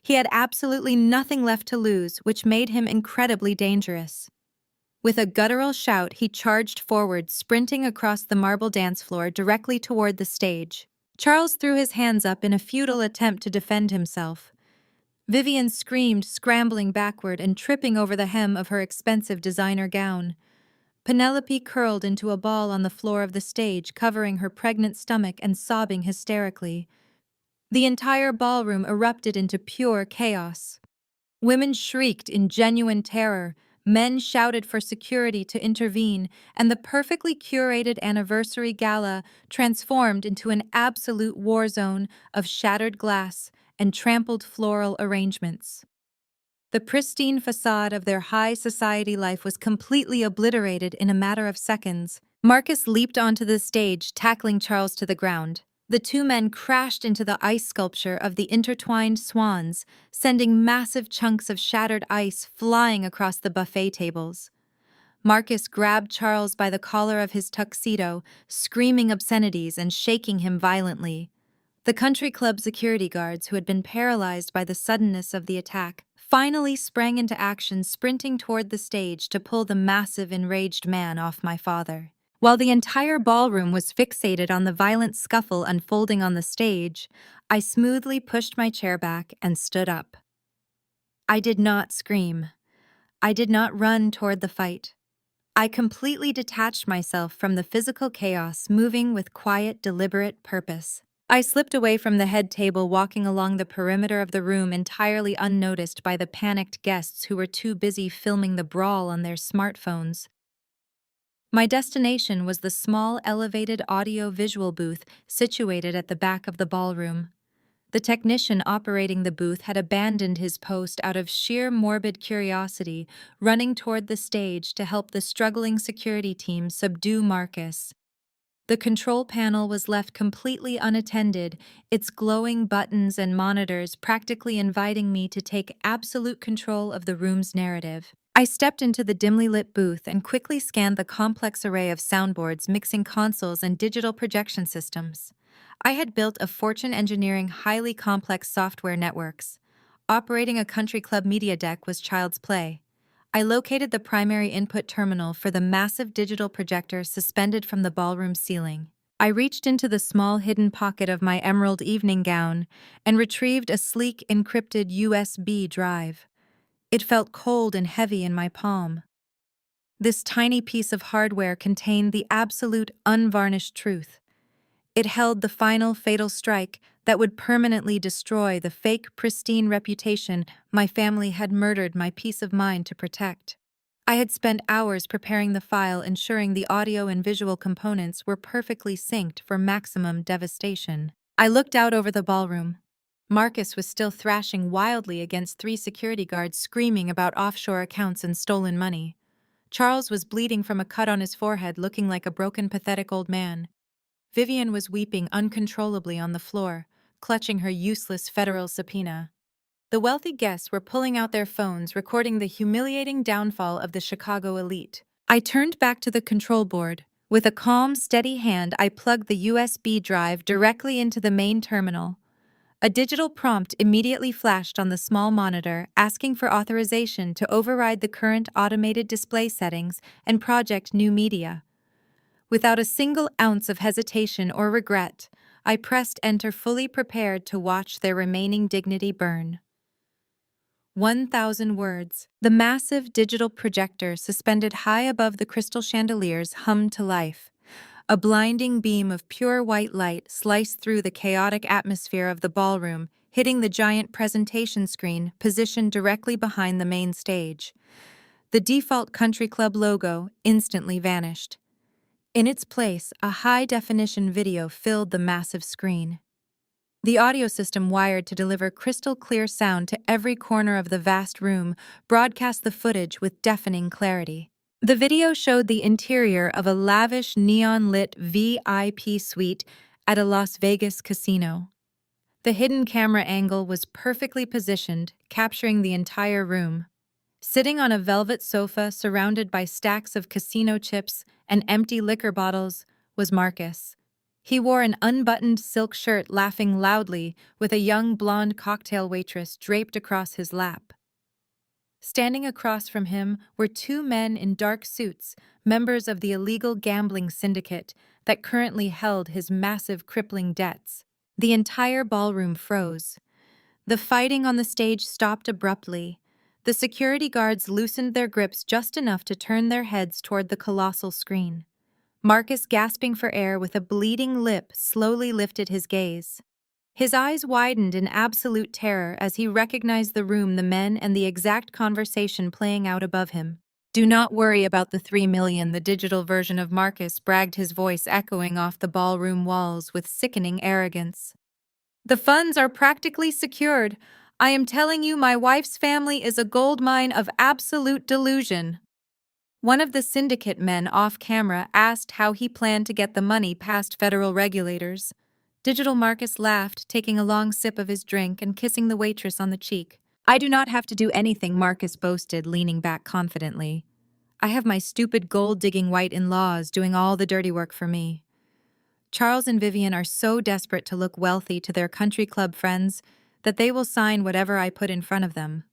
Speaker 1: He had absolutely nothing left to lose, which made him incredibly dangerous. With a guttural shout, he charged forward, sprinting across the marble dance floor directly toward the stage. Charles threw his hands up in a futile attempt to defend himself. Vivian screamed, scrambling backward and tripping over the hem of her expensive designer gown. Penelope curled into a ball on the floor of the stage, covering her pregnant stomach and sobbing hysterically. The entire ballroom erupted into pure chaos. Women shrieked in genuine terror, men shouted for security to intervene, and the perfectly curated anniversary gala transformed into an absolute war zone of shattered glass and trampled floral arrangements. The pristine facade of their high society life was completely obliterated in a matter of seconds. Marcus leaped onto the stage, tackling Charles to the ground. The two men crashed into the ice sculpture of the intertwined swans, sending massive chunks of shattered ice flying across the buffet tables. Marcus grabbed Charles by the collar of his tuxedo, screaming obscenities and shaking him violently. The country club security guards, who had been paralyzed by the suddenness of the attack, finally sprang into action, sprinting toward the stage to pull the massive, enraged man off my father. While the entire ballroom was fixated on the violent scuffle unfolding on the stage, I smoothly pushed my chair back and stood up. I did not scream. I did not run toward the fight. I completely detached myself from the physical chaos, moving with quiet, deliberate purpose. I slipped away from the head table, walking along the perimeter of the room entirely unnoticed by the panicked guests who were too busy filming the brawl on their smartphones. My destination was the small, elevated audio-visual booth situated at the back of the ballroom. The technician operating the booth had abandoned his post out of sheer morbid curiosity, running toward the stage to help the struggling security team subdue Marcus. The control panel was left completely unattended, its glowing buttons and monitors practically inviting me to take absolute control of the room's narrative. I stepped into the dimly lit booth and quickly scanned the complex array of soundboards, mixing consoles, and digital projection systems. I had built a fortune engineering highly complex software networks. Operating a country club media deck was child's play. I located the primary input terminal for the massive digital projector suspended from the ballroom ceiling. I reached into the small hidden pocket of my emerald evening gown and retrieved a sleek encrypted USB drive. It felt cold and heavy in my palm. This tiny piece of hardware contained the absolute, unvarnished truth. It held the final fatal strike that would permanently destroy the fake, pristine reputation my family had murdered my peace of mind to protect. I had spent hours preparing the file, ensuring the audio and visual components were perfectly synced for maximum devastation. I looked out over the ballroom. Marcus was still thrashing wildly against 3 security guards, screaming about offshore accounts and stolen money. Charles was bleeding from a cut on his forehead, looking like a broken, pathetic old man. Vivian was weeping uncontrollably on the floor, clutching her useless federal subpoena. The wealthy guests were pulling out their phones, recording the humiliating downfall of the Chicago elite. I turned back to the control board. With a calm, steady hand, I plugged the USB drive directly into the main terminal. A digital prompt immediately flashed on the small monitor, asking for authorization to override the current automated display settings and project new media. Without a single ounce of hesitation or regret, I pressed enter, fully prepared to watch their remaining dignity burn. 1,000 words. The massive digital projector suspended high above the crystal chandeliers hummed to life. A blinding beam of pure white light sliced through the chaotic atmosphere of the ballroom, hitting the giant presentation screen positioned directly behind the main stage. The default country club logo instantly vanished. In its place, a high-definition video filled the massive screen. The audio system wired to deliver crystal-clear sound to every corner of the vast room broadcast the footage with deafening clarity. The video showed the interior of a lavish neon-lit VIP suite at a Las Vegas casino. The hidden camera angle was perfectly positioned, capturing the entire room. Sitting on a velvet sofa surrounded by stacks of casino chips and empty liquor bottles was Marcus. He wore an unbuttoned silk shirt, laughing loudly, with a young blonde cocktail waitress draped across his lap. Standing across from him were two men in dark suits, members of the illegal gambling syndicate that currently held his massive crippling debts. The entire ballroom froze. The fighting on the stage stopped abruptly. The security guards loosened their grips just enough to turn their heads toward the colossal screen. Marcus, gasping for air with a bleeding lip, slowly lifted his gaze. His eyes widened in absolute terror as he recognized the room, the men, and the exact conversation playing out above him. "Do not worry about the 3 million, the digital version of Marcus bragged, his voice echoing off the ballroom walls with sickening arrogance. "The funds are practically secured. I am telling you, my wife's family is a gold mine of absolute delusion." One of the syndicate men off-camera asked how he planned to get the money past federal regulators. Digital Marcus laughed, taking a long sip of his drink and kissing the waitress on the cheek. "I do not have to do anything," Marcus boasted, leaning back confidently. "I have my stupid gold-digging white in-laws doing all the dirty work for me." Charles and Vivian are so desperate to look wealthy to their country club friends that they will sign whatever I put in front of them.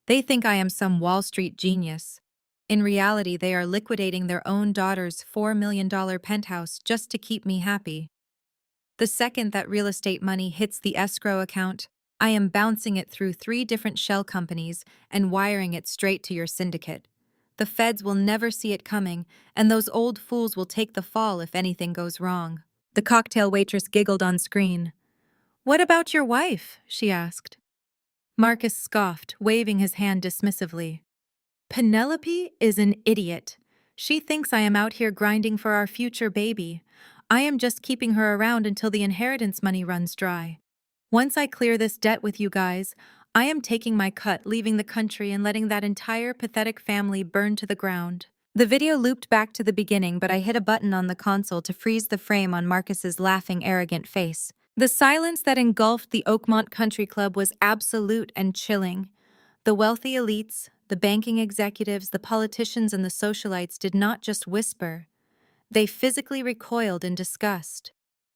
Speaker 1: They think I am some Wall Street genius. In reality, they are liquidating their own daughter's $4 million penthouse just to keep me happy. The second that real estate money hits the escrow account, I am bouncing it through 3 different shell companies and wiring it straight to your syndicate. The feds will never see it coming, and those old fools will take the fall if anything goes wrong. The cocktail waitress giggled on screen. "What about your wife?" she asked. Marcus scoffed, waving his hand dismissively. "Penelope is an idiot. She thinks I am out here grinding for our future baby. I am just keeping her around until the inheritance money runs dry. Once I clear this debt with you guys, I am taking my cut, leaving the country and letting that entire pathetic family burn to the ground." The video looped back to the beginning, but I hit a button on the console to freeze the frame on Marcus's laughing, arrogant face. The silence that engulfed the Oakmont Country Club was absolute and chilling. The wealthy elites, the banking executives, the politicians, and the socialites did not just whisper. They physically recoiled in disgust.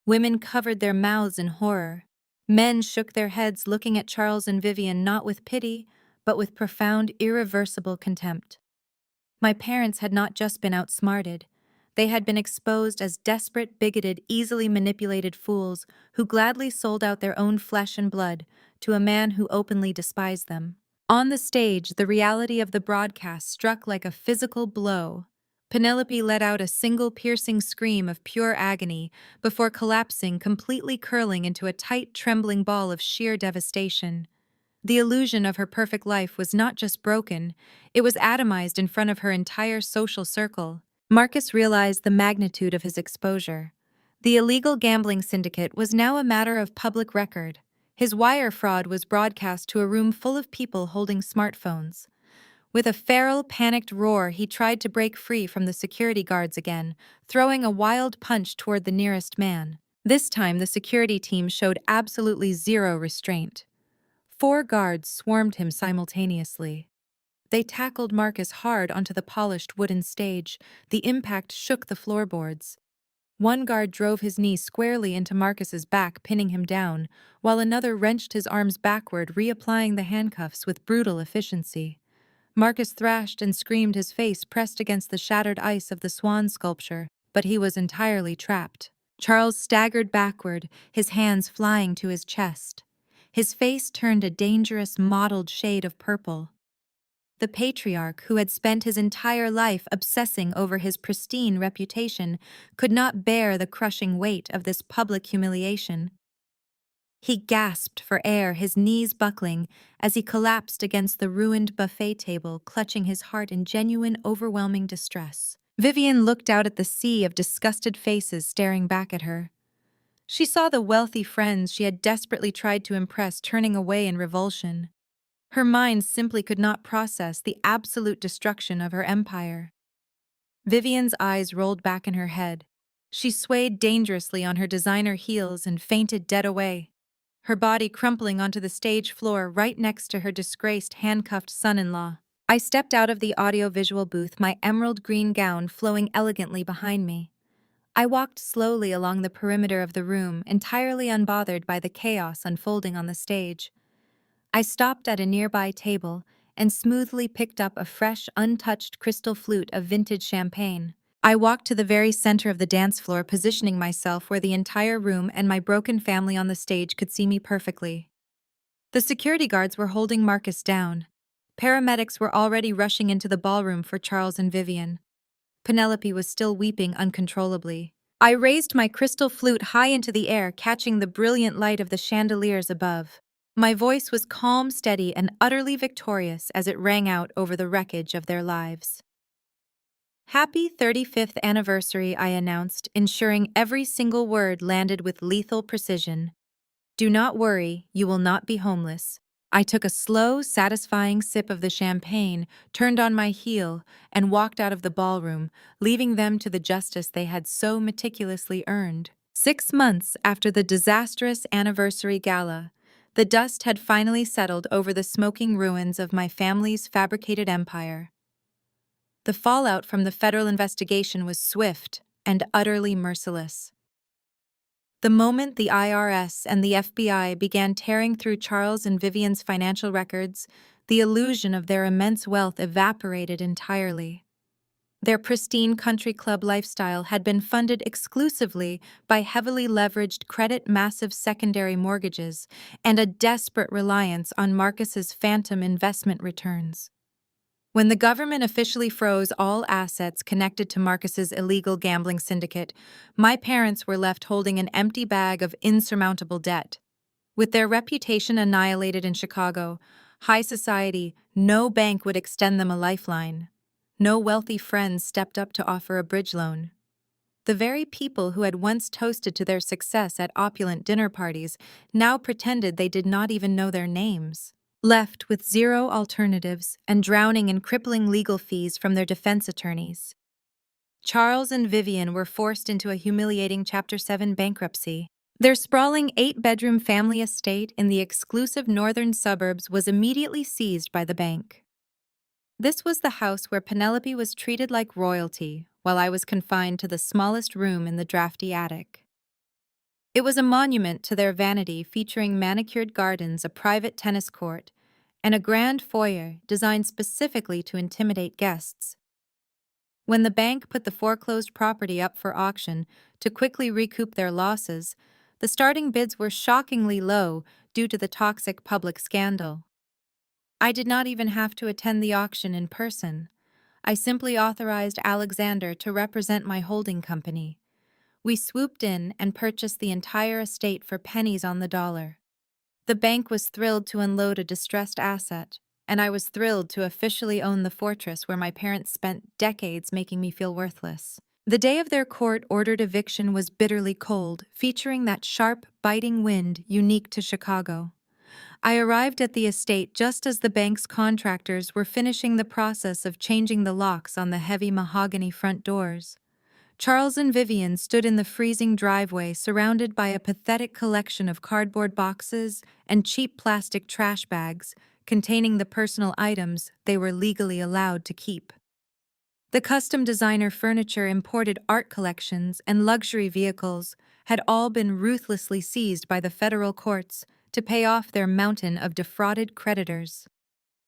Speaker 1: Women covered their mouths in horror. Men shook their heads, looking at Charles and Vivian not with pity, but with profound, irreversible contempt. My parents had not just been outsmarted. They had been exposed as desperate, bigoted, easily manipulated fools who gladly sold out their own flesh and blood to a man who openly despised them. On the stage, the reality of the broadcast struck like a physical blow. Penelope let out a single piercing scream of pure agony before collapsing, completely curling into a tight, trembling ball of sheer devastation. The illusion of her perfect life was not just broken, it was atomized in front of her entire social circle. Marcus realized the magnitude of his exposure. The illegal gambling syndicate was now a matter of public record. His wire fraud was broadcast to a room full of people holding smartphones. With a feral, panicked roar, he tried to break free from the security guards again, throwing a wild punch toward the nearest man. This time, the security team showed absolutely zero restraint. 4 guards swarmed him simultaneously. They tackled Marcus hard onto the polished wooden stage. The impact shook the floorboards. One guard drove his knee squarely into Marcus's back, pinning him down, while another wrenched his arms backward, reapplying the handcuffs with brutal efficiency. Marcus thrashed and screamed, his face pressed against the shattered ice of the swan sculpture, but he was entirely trapped. Charles staggered backward, his hands flying to his chest. His face turned a dangerous, mottled shade of purple. The patriarch, who had spent his entire life obsessing over his pristine reputation, could not bear the crushing weight of this public humiliation. He gasped for air, his knees buckling, as he collapsed against the ruined buffet table, clutching his heart in genuine, overwhelming distress. Vivian looked out at the sea of disgusted faces staring back at her. She saw the wealthy friends she had desperately tried to impress turning away in revulsion. Her mind simply could not process the absolute destruction of her empire. Vivian's eyes rolled back in her head. She swayed dangerously on her designer heels and fainted dead away, her body crumpling onto the stage floor right next to her disgraced, handcuffed son-in-law. I stepped out of the audiovisual booth, my emerald green gown flowing elegantly behind me. I walked slowly along the perimeter of the room, entirely unbothered by the chaos unfolding on the stage. I stopped at a nearby table and smoothly picked up a fresh, untouched crystal flute of vintage champagne. I walked to the very center of the dance floor, positioning myself where the entire room and my broken family on the stage could see me perfectly. The security guards were holding Marcus down. Paramedics were already rushing into the ballroom for Charles and Vivian. Penelope was still weeping uncontrollably. I raised my crystal flute high into the air, catching the brilliant light of the chandeliers above. My voice was calm, steady, and utterly victorious as it rang out over the wreckage of their lives. "Happy 35th anniversary," I announced, ensuring every single word landed with lethal precision. "Do not worry, you will not be homeless." I took a slow, satisfying sip of the champagne, turned on my heel, and walked out of the ballroom, leaving them to the justice they had so meticulously earned. 6 months after the disastrous anniversary gala, the dust had finally settled over the smoking ruins of my family's fabricated empire. The fallout from the federal investigation was swift and utterly merciless. The moment the IRS and the FBI began tearing through Charles and Vivian's financial records, the illusion of their immense wealth evaporated entirely. Their pristine country club lifestyle had been funded exclusively by heavily leveraged credit, massive secondary mortgages, and a desperate reliance on Marcus's phantom investment returns. When the government officially froze all assets connected to Marcus's illegal gambling syndicate, my parents were left holding an empty bag of insurmountable debt. With their reputation annihilated in Chicago, high society, no bank would extend them a lifeline. No wealthy friends stepped up to offer a bridge loan. The very people who had once toasted to their success at opulent dinner parties now pretended they did not even know their names. Left with zero alternatives and drowning in crippling legal fees from their defense attorneys, Charles and Vivian were forced into a humiliating Chapter 7 bankruptcy. Their sprawling 8-bedroom family estate in the exclusive northern suburbs was immediately seized by the bank. This was the house where Penelope was treated like royalty, while I was confined to the smallest room in the drafty attic. It was a monument to their vanity, featuring manicured gardens, a private tennis court, and a grand foyer designed specifically to intimidate guests. When the bank put the foreclosed property up for auction to quickly recoup their losses, the starting bids were shockingly low due to the toxic public scandal. I did not even have to attend the auction in person. I simply authorized Alexander to represent my holding company. We swooped in and purchased the entire estate for pennies on the dollar. The bank was thrilled to unload a distressed asset, and I was thrilled to officially own the fortress where my parents spent decades making me feel worthless. The day of their court-ordered eviction was bitterly cold, featuring that sharp, biting wind unique to Chicago. I arrived at the estate just as the bank's contractors were finishing the process of changing the locks on the heavy mahogany front doors. Charles and Vivian stood in the freezing driveway, surrounded by a pathetic collection of cardboard boxes and cheap plastic trash bags containing the personal items they were legally allowed to keep. The custom designer furniture, imported art collections, and luxury vehicles had all been ruthlessly seized by the federal courts to pay off their mountain of defrauded creditors.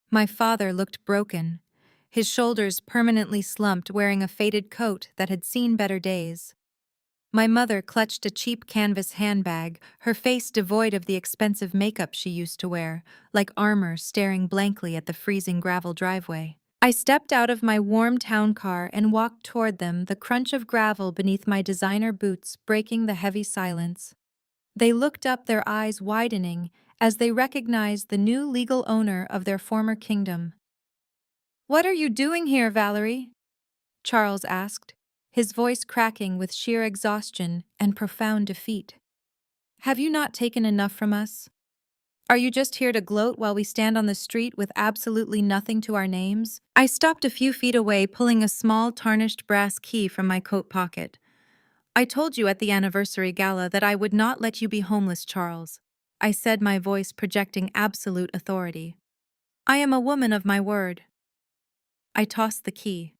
Speaker 1: My father looked broken, his shoulders permanently slumped, wearing a faded coat that had seen better days. My mother clutched a cheap canvas handbag, her face devoid of the expensive makeup she used to wear, like armor staring blankly at the freezing gravel driveway. I stepped out of my warm town car and walked toward them, the crunch of gravel beneath my designer boots breaking the heavy silence. They looked up, their eyes widening as they recognized the new legal owner of their former kingdom. "What are you doing here, Valerie?" Charles asked, his voice cracking with sheer exhaustion and profound defeat. Have you not taken enough from us? Are you just here to gloat while we stand on the street with absolutely nothing to our names? I stopped a few feet away, pulling a small, tarnished brass key from my coat pocket. I told you at the anniversary gala that I would not let you be homeless, Charles. I said, my voice projecting absolute authority. I am a woman of my word. I tossed the key.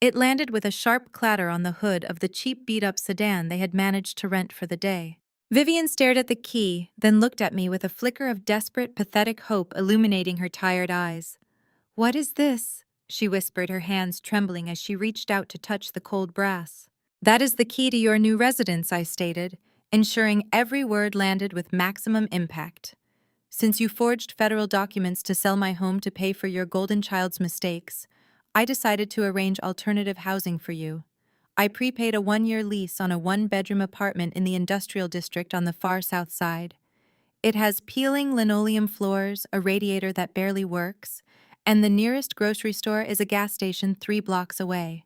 Speaker 1: It landed with a sharp clatter on the hood of the cheap beat-up sedan they had managed to rent for the day. Vivian stared at the key, then looked at me with a flicker of desperate, pathetic hope illuminating her tired eyes. What is this? She whispered, her hands trembling as she reached out to touch the cold brass. That is the key to your new residence, I stated, ensuring every word landed with maximum impact. Since you forged federal documents to sell my home to pay for your golden child's mistakes, I decided to arrange alternative housing for you. I prepaid a 1-year lease on a 1-bedroom apartment in the industrial district on the far south side. It has peeling linoleum floors, a radiator that barely works, and the nearest grocery store is a gas station 3 blocks away.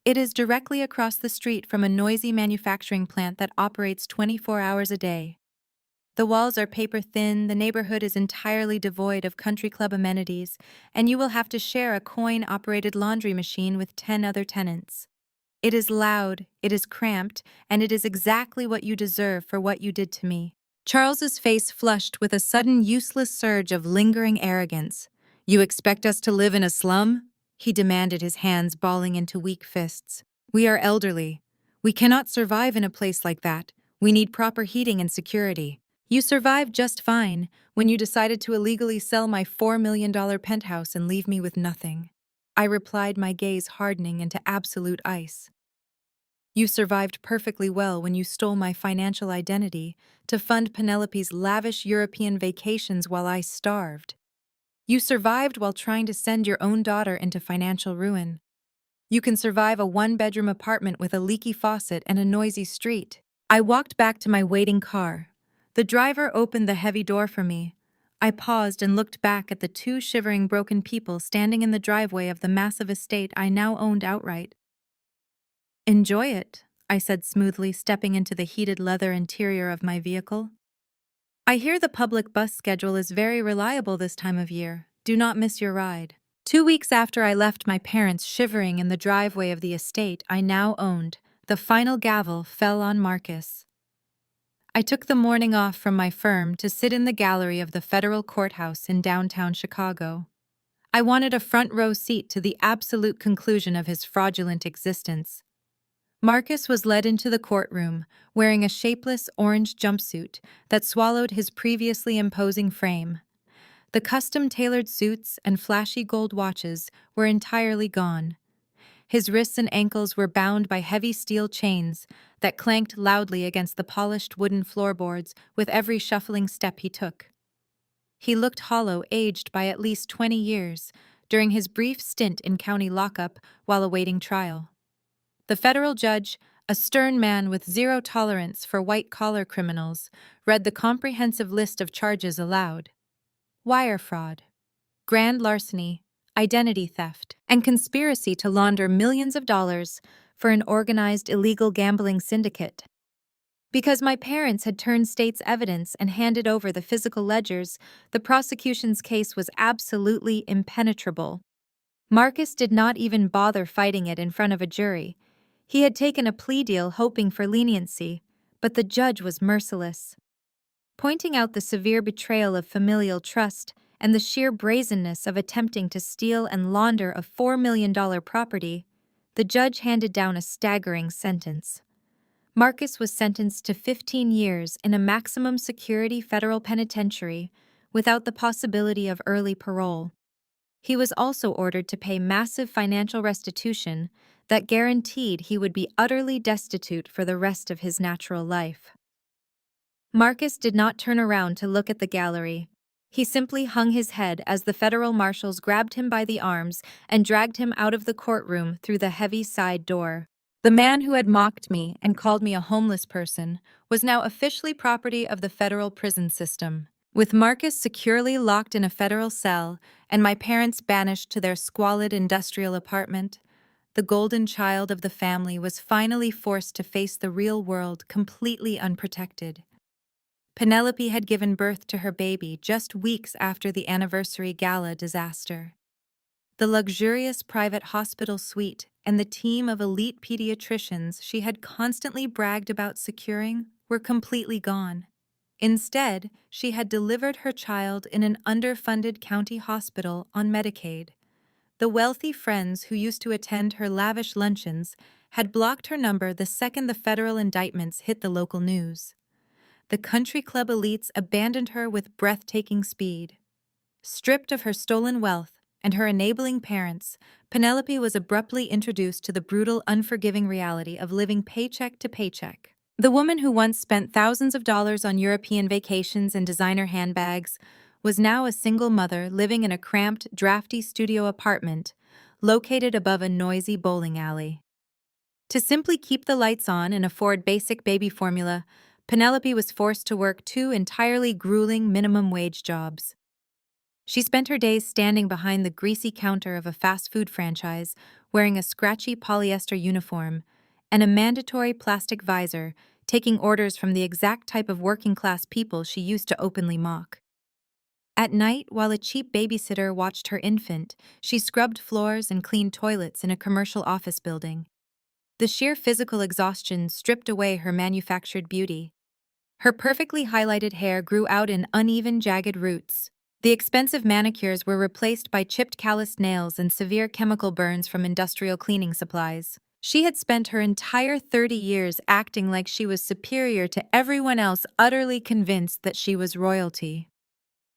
Speaker 1: It is directly across the street from a noisy manufacturing plant that operates 24 hours a day. The walls are paper-thin, the neighborhood is entirely devoid of country club amenities, and you will have to share a coin-operated laundry machine with 10 other tenants. It is loud, it is cramped, and it is exactly what you deserve for what you did to me. Charles's face flushed with a sudden useless surge of lingering arrogance. You expect us to live in a slum? He demanded, his hands balling into weak fists. We are elderly. We cannot survive in a place like that. We need proper heating and security. You survived just fine when you decided to illegally sell my $4 million penthouse and leave me with nothing. I replied, my gaze hardening into absolute ice. You survived perfectly well when you stole my financial identity to fund Penelope's lavish European vacations while I starved. You survived while trying to send your own daughter into financial ruin. You can survive a 1-bedroom apartment with a leaky faucet and a noisy street. I walked back to my waiting car. The driver opened the heavy door for me. I paused and looked back at the 2 shivering, broken people standing in the driveway of the massive estate I now owned outright. Enjoy it, I said smoothly, stepping into the heated leather interior of my vehicle. I hear the public bus schedule is very reliable this time of year. Do not miss your ride. 2 weeks after I left my parents shivering in the driveway of the estate I now owned, the final gavel fell on Marcus. I took the morning off from my firm to sit in the gallery of the federal courthouse in downtown Chicago. I wanted a front row seat to the absolute conclusion of his fraudulent existence. Marcus was led into the courtroom, wearing a shapeless orange jumpsuit that swallowed his previously imposing frame. The custom-tailored suits and flashy gold watches were entirely gone. His wrists and ankles were bound by heavy steel chains that clanked loudly against the polished wooden floorboards with every shuffling step he took. He looked hollow, aged by at least 20 years, during his brief stint in county lockup while awaiting trial. The federal judge, a stern man with zero tolerance for white-collar criminals, read the comprehensive list of charges aloud. Wire fraud, grand larceny, identity theft, and conspiracy to launder millions of dollars for an organized illegal gambling syndicate. Because my parents had turned state's evidence and handed over the physical ledgers, the prosecution's case was absolutely impenetrable. Marcus did not even bother fighting it in front of a jury. He had taken a plea deal hoping for leniency, but the judge was merciless. Pointing out the severe betrayal of familial trust and the sheer brazenness of attempting to steal and launder a $4 million property, the judge handed down a staggering sentence. Marcus was sentenced to 15 years in a maximum security federal penitentiary without the possibility of early parole. He was also ordered to pay massive financial restitution that guaranteed he would be utterly destitute for the rest of his natural life. Marcus did not turn around to look at the gallery. He simply hung his head as the federal marshals grabbed him by the arms and dragged him out of the courtroom through the heavy side door. The man who had mocked me and called me a homeless person was now officially property of the federal prison system. With Marcus securely locked in a federal cell and my parents banished to their squalid industrial apartment, The golden child of the family was finally forced to face the real world completely unprotected. Penelope had given birth to her baby just weeks after the anniversary gala disaster. The luxurious private hospital suite and the team of elite pediatricians she had constantly bragged about securing were completely gone. Instead, she had delivered her child in an underfunded county hospital on Medicaid. The wealthy friends who used to attend her lavish luncheons had blocked her number the second the federal indictments hit the local news. The country club elites abandoned her with breathtaking speed. Stripped of her stolen wealth and her enabling parents, Penelope was abruptly introduced to the brutal, unforgiving reality of living paycheck to paycheck. The woman who once spent thousands of dollars on European vacations and designer handbags was now a single mother living in a cramped, drafty studio apartment located above a noisy bowling alley. To simply keep the lights on and afford basic baby formula, Penelope was forced to work two entirely grueling minimum wage jobs. She spent her days standing behind the greasy counter of a fast food franchise, wearing a scratchy polyester uniform and a mandatory plastic visor, taking orders from the exact type of working-class people she used to openly mock. At night, while a cheap babysitter watched her infant, she scrubbed floors and cleaned toilets in a commercial office building. The sheer physical exhaustion stripped away her manufactured beauty. Her perfectly highlighted hair grew out in uneven, jagged roots. The expensive manicures were replaced by chipped calloused nails and severe chemical burns from industrial cleaning supplies. She had spent her entire 30 years acting like she was superior to everyone else, utterly convinced that she was royalty.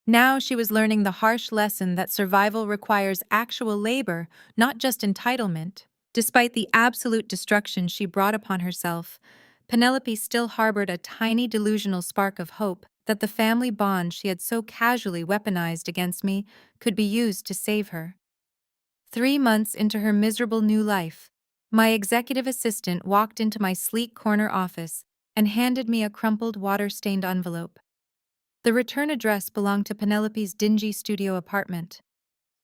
Speaker 1: Now she was learning the harsh lesson that survival requires actual labor, not just entitlement. Despite the absolute destruction she brought upon herself, Penelope still harbored a tiny delusional spark of hope that the family bond she had so casually weaponized against me could be used to save her. 3 months into her miserable new life, my executive assistant walked into my sleek corner office and handed me a crumpled, water-stained envelope. The return address belonged to Penelope's dingy studio apartment.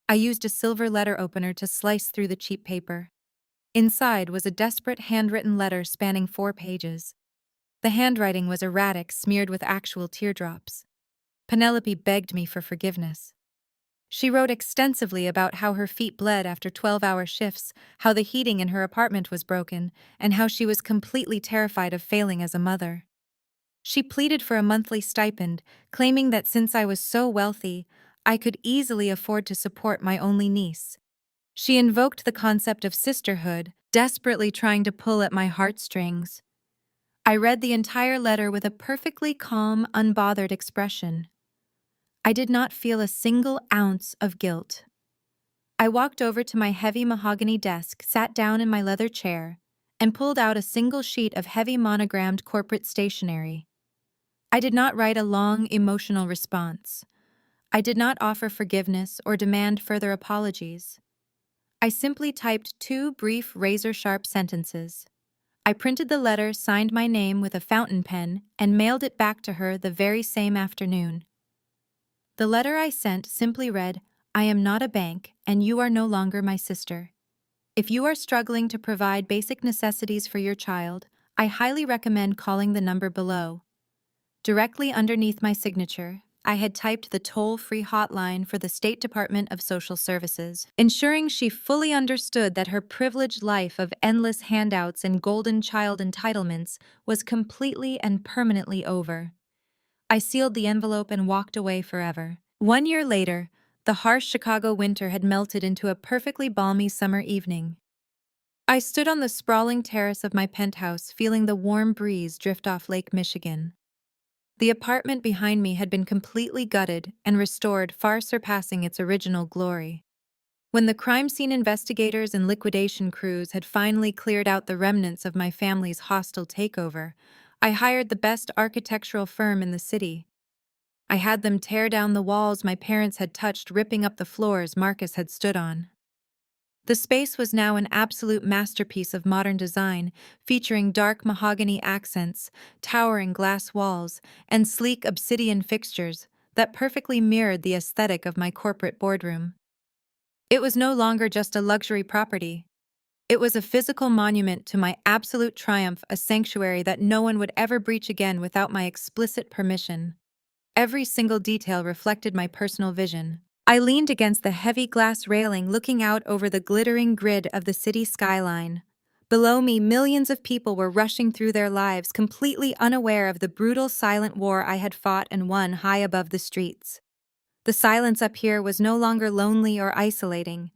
Speaker 1: I used a silver letter opener to slice through the cheap paper. Inside was a desperate handwritten letter spanning 4 pages. The handwriting was erratic, smeared with actual teardrops. Penelope begged me for forgiveness. She wrote extensively about how her feet bled after 12-hour shifts, how the heating in her apartment was broken, and how she was completely terrified of failing as a mother. She pleaded for a monthly stipend, claiming that since I was so wealthy, I could easily afford to support my only niece. She invoked the concept of sisterhood, desperately trying to pull at my heartstrings. I read the entire letter with a perfectly calm, unbothered expression. I did not feel a single ounce of guilt. I walked over to my heavy mahogany desk, sat down in my leather chair, and pulled out a single sheet of heavy monogrammed corporate stationery. I did not write a long, emotional response. I did not offer forgiveness or demand further apologies. I simply typed 2 brief, razor-sharp sentences. I printed the letter, signed my name with a fountain pen, and mailed it back to her the very same afternoon. The letter I sent simply read, "I am not a bank, and you are no longer my sister. If you are struggling to provide basic necessities for your child, I highly recommend calling the number below." Directly underneath my signature, I had typed the toll-free hotline for the State Department of Social Services, ensuring she fully understood that her privileged life of endless handouts and golden child entitlements was completely and permanently over. I sealed the envelope and walked away forever. 1 year later, the harsh Chicago winter had melted into a perfectly balmy summer evening. I stood on the sprawling terrace of my penthouse, feeling the warm breeze drift off Lake Michigan. The apartment behind me had been completely gutted and restored, far surpassing its original glory. When the crime scene investigators and liquidation crews had finally cleared out the remnants of my family's hostile takeover, I hired the best architectural firm in the city. I had them tear down the walls my parents had touched, ripping up the floors Marcus had stood on. The space was now an absolute masterpiece of modern design, featuring dark mahogany accents, towering glass walls, and sleek obsidian fixtures that perfectly mirrored the aesthetic of my corporate boardroom. It was no longer just a luxury property. It was a physical monument to my absolute triumph, a sanctuary that no one would ever breach again without my explicit permission. Every single detail reflected my personal vision. I leaned against the heavy glass railing, looking out over the glittering grid of the city skyline. Below me, millions of people were rushing through their lives, completely unaware of the brutal silent war I had fought and won high above the streets. The silence up here was no longer lonely or isolating.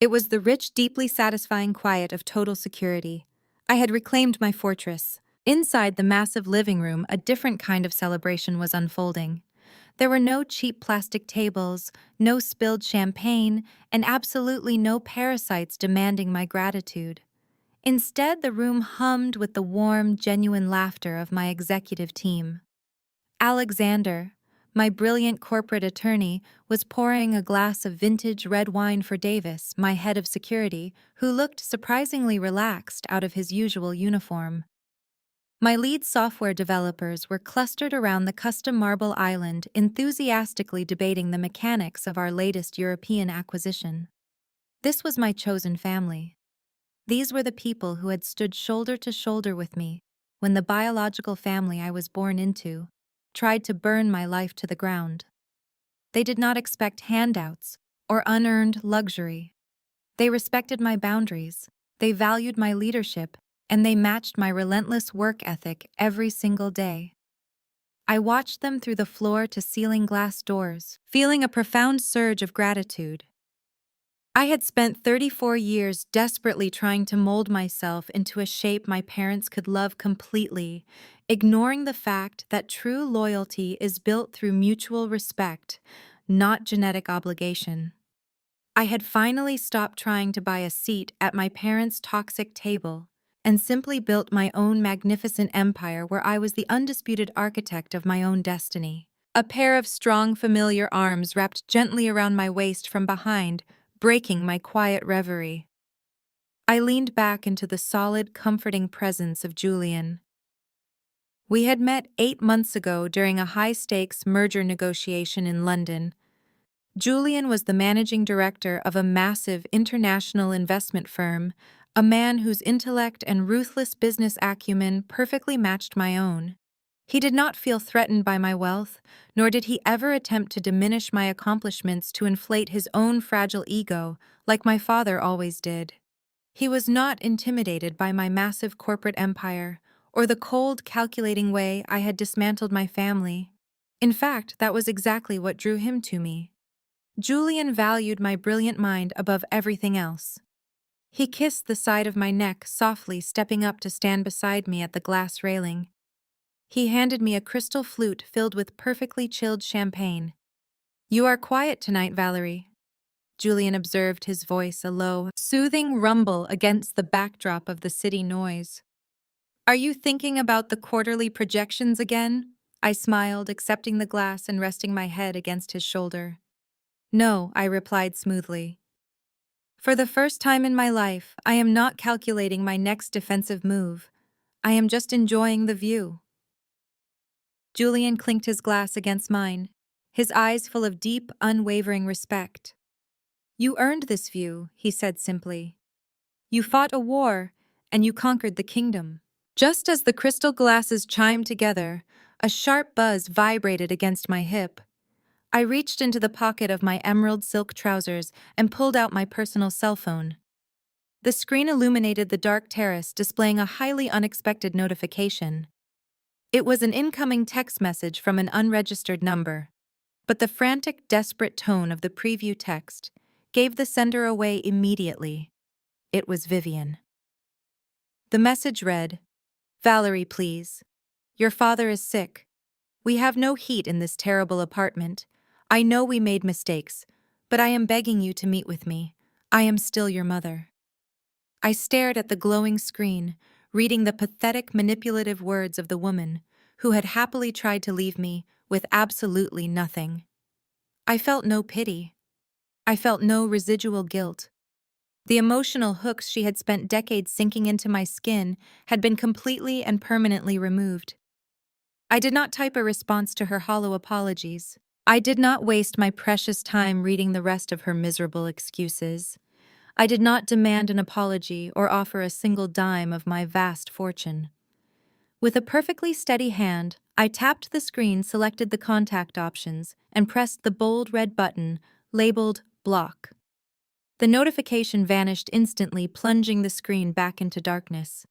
Speaker 1: It was the rich, deeply satisfying quiet of total security. I had reclaimed my fortress. Inside the massive living room, a different kind of celebration was unfolding. There were no cheap plastic tables, no spilled champagne, and absolutely no parasites demanding my gratitude. Instead, the room hummed with the warm, genuine laughter of my executive team. Alexander, my brilliant corporate attorney, was pouring a glass of vintage red wine for Davis, my head of security, who looked surprisingly relaxed out of his usual uniform. My lead software developers were clustered around the custom marble island, enthusiastically debating the mechanics of our latest European acquisition. This was my chosen family. These were the people who had stood shoulder to shoulder with me when the biological family I was born into tried to burn my life to the ground. They did not expect handouts or unearned luxury. They respected my boundaries, they valued my leadership, and they matched my relentless work ethic every single day. I watched them through the floor-to-ceiling glass doors, feeling a profound surge of gratitude. I had spent 34 years desperately trying to mold myself into a shape my parents could love completely, ignoring the fact that true loyalty is built through mutual respect, not genetic obligation. I had finally stopped trying to buy a seat at my parents' toxic table and simply built my own magnificent empire where I was the undisputed architect of my own destiny. A pair of strong, familiar arms wrapped gently around my waist from behind, breaking my quiet reverie. I leaned back into the solid, comforting presence of Julian. We had met 8 months ago during a high-stakes merger negotiation in London. Julian was the managing director of a massive international investment firm, a man whose intellect and ruthless business acumen perfectly matched my own. He did not feel threatened by my wealth, nor did he ever attempt to diminish my accomplishments to inflate his own fragile ego, like my father always did. He was not intimidated by my massive corporate empire, or the cold, calculating way I had dismantled my family. In fact, that was exactly what drew him to me. Julian valued my brilliant mind above everything else. He kissed the side of my neck softly, stepping up to stand beside me at the glass railing. He handed me a crystal flute filled with perfectly chilled champagne. "You are quiet tonight, Valerie," Julian observed, his voice a low, soothing rumble against the backdrop of the city noise. "Are you thinking about the quarterly projections again?" I smiled, accepting the glass and resting my head against his shoulder. "No," I replied smoothly. "For the first time in my life, I am not calculating my next defensive move. I am just enjoying the view." Julian clinked his glass against mine, his eyes full of deep, unwavering respect. "You earned this view," he said simply. "You fought a war, and you conquered the kingdom." Just as the crystal glasses chimed together, a sharp buzz vibrated against my hip. I reached into the pocket of my emerald silk trousers and pulled out my personal cell phone. The screen illuminated the dark terrace, displaying a highly unexpected notification. It was an incoming text message from an unregistered number, but the frantic, desperate tone of the preview text gave the sender away immediately. It was Vivian. The message read, "Valerie, please. Your father is sick. We have no heat in this terrible apartment. I know we made mistakes, but I am begging you to meet with me. I am still your mother." I stared at the glowing screen, reading the pathetic, manipulative words of the woman who had happily tried to leave me with absolutely nothing. I felt no pity. I felt no residual guilt. The emotional hooks she had spent decades sinking into my skin had been completely and permanently removed. I did not type a response to her hollow apologies. I did not waste my precious time reading the rest of her miserable excuses. I did not demand an apology or offer a single dime of my vast fortune. With a perfectly steady hand, I tapped the screen, selected the contact options, and pressed the bold red button labeled Block. The notification vanished instantly, plunging the screen back into darkness.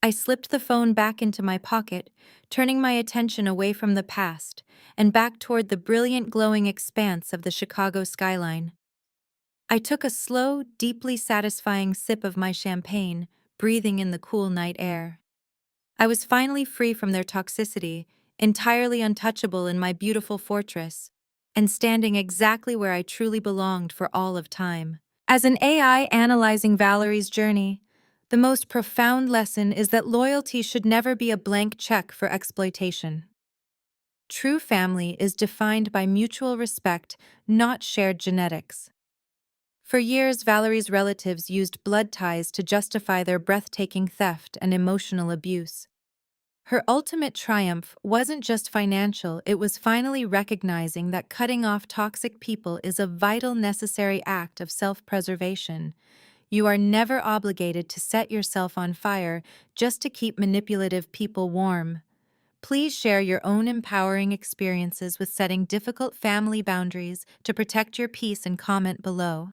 Speaker 1: I slipped the phone back into my pocket, turning my attention away from the past and back toward the brilliant glowing expanse of the Chicago skyline. I took a slow, deeply satisfying sip of my champagne, breathing in the cool night air. I was finally free from their toxicity, entirely untouchable in my beautiful fortress, and standing exactly where I truly belonged for all of time. As an AI analyzing Valerie's journey, the most profound lesson is that loyalty should never be a blank check for exploitation. True family is defined by mutual respect, not shared genetics. For years, Valerie's relatives used blood ties to justify their breathtaking theft and emotional abuse. Her ultimate triumph wasn't just financial, it was finally recognizing that cutting off toxic people is a vital, necessary act of self-preservation. You are never obligated to set yourself on fire just to keep manipulative people warm. Please share your own empowering experiences with setting difficult family boundaries to protect your peace and comment below.